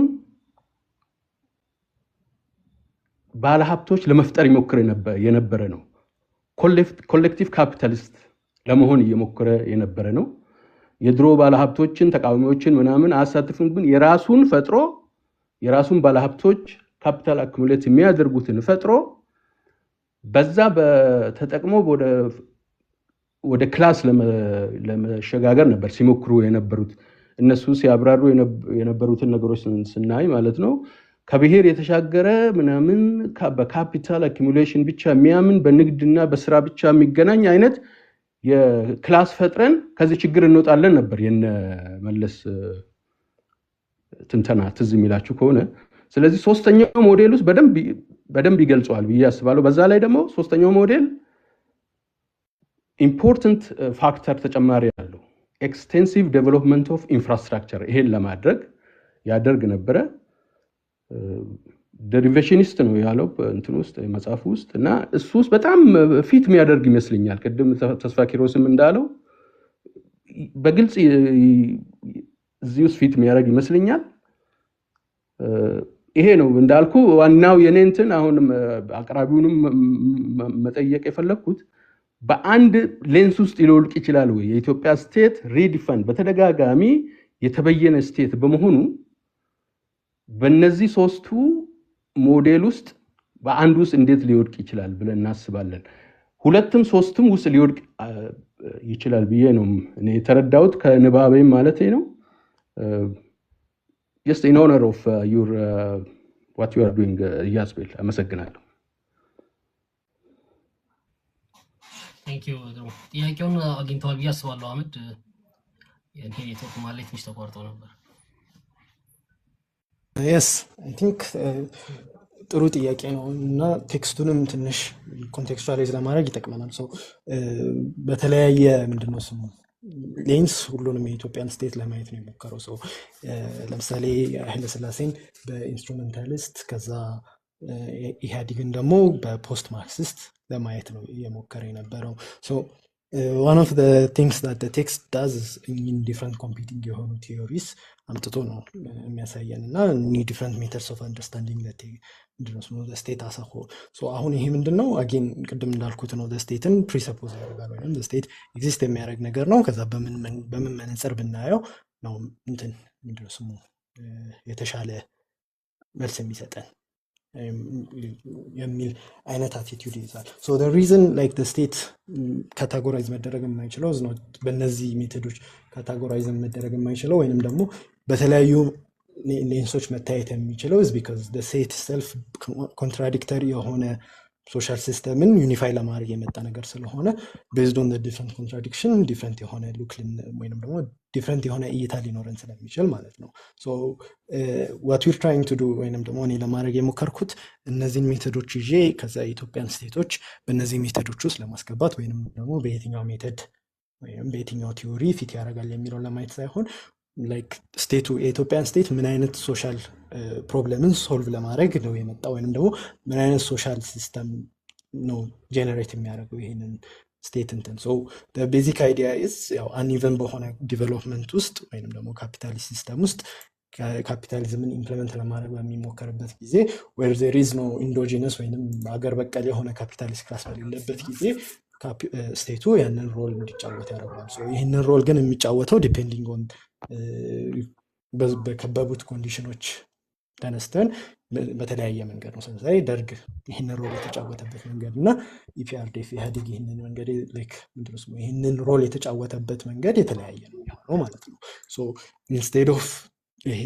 Speaker 5: ባለሀብቶች ለመፍጠር ይሞክር የነበረ ነው። ኮሌክቲቭ ካፒታሊስት ለመሆን እየሞከረ የነበረ ነው። የድሮ ባለሀብቶችን ተቃዋሚዎችን ምናምን አሳትፍም፣ ግን የራሱን ፈጥሮ የራሱን ባለሀብቶች ካፒታል አኩሙሌት የሚያደርጉትን ፈጥሮ በዛ በተጠቅሞ ወደ ክላስ ለመሸጋገር ነበር ሲሞክሩ የነበሩት። እነሱ ሲያብራሩ የነበሩትን ነገሮች ስናይ ማለት ነው ከብሔር የተሻገረ ምናምን በካፒታል አኩሙሌሽን ብቻ የሚያምን በንግድና በስራ ብቻ የሚገናኝ አይነት የክላስ ፈጥረን ከዚህ ችግር እንወጣለን ነበር የነ መለስ ትንተና ትዝ የሚላችሁ ከሆነ። ስለዚህ ሶስተኛው ሞዴል ውስጥ በደንብ ይገልጸዋል ብዬ አስባለሁ። በዛ ላይ ደግሞ ሶስተኛው ሞዴል ኢምፖርታንት ፋክተር ተጨማሪ ያለው ኤክስቴንሲቭ ዴቨሎፕመንት ኦፍ ኢንፍራስትራክቸር ይሄን ለማድረግ ያደርግ ነበረ። ደሪቬሽኒስት ነው ያለው እንትን ውስጥ መጽሐፍ ውስጥ እና እሱ ውስጥ በጣም ፊት የሚያደርግ ይመስለኛል። ቅድም ተስፋ ኪሮስም እንዳለው በግልጽ እዚህ ውስጥ ፊት የሚያደርግ ይመስለኛል። ይሄ ነው እንዳልኩ ዋናው የኔ እንትን አሁን አቅራቢውንም መጠየቅ የፈለኩት በአንድ ሌንስ ውስጥ ሊወድቅ ይችላል ወይ? የኢትዮጵያ ስቴት ሪዲፋይን በተደጋጋሚ የተበየነ ስቴት በመሆኑ በእነዚህ ሶስቱ ሞዴል ውስጥ በአንድ ውስጥ እንዴት ሊወድቅ ይችላል ብለን እናስባለን። ሁለትም ሶስትም ውስጥ ሊወድቅ ይችላል ብዬ ነው እኔ የተረዳሁት ከንባቤም ማለት ነው። just in honor of your what you are doing ያስብል አመሰግናለሁ።
Speaker 1: ቴንክ ዩ። ጥያቄውን አግኝተዋል ብዬ አስባለሁ። አህመድ የኔ ኔትወርክ ማለት ትንሽ ተቋርጦ ነበር።
Speaker 2: የስ አይ ቲንክ ጥሩ ጥያቄ ነው እና ቴክስቱንም ትንሽ ኮንቴክስቹዋላይዝ ለማድረግ ይጠቅመናል። ሰው በተለያየ ምንድነው ስሙ ሌንስ ሁሉንም የኢትዮጵያን ስቴት ለማየት ነው የሞከረው። ሰው ለምሳሌ ኃይለ ሥላሴን በኢንስትሩሜንታሊስት ከዛ ኢህአዲግን ደግሞ በፖስት ማርክሲስት ለማየት ነው እየሞከረ የነበረው። one of the things that the text does in different competing የሆኑ theories አምጥቶ ነው የሚያሳየን እና different methods of understanding the state as a whole. So አሁን ይሄ ምንድነው again ቅድም እንዳልኩት ነው the stateን presuppose ያደርጋል ወይም the state exist የሚያደርግ ነገር ነው። ከዛ በምን መነጽር ብናየው ነው እንትን ምንድነው ስሙ የተሻለ መልስ የሚሰጠን የሚል አይነት አቲቲዩድ ይዛል። so the reason like the state categorize መደረግ የማይችለው is not በእነዚህ ሜቶዶች categorize መደረግ የማይችለው ወይንም ደግሞ በተለያዩ ሌንሶች መታየት የሚችለው is because the state itself contradictory የሆነ ሶሻል ሲስተምን ዩኒፋይ ለማድረግ የመጣ ነገር ስለሆነ based on the different contradiction different የሆነ ሉክ ወይንም ደግሞ different የሆነ እይታ ሊኖረን ስለሚችል ማለት ነው። so what we're trying to do ወይንም ደግሞ እኔ ለማድረግ የሞከርኩት እነዚህን ሜቶዶች ይዤ ከዛ የኢትዮጵያን ስቴቶች በእነዚህ ሜቶዶች ውስጥ ለማስገባት ወይንም ደግሞ በየትኛው ሜቶድ ወይንም በየትኛው ቲዮሪ ፊት ያደርጋል የሚለውን ለማየት ሳይሆን like ስቴቱ የኢትዮጵያን ስቴት ምን አይነት ሶሻል ፕሮብለምን ሶልቭ ለማድረግ ነው የመጣው ወይንም ደግሞ ምን አይነት ሶሻል ሲስተም ነው ጀነሬት የሚያደርገው ይሄንን ስቴት እንትን so the basic idea is ያው uneven በሆነ ዲቨሎፕመንት ውስጥ ወይንም ደግሞ ካፒታሊስት ሲስተም ውስጥ ካፒታሊዝምን ኢምፕሊመንት ለማድረግ በሚሞከርበት ጊዜ where there is no endogenous ወይንም ሀገር በቀል የሆነ ካፒታሊስት ክላስ በሌለበት ጊዜ ስቴቱ ያንን ሮል እንዲጫወት ያደርጋል። so ይሄንን ሮል ግን የሚጫወተው ዲፔንዲንግ ኦን በከበቡት ኮንዲሽኖች ተነስተን በተለያየ መንገድ ነው። ስለዚህ ደርግ ይሄንን ሮል የተጫወተበት መንገድ እና ኢፒአርዲኤፍ ኢህአዴግ ይሄንን መንገድ ላይክ ምንድነው ይሄንን ሮል የተጫወተበት መንገድ የተለያየ ነው የሚሆነው ማለት ነው። ሶ ኢንስቴድ ኦፍ ይሄ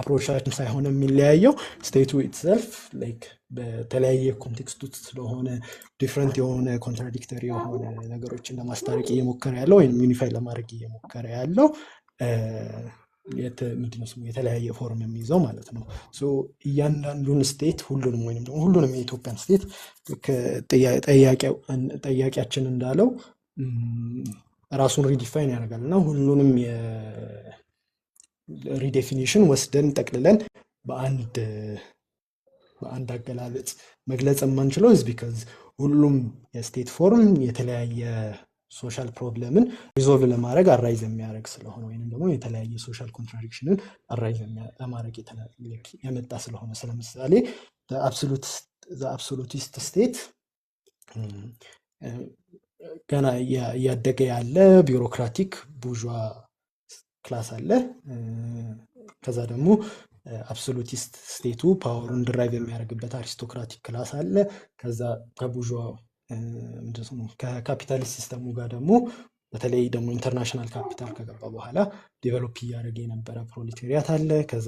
Speaker 2: አፕሮቻችን ሳይሆን የሚለያየው ስቴቱ ኢትሰልፍ ላይክ በተለያየ ኮንቴክስት ውስጥ ስለሆነ ዲፍረንት የሆነ ኮንትራዲክተሪ የሆነ ነገሮችን ለማስታረቅ እየሞከረ ያለው ወይም ዩኒፋይ ለማድረግ እየሞከረ ያለው የተለያየ ፎርም የሚይዘው ማለት ነው። ሶ እያንዳንዱን ስቴት ሁሉንም ወይንም ደግሞ ሁሉንም የኢትዮጵያን ስቴት ጠያቂያችን እንዳለው ራሱን ሪዲፋይን ያደርጋል እና ሁሉንም ሪዴፊኒሽን ወስደን ጠቅልለን በአንድ አገላለጽ መግለጽ የማንችለው is because ሁሉም የስቴት ፎርም የተለያየ ሶሻል ፕሮብለምን ሪዞልቭ ለማድረግ አራይዝ የሚያደርግ ስለሆነ ወይንም ደግሞ የተለያየ ሶሻል ኮንትራዲክሽንን አራይዝ ለማድረግ የመጣ ስለሆነ ስለምሳሌ አብሶሉቲስት ስቴት ገና እያደገ ያለ ቢሮክራቲክ ቡርዣ ክላስ አለ። ከዛ ደግሞ አብሶሉቲስት ስቴቱ ፓወሩን ድራይቭ የሚያደርግበት አሪስቶክራቲክ ክላስ አለ። ከዛ ከቡርዣ ከካፒታሊስት ሲስተሙ ጋር ደግሞ በተለይ ደግሞ ኢንተርናሽናል ካፒታል ከገባ በኋላ ዴቨሎፕ እያደረገ የነበረ ፕሮሌታሪያት አለ። ከዛ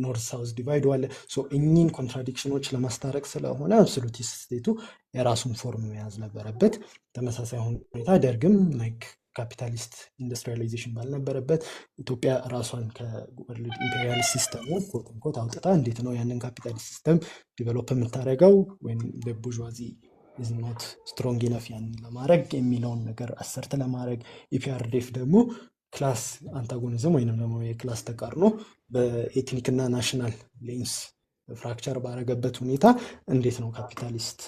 Speaker 2: ኖርዝ ሳውዝ ዲቫይድ አለ። ሶ እኚህን ኮንትራዲክሽኖች ለማስታረቅ ስለሆነ አብሶሉቲስት ስቴቱ የራሱን ፎርም መያዝ ነበረበት። ተመሳሳይ ሁኔታ ደርግም ላይክ ካፒታሊስት ኢንዱስትሪያላይዜሽን ባልነበረበት ኢትዮጵያ ራሷን ከወርልድ ኢምፔሪያሊስት ሲስተሙ ኮት አውጥታ እንዴት ነው ያንን ካፒታሊስት ሲስተም ዲቨሎፕ የምታደርገው ወይም በቡርዥዋዚ is not strong enough ያንን ለማድረግ የሚለውን ነገር አሰርተ ለማድረግ ኢፒአርዲኤፍ ደግሞ ክላስ አንታጎኒዝም ወይንም ደግሞ የክላስ ተቃርኖ በኤትኒክ እና ናሽናል ሌንስ ፍራክቸር ባረገበት ሁኔታ እንዴት ነው ካፒታሊስት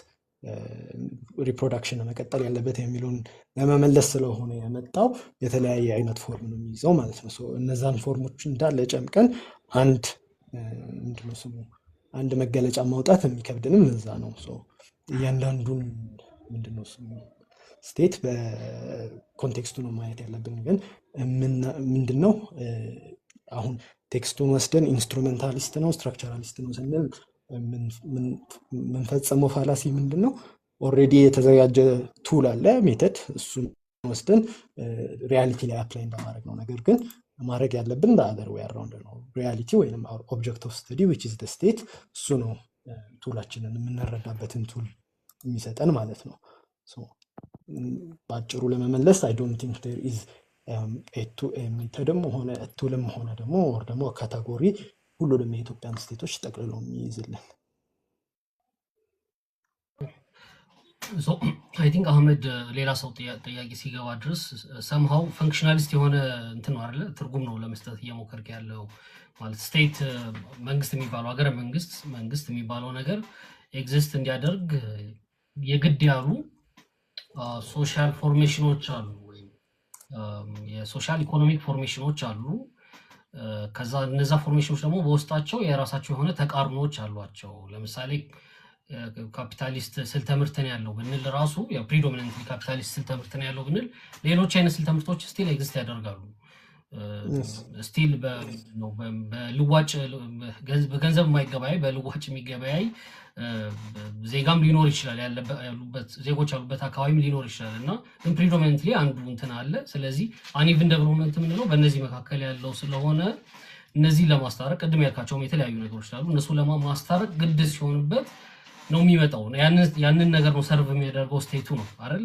Speaker 2: ሪፕሮዳክሽን መቀጠል ያለበት የሚለውን ለመመለስ ስለሆነ የመጣው የተለያየ አይነት ፎርም ነው የሚይዘው ማለት ነው። እነዛን ፎርሞች እንዳለ ጨምቀን አንድ መገለጫ ማውጣት የሚከብድንም እዛ ነው። እያንዳንዱን ምንድነው ስሙ ስቴት በኮንቴክስቱ ነው ማየት ያለብን። ግን ምንድነው አሁን ቴክስቱን ወስደን ኢንስትሩሜንታሊስት ነው ስትራክቸራሊስት ነው ስንል ምንፈጽመው ፋላሲ ምንድነው? ኦልሬዲ የተዘጋጀ ቱል አለ ሜተድ፣ እሱን ወስደን ሪያሊቲ ላይ አፕላይ እንደማድረግ ነው። ነገር ግን ማድረግ ያለብን በአገር ወይ አራውንድ ነው ሪያሊቲ ወይንም ኦብጀክት ኦፍ ስተዲ which is the state እሱ ነው ቱላችንን የምንረዳበትን ቱል የሚሰጠን ማለት ነው። በአጭሩ ለመመለስ I don't think there is a ሜተድም ሆነ ቱልም ሆነ ደግሞ ወር ደግሞ ካታጎሪ ሁሉንም የኢትዮጵያን ስቴቶች ጠቅልሎ የሚይዝልን።
Speaker 1: አይ ቲንክ አህመድ ሌላ ሰው ጥያቄ ሲገባ ድረስ ሰምሃው ፈንክሽናሊስት የሆነ እንትን ነው አይደለ ትርጉም ነው ለመስጠት እየሞከርክ ያለው ማለት ስቴት መንግስት የሚባለው ሀገረ መንግስት የሚባለው ነገር ኤግዚስት እንዲያደርግ የግድ ያሉ ሶሻል ፎርሜሽኖች አሉ ወይም የሶሻል ኢኮኖሚክ ፎርሜሽኖች አሉ። ከዛ እነዛ ፎርሜሽኖች ደግሞ በውስጣቸው የራሳቸው የሆነ ተቃርኖዎች አሏቸው። ለምሳሌ ካፒታሊስት ስልተምርት ነው ያለው ብንል ራሱ ያው ፕሪዶሚናንትሊ ካፒታሊስት ስልተምርት ነው ያለው ብንል ሌሎች አይነት ስልተምርቶች ስቲል ኤግዚስት ያደርጋሉ። ስቲል በልዋጭ በገንዘብ የማይገበያይ በልዋጭ የሚገበያይ ዜጋም ሊኖር ይችላል፣ ያሉበት ዜጎች ያሉበት አካባቢም ሊኖር ይችላል እና ግን ፕሪዶሚናንትሊ አንዱ እንትን አለ። ስለዚህ አንኢቭን ዴቨሎፕመንት የምንለው በእነዚህ መካከል ያለው ስለሆነ እነዚህ ለማስታረቅ ቅድም ያልካቸውም የተለያዩ ነገሮች አሉ። እነሱ ለማስታረቅ ግድ ሲሆንበት ነው የሚመጣው። ያንን ነገር ነው ሰርቭ የሚያደርገው ስቴቱ ነው አይደል?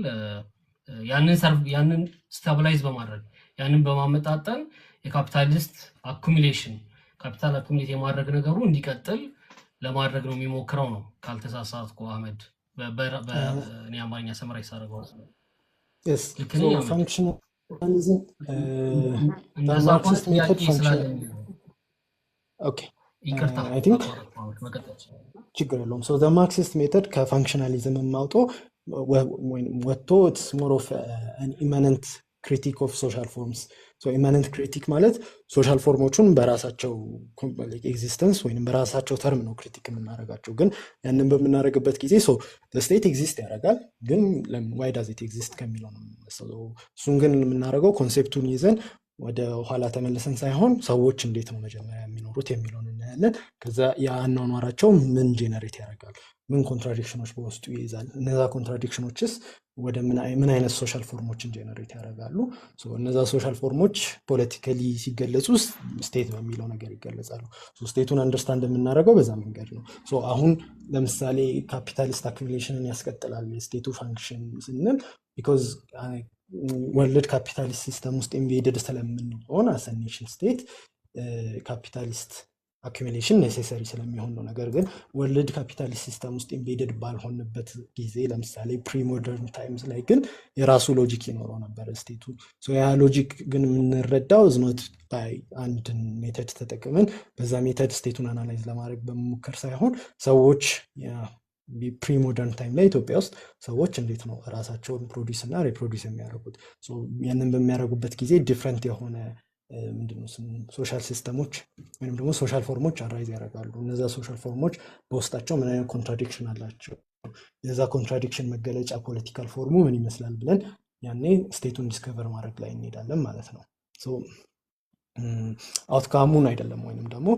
Speaker 1: ያንን ስታብላይዝ በማድረግ ያንን በማመጣጠን የካፒታሊስት አኩሙሌሽን ካፒታል አኩሙሌት የማድረግ ነገሩ እንዲቀጥል ለማድረግ ነው የሚሞክረው ነው ካልተሳሳትኩ አህመድ። በእኔ አማርኛ ሰመራይ ሳደርገው
Speaker 2: functionalism the Marxist method I think ችግር የለውም። so the Marxist method ከፋንክሽናሊዝም ማውጦ ወጥቶ it's more of an immanent critique of social forms. so immanent critique ማለት ሶሻል ፎርሞቹን በራሳቸው ኤግዚስተንስ ወይም በራሳቸው ተርም ነው ክሪቲክ የምናደርጋቸው። ግን ያንን በምናደርግበት ጊዜ the state exist ያደርጋል፣ ግን why does it exist ከሚለው ነው የምንመሰለው። እሱን ግን የምናደርገው ኮንሴፕቱን ይዘን ወደ ኋላ ተመልሰን ሳይሆን ሰዎች እንዴት ነው መጀመሪያ የሚኖሩት የሚለውን እናያለን። ከዛ የአኗኗራቸው ምን ጄነሬት ያደርጋል፣ ምን ኮንትራዲክሽኖች በውስጡ ይይዛል፣ እነዛ ኮንትራዲክሽኖችስ ወደ ምን አይነት ሶሻል ፎርሞችን ጄነሬት ያደርጋሉ። እነዛ ሶሻል ፎርሞች ፖለቲካሊ ሲገለጹ ስቴት በሚለው ነገር ይገለጻሉ። ስቴቱን አንደርስታንድ የምናደርገው በዛ መንገድ ነው። አሁን ለምሳሌ ካፒታሊስት አኩሙሌሽንን ያስቀጥላል የስቴቱ ፋንክሽን ስንል ቢኮዝ ወርልድ ካፒታሊስት ሲስተም ውስጥ ኢምቤድድ ስለምንሆን አስ ኤ ኔሽን ስቴት ካፒታሊስት አኩሙሌሽን ኔሴሰሪ ስለሚሆን ነው። ነገር ግን ወርልድ ካፒታሊስት ሲስተም ውስጥ ኢምቤድድ ባልሆንበት ጊዜ ለምሳሌ ፕሪሞደርን ታይምስ ላይ ግን የራሱ ሎጂክ ይኖረው ነበር ስቴቱ። ያ ሎጂክ ግን የምንረዳው ዝኖት ባይ አንድን ሜተድ ተጠቅመን በዛ ሜተድ ስቴቱን አናላይዝ ለማድረግ በመሞከር ሳይሆን ሰዎች ፕሪሞደርን ታይም ላይ ኢትዮጵያ ውስጥ ሰዎች እንዴት ነው ራሳቸውን ፕሮዲስ እና ሪፕሮዲስ የሚያደርጉት። ያንን በሚያደርጉበት ጊዜ ዲፍረንት የሆነ ምንድነው ሶሻል ሲስተሞች ወይም ደግሞ ሶሻል ፎርሞች አራይዝ ያደርጋሉ። እነዛ ሶሻል ፎርሞች በውስጣቸው ምን አይነት ኮንትራዲክሽን አላቸው፣ የዛ ኮንትራዲክሽን መገለጫ ፖለቲካል ፎርሙ ምን ይመስላል ብለን ያኔ ስቴቱን ዲስከቨር ማድረግ ላይ እንሄዳለን ማለት ነው። አውትካሙን አይደለም ወይንም ደግሞ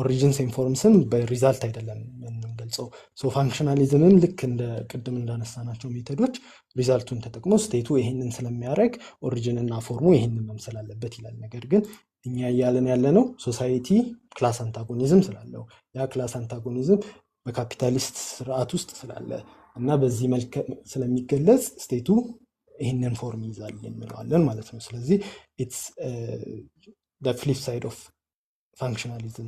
Speaker 2: ኦሪጂንስ ኢንፎርምስን በሪዛልት አይደለም የምንገልጸው። ፋንክሽናሊዝምም ልክ እንደ ቅድም እንዳነሳናቸው ሜቶዶች ሪዛልቱን ተጠቅሞ ስቴቱ ይሄንን ስለሚያደርግ ኦሪጂን እና ፎርሙ ይሄንን መምሰል አለበት ይላል። ነገር ግን እኛ እያለን ያለ ነው ሶሳይቲ ክላስ አንታጎኒዝም ስላለው ያ ክላስ አንታጎኒዝም በካፒታሊስት ስርዓት ውስጥ ስላለ እና በዚህ መልክ ስለሚገለጽ ስቴቱ ይሄንን ፎርም ይዛል እንለዋለን ማለት ነው። ስለዚህ ኢትስ the flip side of functionalism.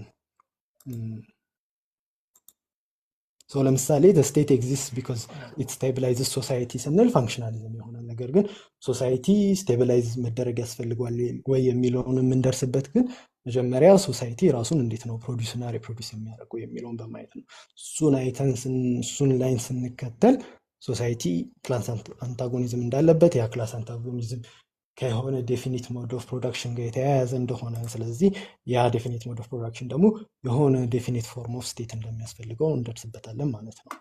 Speaker 2: ለምሳሌ the state exists because it stabilizes society ስንል ፋንክሽናሊዝም ይሆናል። ነገር ግን ሶሳይቲ ስቴቢላይዝ መደረግ ያስፈልገዋል ወይ የሚለውን የምንደርስበት ግን መጀመሪያ ሶሳይቲ ራሱን እንዴት ነው ፕሮዲስ እና ሪፕሮዲስ የሚያደርገው የሚለውን በማየት ነው። እሱን ላይን ስንከተል ሶሳይቲ ክላስ አንታጎኒዝም እንዳለበት ያ ክላስ አንታጎኒዝም ከሆነ ዴፊኒት ሞድ ኦፍ ፕሮዳክሽን ጋር የተያያዘ እንደሆነ፣ ስለዚህ ያ ዴፊኒት ሞድ ኦፍ ፕሮዳክሽን ደግሞ የሆነ ዴፊኒት ፎርም ኦፍ ስቴት እንደሚያስፈልገው እንደርስበታለን ማለት ነው።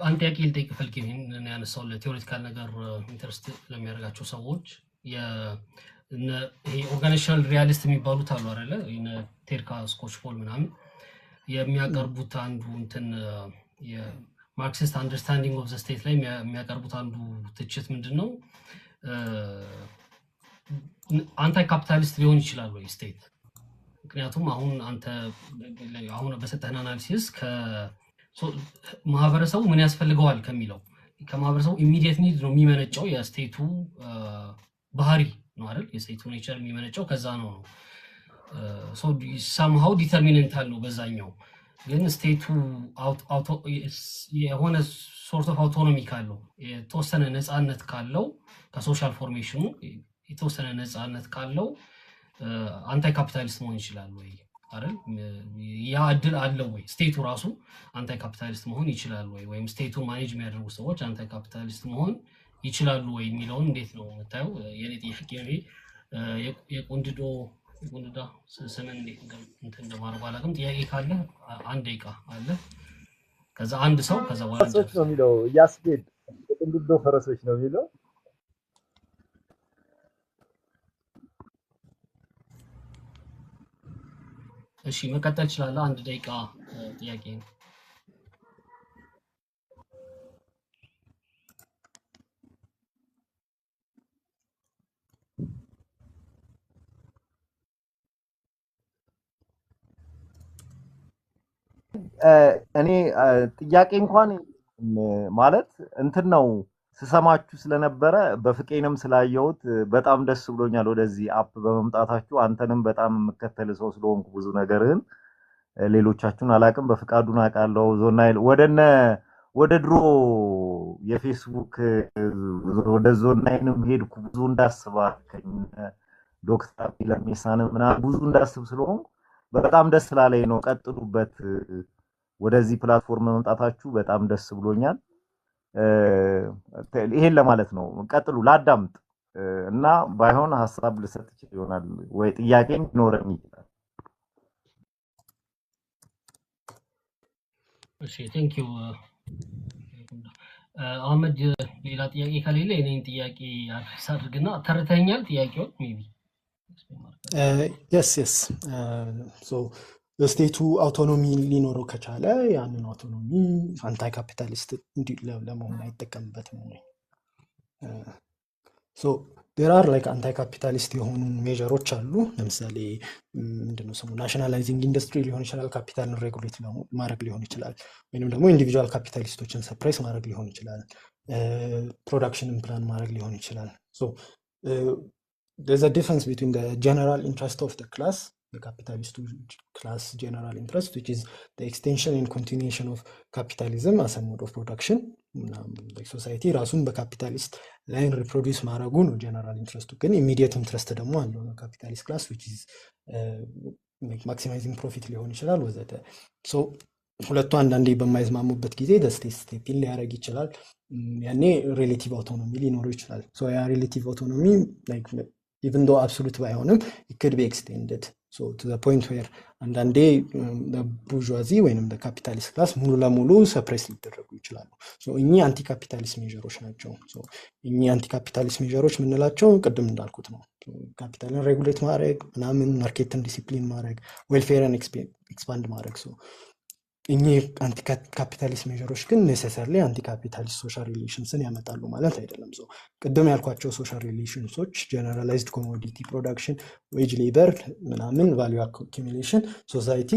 Speaker 1: አንድ ጥያቄ ልጠይቅ ፈልጌ ነው ያነሳው ለቴዎሬቲካል ነገር ኢንተረስት ለሚያደርጋቸው ሰዎች ይሄ ኦርጋናይዜሽናል ሪያሊስት የሚባሉት አሉ አይደለ? ቴርካ ስኮችፖል ምናምን የሚያቀርቡት አንዱ እንትን ማርክሲስት አንደርስታንዲንግ ኦፍ ዘ ስቴት ላይ የሚያቀርቡት አንዱ ትችት ምንድነው? አንታይ ካፒታሊስት ሊሆን ይችላል ወይ ስቴት? ምክንያቱም አሁን በሰጠን አናሊሲስ ከማህበረሰቡ ምን ያስፈልገዋል ከሚለው ከማህበረሰቡ ኢሚዲየት ኒድ ነው የሚመነጨው የስቴቱ ባህሪ ነው አይደል? የስቴቱ ኔቸር የሚመነጨው ከዛ ነው። ሳምሃው ዲተርሚነንታል ነው በዛኛው። ግን ስቴቱ የሆነ ሶርት ኦፍ አውቶኖሚ ካለው የተወሰነ ነፃነት ካለው ከሶሻል ፎርሜሽኑ የተወሰነ ነፃነት ካለው አንታይ ካፒታሊስት መሆን ይችላል ወይ? አይደል? ያ እድል አለው ወይ? ስቴቱ ራሱ አንታይ ካፒታሊስት መሆን ይችላል ወይ? ወይም ስቴቱን ማኔጅ የሚያደርጉ ሰዎች አንታይ ካፒታሊስት መሆን ይችላሉ ወይ የሚለውን እንዴት ነው የምታየው? የኔ ጥያቄ ነው። የቁንድዳ ስምን እንትን እንደማድረግ አላውቅም። ጥያቄ ካለ 1 ደቂቃ አለ። ከዛ አንድ ሰው ከዛ በኋላ
Speaker 6: ፈረሶች ነው የሚለው እያስኬድ የቁንድዶ ፈረሶች ነው የሚለው።
Speaker 1: እሺ መቀጠል ይችላል። 1 ደቂቃ ጥያቄ ነው።
Speaker 6: እኔ ጥያቄ እንኳን ማለት እንትን ነው ስሰማችሁ ስለነበረ በፍቄንም ስላየሁት በጣም ደስ ብሎኛል። ወደዚህ አፕ በመምጣታችሁ አንተንም በጣም የምከተል ሰው ስለሆንኩ ብዙ ነገርህን ሌሎቻችሁን አላቅም። በፍቃዱን አውቃለሁ። ዞናይል ወደ ድሮ የፌስቡክ ወደ ዞናይንም ሄድኩ ብዙ እንዳስባከኝ ዶክተር ለሚሳንም ምናምን ብዙ እንዳስብ ስለሆንኩ በጣም ደስ ስላለኝ ነው። ቀጥሉበት። ወደዚህ ፕላትፎርም መምጣታችሁ በጣም ደስ ብሎኛል። ይሄን ለማለት ነው። ቀጥሉ፣ ላዳምጥ እና ባይሆን ሀሳብ ልሰጥ ይችላል ይሆናል ወይ ጥያቄም ሊኖረኝ ይችላል።
Speaker 1: እሺ ቴንክ ዩ አህመድ። ሌላ ጥያቄ ከሌለ የኔን ጥያቄ አድርስ አድርግና ተረተኛል ጥያቄውን ሜቢ
Speaker 2: የስ ሶ ስቴቱ አውቶኖሚ ሊኖረው ከቻለ ያንን አውቶኖሚ አንታይ ካፒታሊስት ለመሆን አይጠቀምበትም ወይ? ሶ ዴር አር ላይክ አንታይ ካፒታሊስት የሆኑ ሜጀሮች አሉ። ለምሳሌ ምንድነው ስሙ ናሽናላይዚንግ ኢንዱስትሪ ሊሆን ይችላል፣ ካፒታልን ሬጉሌት ማድረግ ሊሆን ይችላል፣ ወይንም ደግሞ ኢንዲቪጁዋል ካፒታሊስቶችን ሰፕሬስ ማድረግ ሊሆን ይችላል፣ ፕሮዳክሽንን ፕላን ማድረግ ሊሆን ይችላል። ሶ there's a difference between the general interest of the class, the capitalist class general interest, which is the extension and continuation of capitalism as a mode of production. ሶሳይቲ ራሱን በካፒታሊስት ላይን ሪፕሮዲውስ ማድረጉ ነው ጀነራል ኢንትረስቱ። ግን ኢሚዲየት ኢንትረስት ደግሞ አለው ካፒታሊስት ክላስ which is ማክሲማይዚንግ ፕሮፊት ሊሆን ይችላል ወዘተ። ሶ ሁለቱ አንዳንዴ በማይስማሙበት ጊዜ ስቴት ስቴፕን ሊያደርግ ይችላል። ያኔ ሪሌቲቭ አውቶኖሚ ሊኖረው ይችላል። ሶ ያ ሪሌቲቭ አውቶኖሚ even though absolute ባይሆንም it could be extended so to the point where አንዳንዴ bourgeoisie ወይንም ካፒታሊስት ክላስ ሙሉ ለሙሉ ሰፕሬስ ሊደረጉ ይችላሉ። ሶ እኚህ አንቲ ካፒታሊስት ሜጀሮች ናቸው። ሶ እኚህ አንቲ ካፒታሊስት ሜጀሮች ምንላቸው ቅድም እንዳልኩት ነው። ካፒታልን ሬጉሌት ማድረግ ምናምን፣ ማርኬትን ዲሲፕሊን ማድረግ፣ ዌልፌርን ኤክስፓንድ ማድረግ። ሶ እኚህ አንቲ ካፒታሊስት ሜጀሮች ግን ኔሴሰርሊ አንቲ ካፒታሊስት ሶሻል ሪሌሽንስን ያመጣሉ ማለት አይደለም። ሶ ቅድም ያልኳቸው ሶሻል ሪሌሽንሶች ጀነራላይዝድ ኮሞዲቲ ፕሮዳክሽን፣ ዌጅ ሌበር ምናምን፣ ቫልዩ አኩሙሌሽን ሶሳይቲ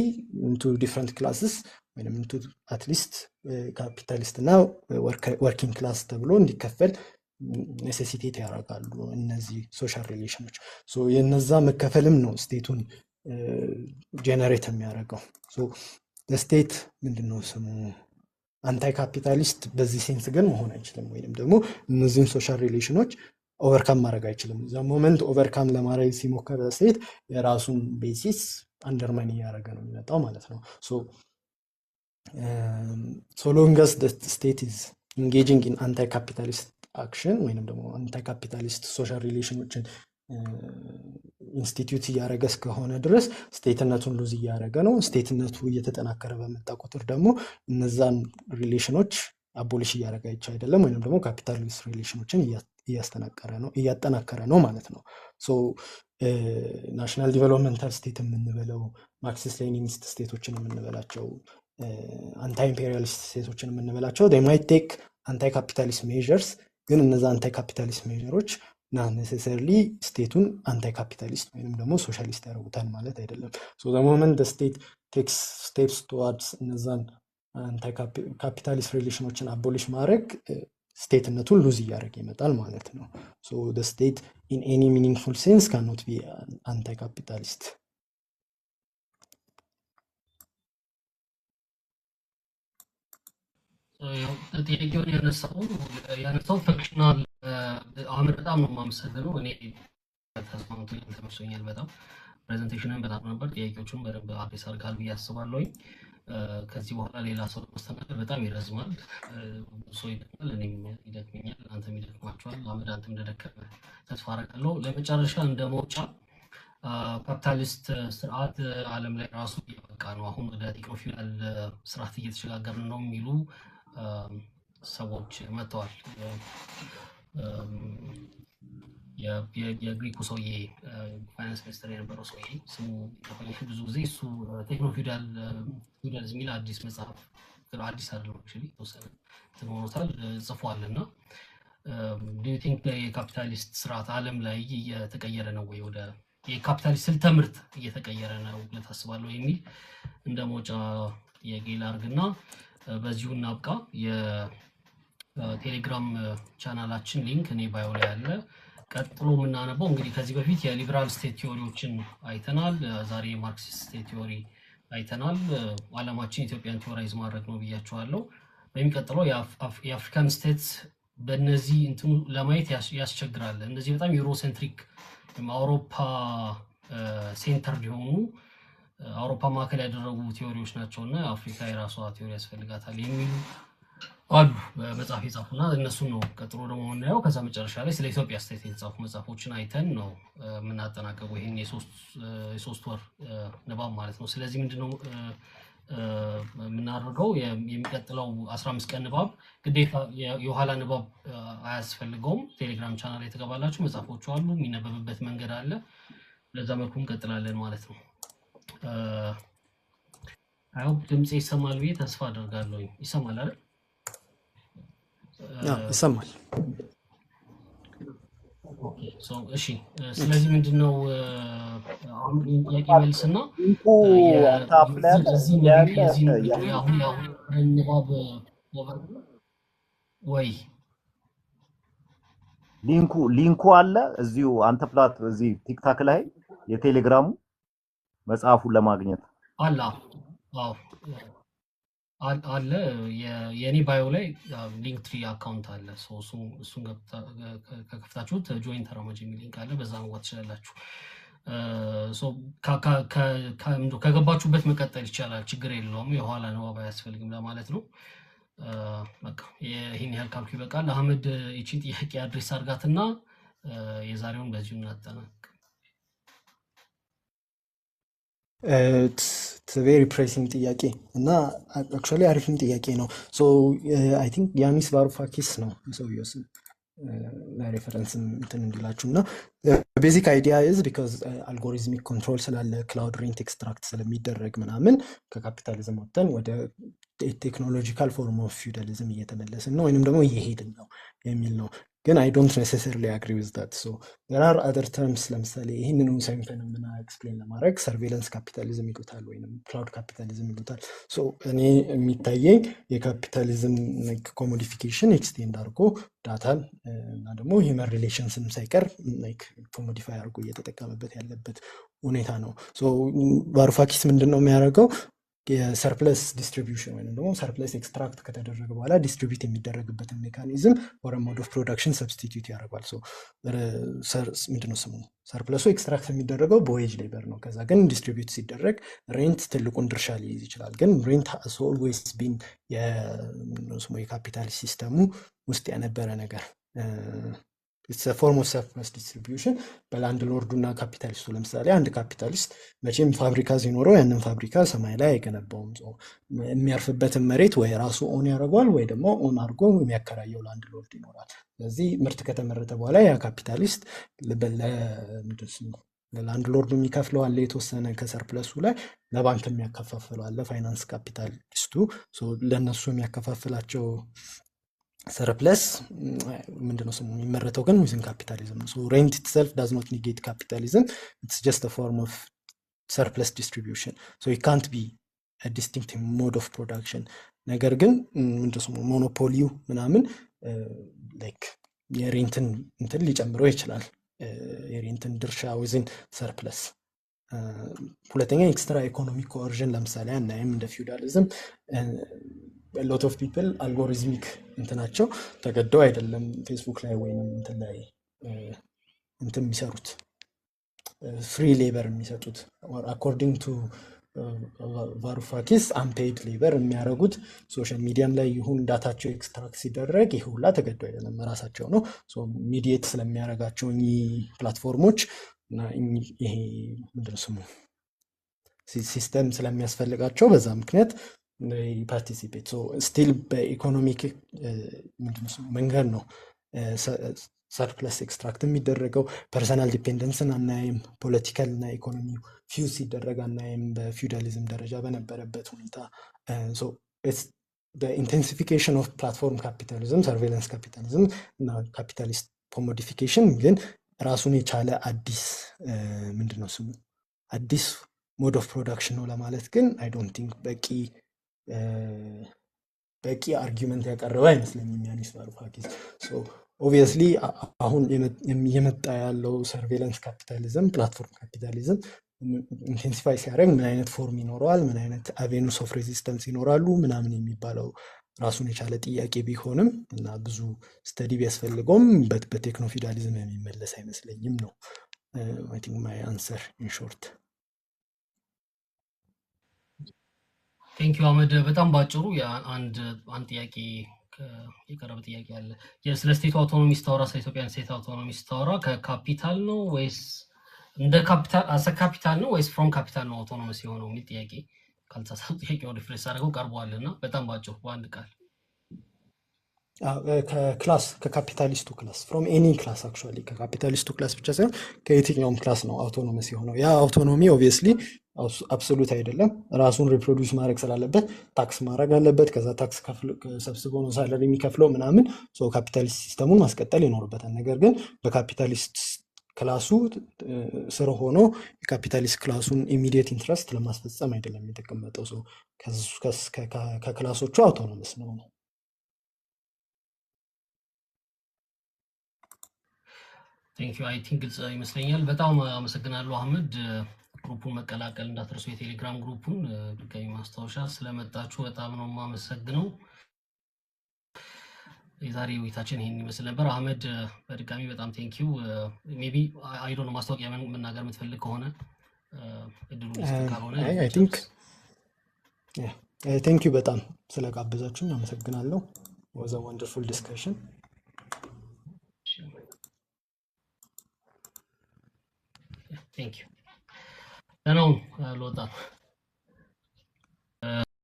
Speaker 2: ኢንቱ ዲፍረንት ክላስስ ወይም ኢንቱ አትሊስት ካፒታሊስት እና ወርኪንግ ክላስ ተብሎ እንዲከፈል ኔሴሲቴት ያደርጋሉ እነዚህ ሶሻል ሪሌሽኖች። ሶ የነዛ መከፈልም ነው ስቴቱን ጀነሬት የሚያደርገው። ሶ ስቴት ምንድነው ስሙ አንታይ ካፒታሊስት በዚህ ሴንስ ግን መሆን አይችልም፣ ወይም ደግሞ እነዚህን ሶሻል ሪሌሽኖች ኦቨርካም ማድረግ አይችልም። እዛ ሞመንት ኦቨርካም ለማድረግ ሲሞከር ስቴት የራሱን ቤሲስ አንደርማይን እያደረገ ነው የሚመጣው ማለት ነው። ሶ ሎንግ አስ ስቴት ኢዝ ኢንጌጂንግ ኢን አንታይ ካፒታሊስት አክሽን ወይም ደግሞ አንታይ ካፒታሊስት ሶሻል ሪሌሽኖችን ኢንስቲትዩት እያደረገ እስከሆነ ድረስ ስቴትነቱን ሉዝ እያደረገ ነው። ስቴትነቱ እየተጠናከረ በመጣ ቁጥር ደግሞ እነዛን ሪሌሽኖች አቦሊሽ እያደረገ አይደለም፣ ወይም ደግሞ ካፒታሊስት ሪሌሽኖችን እያጠናከረ ነው ማለት ነው። ሶ ናሽናል ዲቨሎፕመንታል ስቴት የምንበለው፣ ማርክሲስት ሌኒኒስት ስቴቶችን የምንበላቸው፣ አንታይ ኢምፔሪያሊስት ስቴቶችን የምንበላቸው they might take አንታይ ካፒታሊስት ሜዥርስ፣ ግን እነዛ አንታይ ካፒታሊስት ሜዥሮች not necessarily ስቴቱን አንታይ ካፒታሊስት ወይም ደግሞ ሶሻሊስት ያደርጉታል ማለት አይደለም። ሶ the moment the state takes steps towards እነዛን አንታይ ካፒታሊስት ሪሌሽኖችን አቦሊሽ ማድረግ ስቴትነቱን ሉዝ እያደረገ ይመጣል ማለት ነው። ሶ the state in any meaningful sense cannot be anti capitalist.
Speaker 1: ጥያቄውን ያነሳው ፈንክሽናል አሁን በጣም ነው የማመሰግነው። እኔ ተስማምቶኛል፣ ተመችቶኛል በጣም ፕሬዘንቴሽንን በጣም ነበር። ጥያቄዎቹን በደንብ አድሬስ አድርገሃል ብዬ አስባለሁኝ። ከዚህ በኋላ ሌላ ሰው ማስተናገድ በጣም ይረዝማል። ብዙ ሰው ይደክማል፣ እኔም ይደክመኛል፣ አንተም ይደክማቸዋል። አህመድ አንተም እንደደከመ ተስፋ አደርጋለሁ። ለመጨረሻ እንደ መውጫ ካፒታሊስት ስርዓት ዓለም ላይ ራሱ እየበቃ ነው፣ አሁን ወደ ቴክኖፊውዳል ስርዓት እየተሸጋገርን ነው የሚሉ ሰዎች መጥተዋል። የግሪኩ ሰውዬ ፋይናንስ ሚኒስትር የነበረው ሰውዬ ስሙ ጠፋኝ ብዙ ጊዜ። እሱ ቴክኖፊውዳሊዝም የሚል አዲስ መጽሐፍ አዲስ አይደለም የተወሰነ እንትን ሆኖታል ጽፏል። እና ዱ ዩ ቲንክ የካፒታሊስት ስርዓት ዓለም ላይ እየተቀየረ ነው ወይ ወደ የካፒታሊስት ስልተ ምርት እየተቀየረ ነው ብለህ ታስባለህ የሚል እንደ መውጫ ጥያቄ ላድርግና በዚሁ እናብቃ። የቴሌግራም ቻናላችን ሊንክ እኔ ባዮ ላይ አለ። ቀጥሎ የምናነበው እንግዲህ ከዚህ በፊት የሊበራል ስቴት ቲዎሪዎችን አይተናል። ዛሬ የማርክሲስት ስቴት ቲዎሪ አይተናል። ዓላማችን ኢትዮጵያን ቲዎራይዝ ማድረግ ነው ብያቸዋለሁ። በሚቀጥለው የአፍሪካን ስቴትስ በእነዚህ እንትኑ ለማየት ያስቸግራል። እነዚህ በጣም ዩሮሴንትሪክ አውሮፓ ሴንተር ሊሆኑ አውሮፓ ማዕከል ያደረጉ ቲዎሪዎች ናቸውና አፍሪካ የራሷ ቲዎሪ ያስፈልጋታል የሚሉ አሉ በመጽሐፍ የጻፉና እነሱን ነው ቀጥሎ ደግሞ የምናየው። ከዛ መጨረሻ ላይ ስለ ኢትዮጵያ ስቴት የተጻፉ መጽሐፎችን አይተን ነው የምናጠናቀቀው ይህን የሶስት ወር ንባብ ማለት ነው። ስለዚህ ምንድነው የምናደርገው? የሚቀጥለው 15 ቀን ንባብ ግዴታ የኋላ ንባብ አያስፈልገውም። ቴሌግራም ቻናል ላይ ተገባላችሁ፣ መጽሐፎቹ አሉ፣ የሚነበብበት መንገድ አለ። ለዛ መልኩ እንቀጥላለን ማለት ነው። አይሆፕ ድምጼ ይሰማል ብዬ ተስፋ አደርጋለሁ። ይሰማል አይደል?
Speaker 2: ይሰማል።
Speaker 1: እሺ፣ ስለዚህ ምንድነው አሁን ጥያቄ መልስና ንባብ ወይ
Speaker 6: ሊንኩ አለ እዚሁ አንተ ፕላት እዚህ ቲክታክ ላይ የቴሌግራሙ መጽሐፉን ለማግኘት
Speaker 1: አለ። አዎ አለ። የኔ ባዮ ላይ ሊንክ ትሪ አካውንት አለ። እሱን ከከፍታችሁት ጆይን ተራማጅ የሚል ሊንክ አለ። በዛ መግባት ትችላላችሁ። ከገባችሁበት መቀጠል ይቻላል፣ ችግር የለውም። የኋላ ንባብ አያስፈልግም ለማለት ነው። በቃ ይህን ያህል ካልኩ ይበቃል። አህመድ ይቺን ጥያቄ አድሬስ አድርጋትና የዛሬውን በዚሁ እናጠናቅ።
Speaker 2: ቬሪ ፕሬሲንግ ጥያቄ እና አክቹዋሊ አሪፍም ጥያቄ ነው። አይ ቲንክ ያኒስ ቫሩፋኪስ ነው የሰውየው ስም ለሬፈረንስም እንትን እንዲላችሁ እና ቤዚክ አይዲያ ኢዝ ቢካዝ አልጎሪዝሚክ ኮንትሮል ስላለ ክላውድ ሬንት ኤክስትራክት ስለሚደረግ ምናምን ከካፒታሊዝም ወጥተን ወደ ቴክኖሎጂካል ፎርም ኦፍ ፊውዳሊዝም እየተመለስን ነው ወይንም ደግሞ እየሄድን ነው የሚል ነው። ግን አይ ዶንት ኔሴሰርሊ አግሪ ዊዝ ዳት። ሶ ዜር አር አዘር ተርምስ። ለምሳሌ ይህንኑ ሳይም ፌኖሜና ኤክስፕሌን ለማድረግ ሰርቬለንስ ካፒታሊዝም ይሉታል ወይም ክላውድ ካፒታሊዝም ይሉታል። ሶ እኔ የሚታየኝ የካፒታሊዝም ኮሞዲፊኬሽን ኤክስቴንድ አድርጎ ዳታን እና ደግሞ ሂውመን ሪሌሽንስም ሳይቀር ኮሞዲፋይ አድርጎ እየተጠቀመበት ያለበት ሁኔታ ነው። ሶ ቫሩፋኪስ ምንድን ነው የሚያደርገው? የሰርፕለስ ዲስትሪቢዩሽን ወይም ደግሞ ሰርፕለስ ኤክስትራክት ከተደረገ በኋላ ዲስትሪቢዩት የሚደረግበትን ሜካኒዝም ወር ሞድ ኦፍ ፕሮዳክሽን ሰብስቲቱት ያደርጋል። ምንድነው ስሙ? ሰርፕለሱ ኤክስትራክት የሚደረገው በዌጅ ሌበር ነው። ከዛ ግን ዲስትሪቢዩት ሲደረግ ሬንት ትልቁን ድርሻ ሊይዝ ይችላል። ግን ሬንት ሃዝ ኦልዌይስ ቢን የካፒታል ሲስተሙ ውስጥ የነበረ ነገር ፎርም ኦፍ ሰርፕለስ ዲስትሪቢዩሽን በላንድ ሎርዱ እና ካፒታሊስቱ። ለምሳሌ አንድ ካፒታሊስት መቼም ፋብሪካ ሲኖረው ያንን ፋብሪካ ሰማይ ላይ አይገነባውም። የሚያርፍበትን መሬት ወይ ራሱ ኦን ያደርገዋል ወይ ደግሞ ኦን አድርጎ የሚያከራየው ላንድ ሎርድ ይኖራል። ስለዚህ ምርት ከተመረተ በኋላ ያ ካፒታሊስት ለላንድ ሎርዱ የሚከፍለው አለ የተወሰነ ከሰርፕለሱ ላይ፣ ለባንክ የሚያከፋፍለው አለ ፋይናንስ ካፒታሊስቱ። ለእነሱ የሚያከፋፍላቸው ሰርፕለስ ምንድነው ስሙ የሚመረተው ግን ዊዝን ካፒታሊዝም ነው። ሬንት ኢትሰልፍ ዳዝ ኖት ኒጌት ካፒታሊዝም፣ ኢትስ ጀስት አ ፎርም ኦፍ ሰርፕለስ ዲስትሪቢዩሽን። ኢት ካንት ቢ አ ዲስቲንክቲቭ ሞድ ኦፍ ፕሮዳክሽን። ነገር ግን ምንድነው ስሙ ሞኖፖሊው ምናምን ላይክ የሬንትን እንትን ሊጨምረው ይችላል፣ የሬንትን ድርሻ ዊዝን ሰርፕለስ። ሁለተኛ ኤክስትራ ኢኮኖሚክ ኮርዥን ለምሳሌ አናይም እንደ ፊውዳሊዝም። ሎት ኦፍ ፒፕል አልጎሪዝሚክ እንትናቸው ተገደው አይደለም ፌስቡክ ላይ ወይም እንትን ላይ እንትን የሚሰሩት ፍሪ ሌበር የሚሰጡት አኮርዲንግ ቱ ቫሩፋኪስ አንፔይድ ሌበር የሚያደርጉት ሶሻል ሚዲያም ላይ ይሁን ዳታቸው ኤክስትራክት ሲደረግ ይህ ሁላ ተገዶ አይደለም፣ ራሳቸው ነው ሚዲየት ስለሚያደርጋቸው ፕላትፎርሞች እና ይሄ ምንድን ስሙ ሲስተም ስለሚያስፈልጋቸው በዛ ምክንያት ፓርቲሲፔት ስቲል በኢኮኖሚክ መንገድ ነው ሰርፕለስ ኤክስትራክት የሚደረገው። ፐርሰናል ዲፔንደንስን አናይም። ፖለቲካል እና ኢኮኖሚ ፊውዝ ሲደረግ አናይም በፊውዳሊዝም ደረጃ በነበረበት ሁኔታ። ኢንቴንሲፊኬሽን ኦፍ ፕላትፎርም ካፒታሊዝም፣ ሰርቬይለንስ ካፒታሊዝም እና ካፒታሊስት ኮሞዲፊኬሽን ግን ራሱን የቻለ አዲስ ምንድነው ስሙ አዲስ ሞድ ኦፍ ፕሮዳክሽን ነው ለማለት ግን አይ ዶንት ቲንክ በቂ አርጊመንት ያቀረበ አይመስለኝም ያኒስ ቫሩፋኪስ። ኦብቪየስሊ አሁን የመጣ ያለው ሰርቬይለንስ ካፒታሊዝም ፕላትፎርም ካፒታሊዝም ኢንቴንሲፋይ ሲያደርግ ምን አይነት ፎርም ይኖረዋል፣ ምን አይነት አቬኑስ ኦፍ ሬዚስተንስ ይኖራሉ ምናምን የሚባለው ራሱን የቻለ ጥያቄ ቢሆንም እና ብዙ ስተዲ ቢያስፈልገውም በቴክኖ ፊውዳሊዝም የሚመለስ አይመስለኝም ነው አይ ቲንክ ማይ አንሰር ኢን ሾርት።
Speaker 1: ቴንክ ዩ አህመድ። በጣም ባጭሩ አንድ ጥያቄ የቀረበ ጥያቄ አለ። ስለ ስቴት አውቶኖሚ ስታወራ፣ ስለ ኢትዮጵያን ስቴት አውቶኖሚ ስታወራ ከካፒታል ነው ወይስ እንደ ካፒታል አሰ ካፒታል ነው ወይስ ፍሮም ካፒታል ነው አውቶኖመስ የሆነው የሚል ጥያቄ ካልተሳሳትኩ ጥያቄው ሪፍሬስ አድርገው ቀርቧልና በጣም ባጭሩ በአንድ ቃል
Speaker 2: ከክላስ ከካፒታሊስቱ ክላስ ፍሮም ኤኒ ክላስ አክቹዋሊ ከካፒታሊስቱ ክላስ ብቻ ሳይሆን ከየትኛውም ክላስ ነው አውቶኖመስ የሆነው። ያ አውቶኖሚ ኦብቪየስሊ አብሶሉት አይደለም። ራሱን ሪፕሮዲውስ ማድረግ ስላለበት ታክስ ማድረግ አለበት። ከዛ ታክስ ሰብስቦ ነው ሳለሪ የሚከፍለው ምናምን። ካፒታሊስት ሲስተሙን ማስቀጠል ይኖርበታል። ነገር ግን በካፒታሊስት ክላሱ ስር ሆኖ የካፒታሊስት ክላሱን ኢሚዲየት ኢንትረስት ለማስፈጸም አይደለም የተቀመጠው። ከክላሶቹ አውቶኖመስ ነው።
Speaker 1: ቴንክ ዩ። አይ ቲንክ ግልጽ ይመስለኛል። በጣም አመሰግናለሁ አህመድ። ግሩፑን መቀላቀል እንዳትረሱ፣ የቴሌግራም ግሩፑን። ድጋሚ ማስታወሻ ስለመጣችሁ በጣም ነው የማመሰግነው። የዛሬ ውይይታችን ይሄን ይመስል ነበር። አህመድ በድጋሚ በጣም ቴንክ ዩ። ሜቢ አይ ዶንት ኖ ማስታወቂያ መናገር የምትፈልግ ከሆነ እድሉ ይስጥ፣ ካልሆነ
Speaker 2: አይ ቲንክ ቴንክ ዩ በጣም ስለጋበዛችሁኝ አመሰግናለሁ። was a wonderful discussion.
Speaker 1: Thank you. Then on, Lota.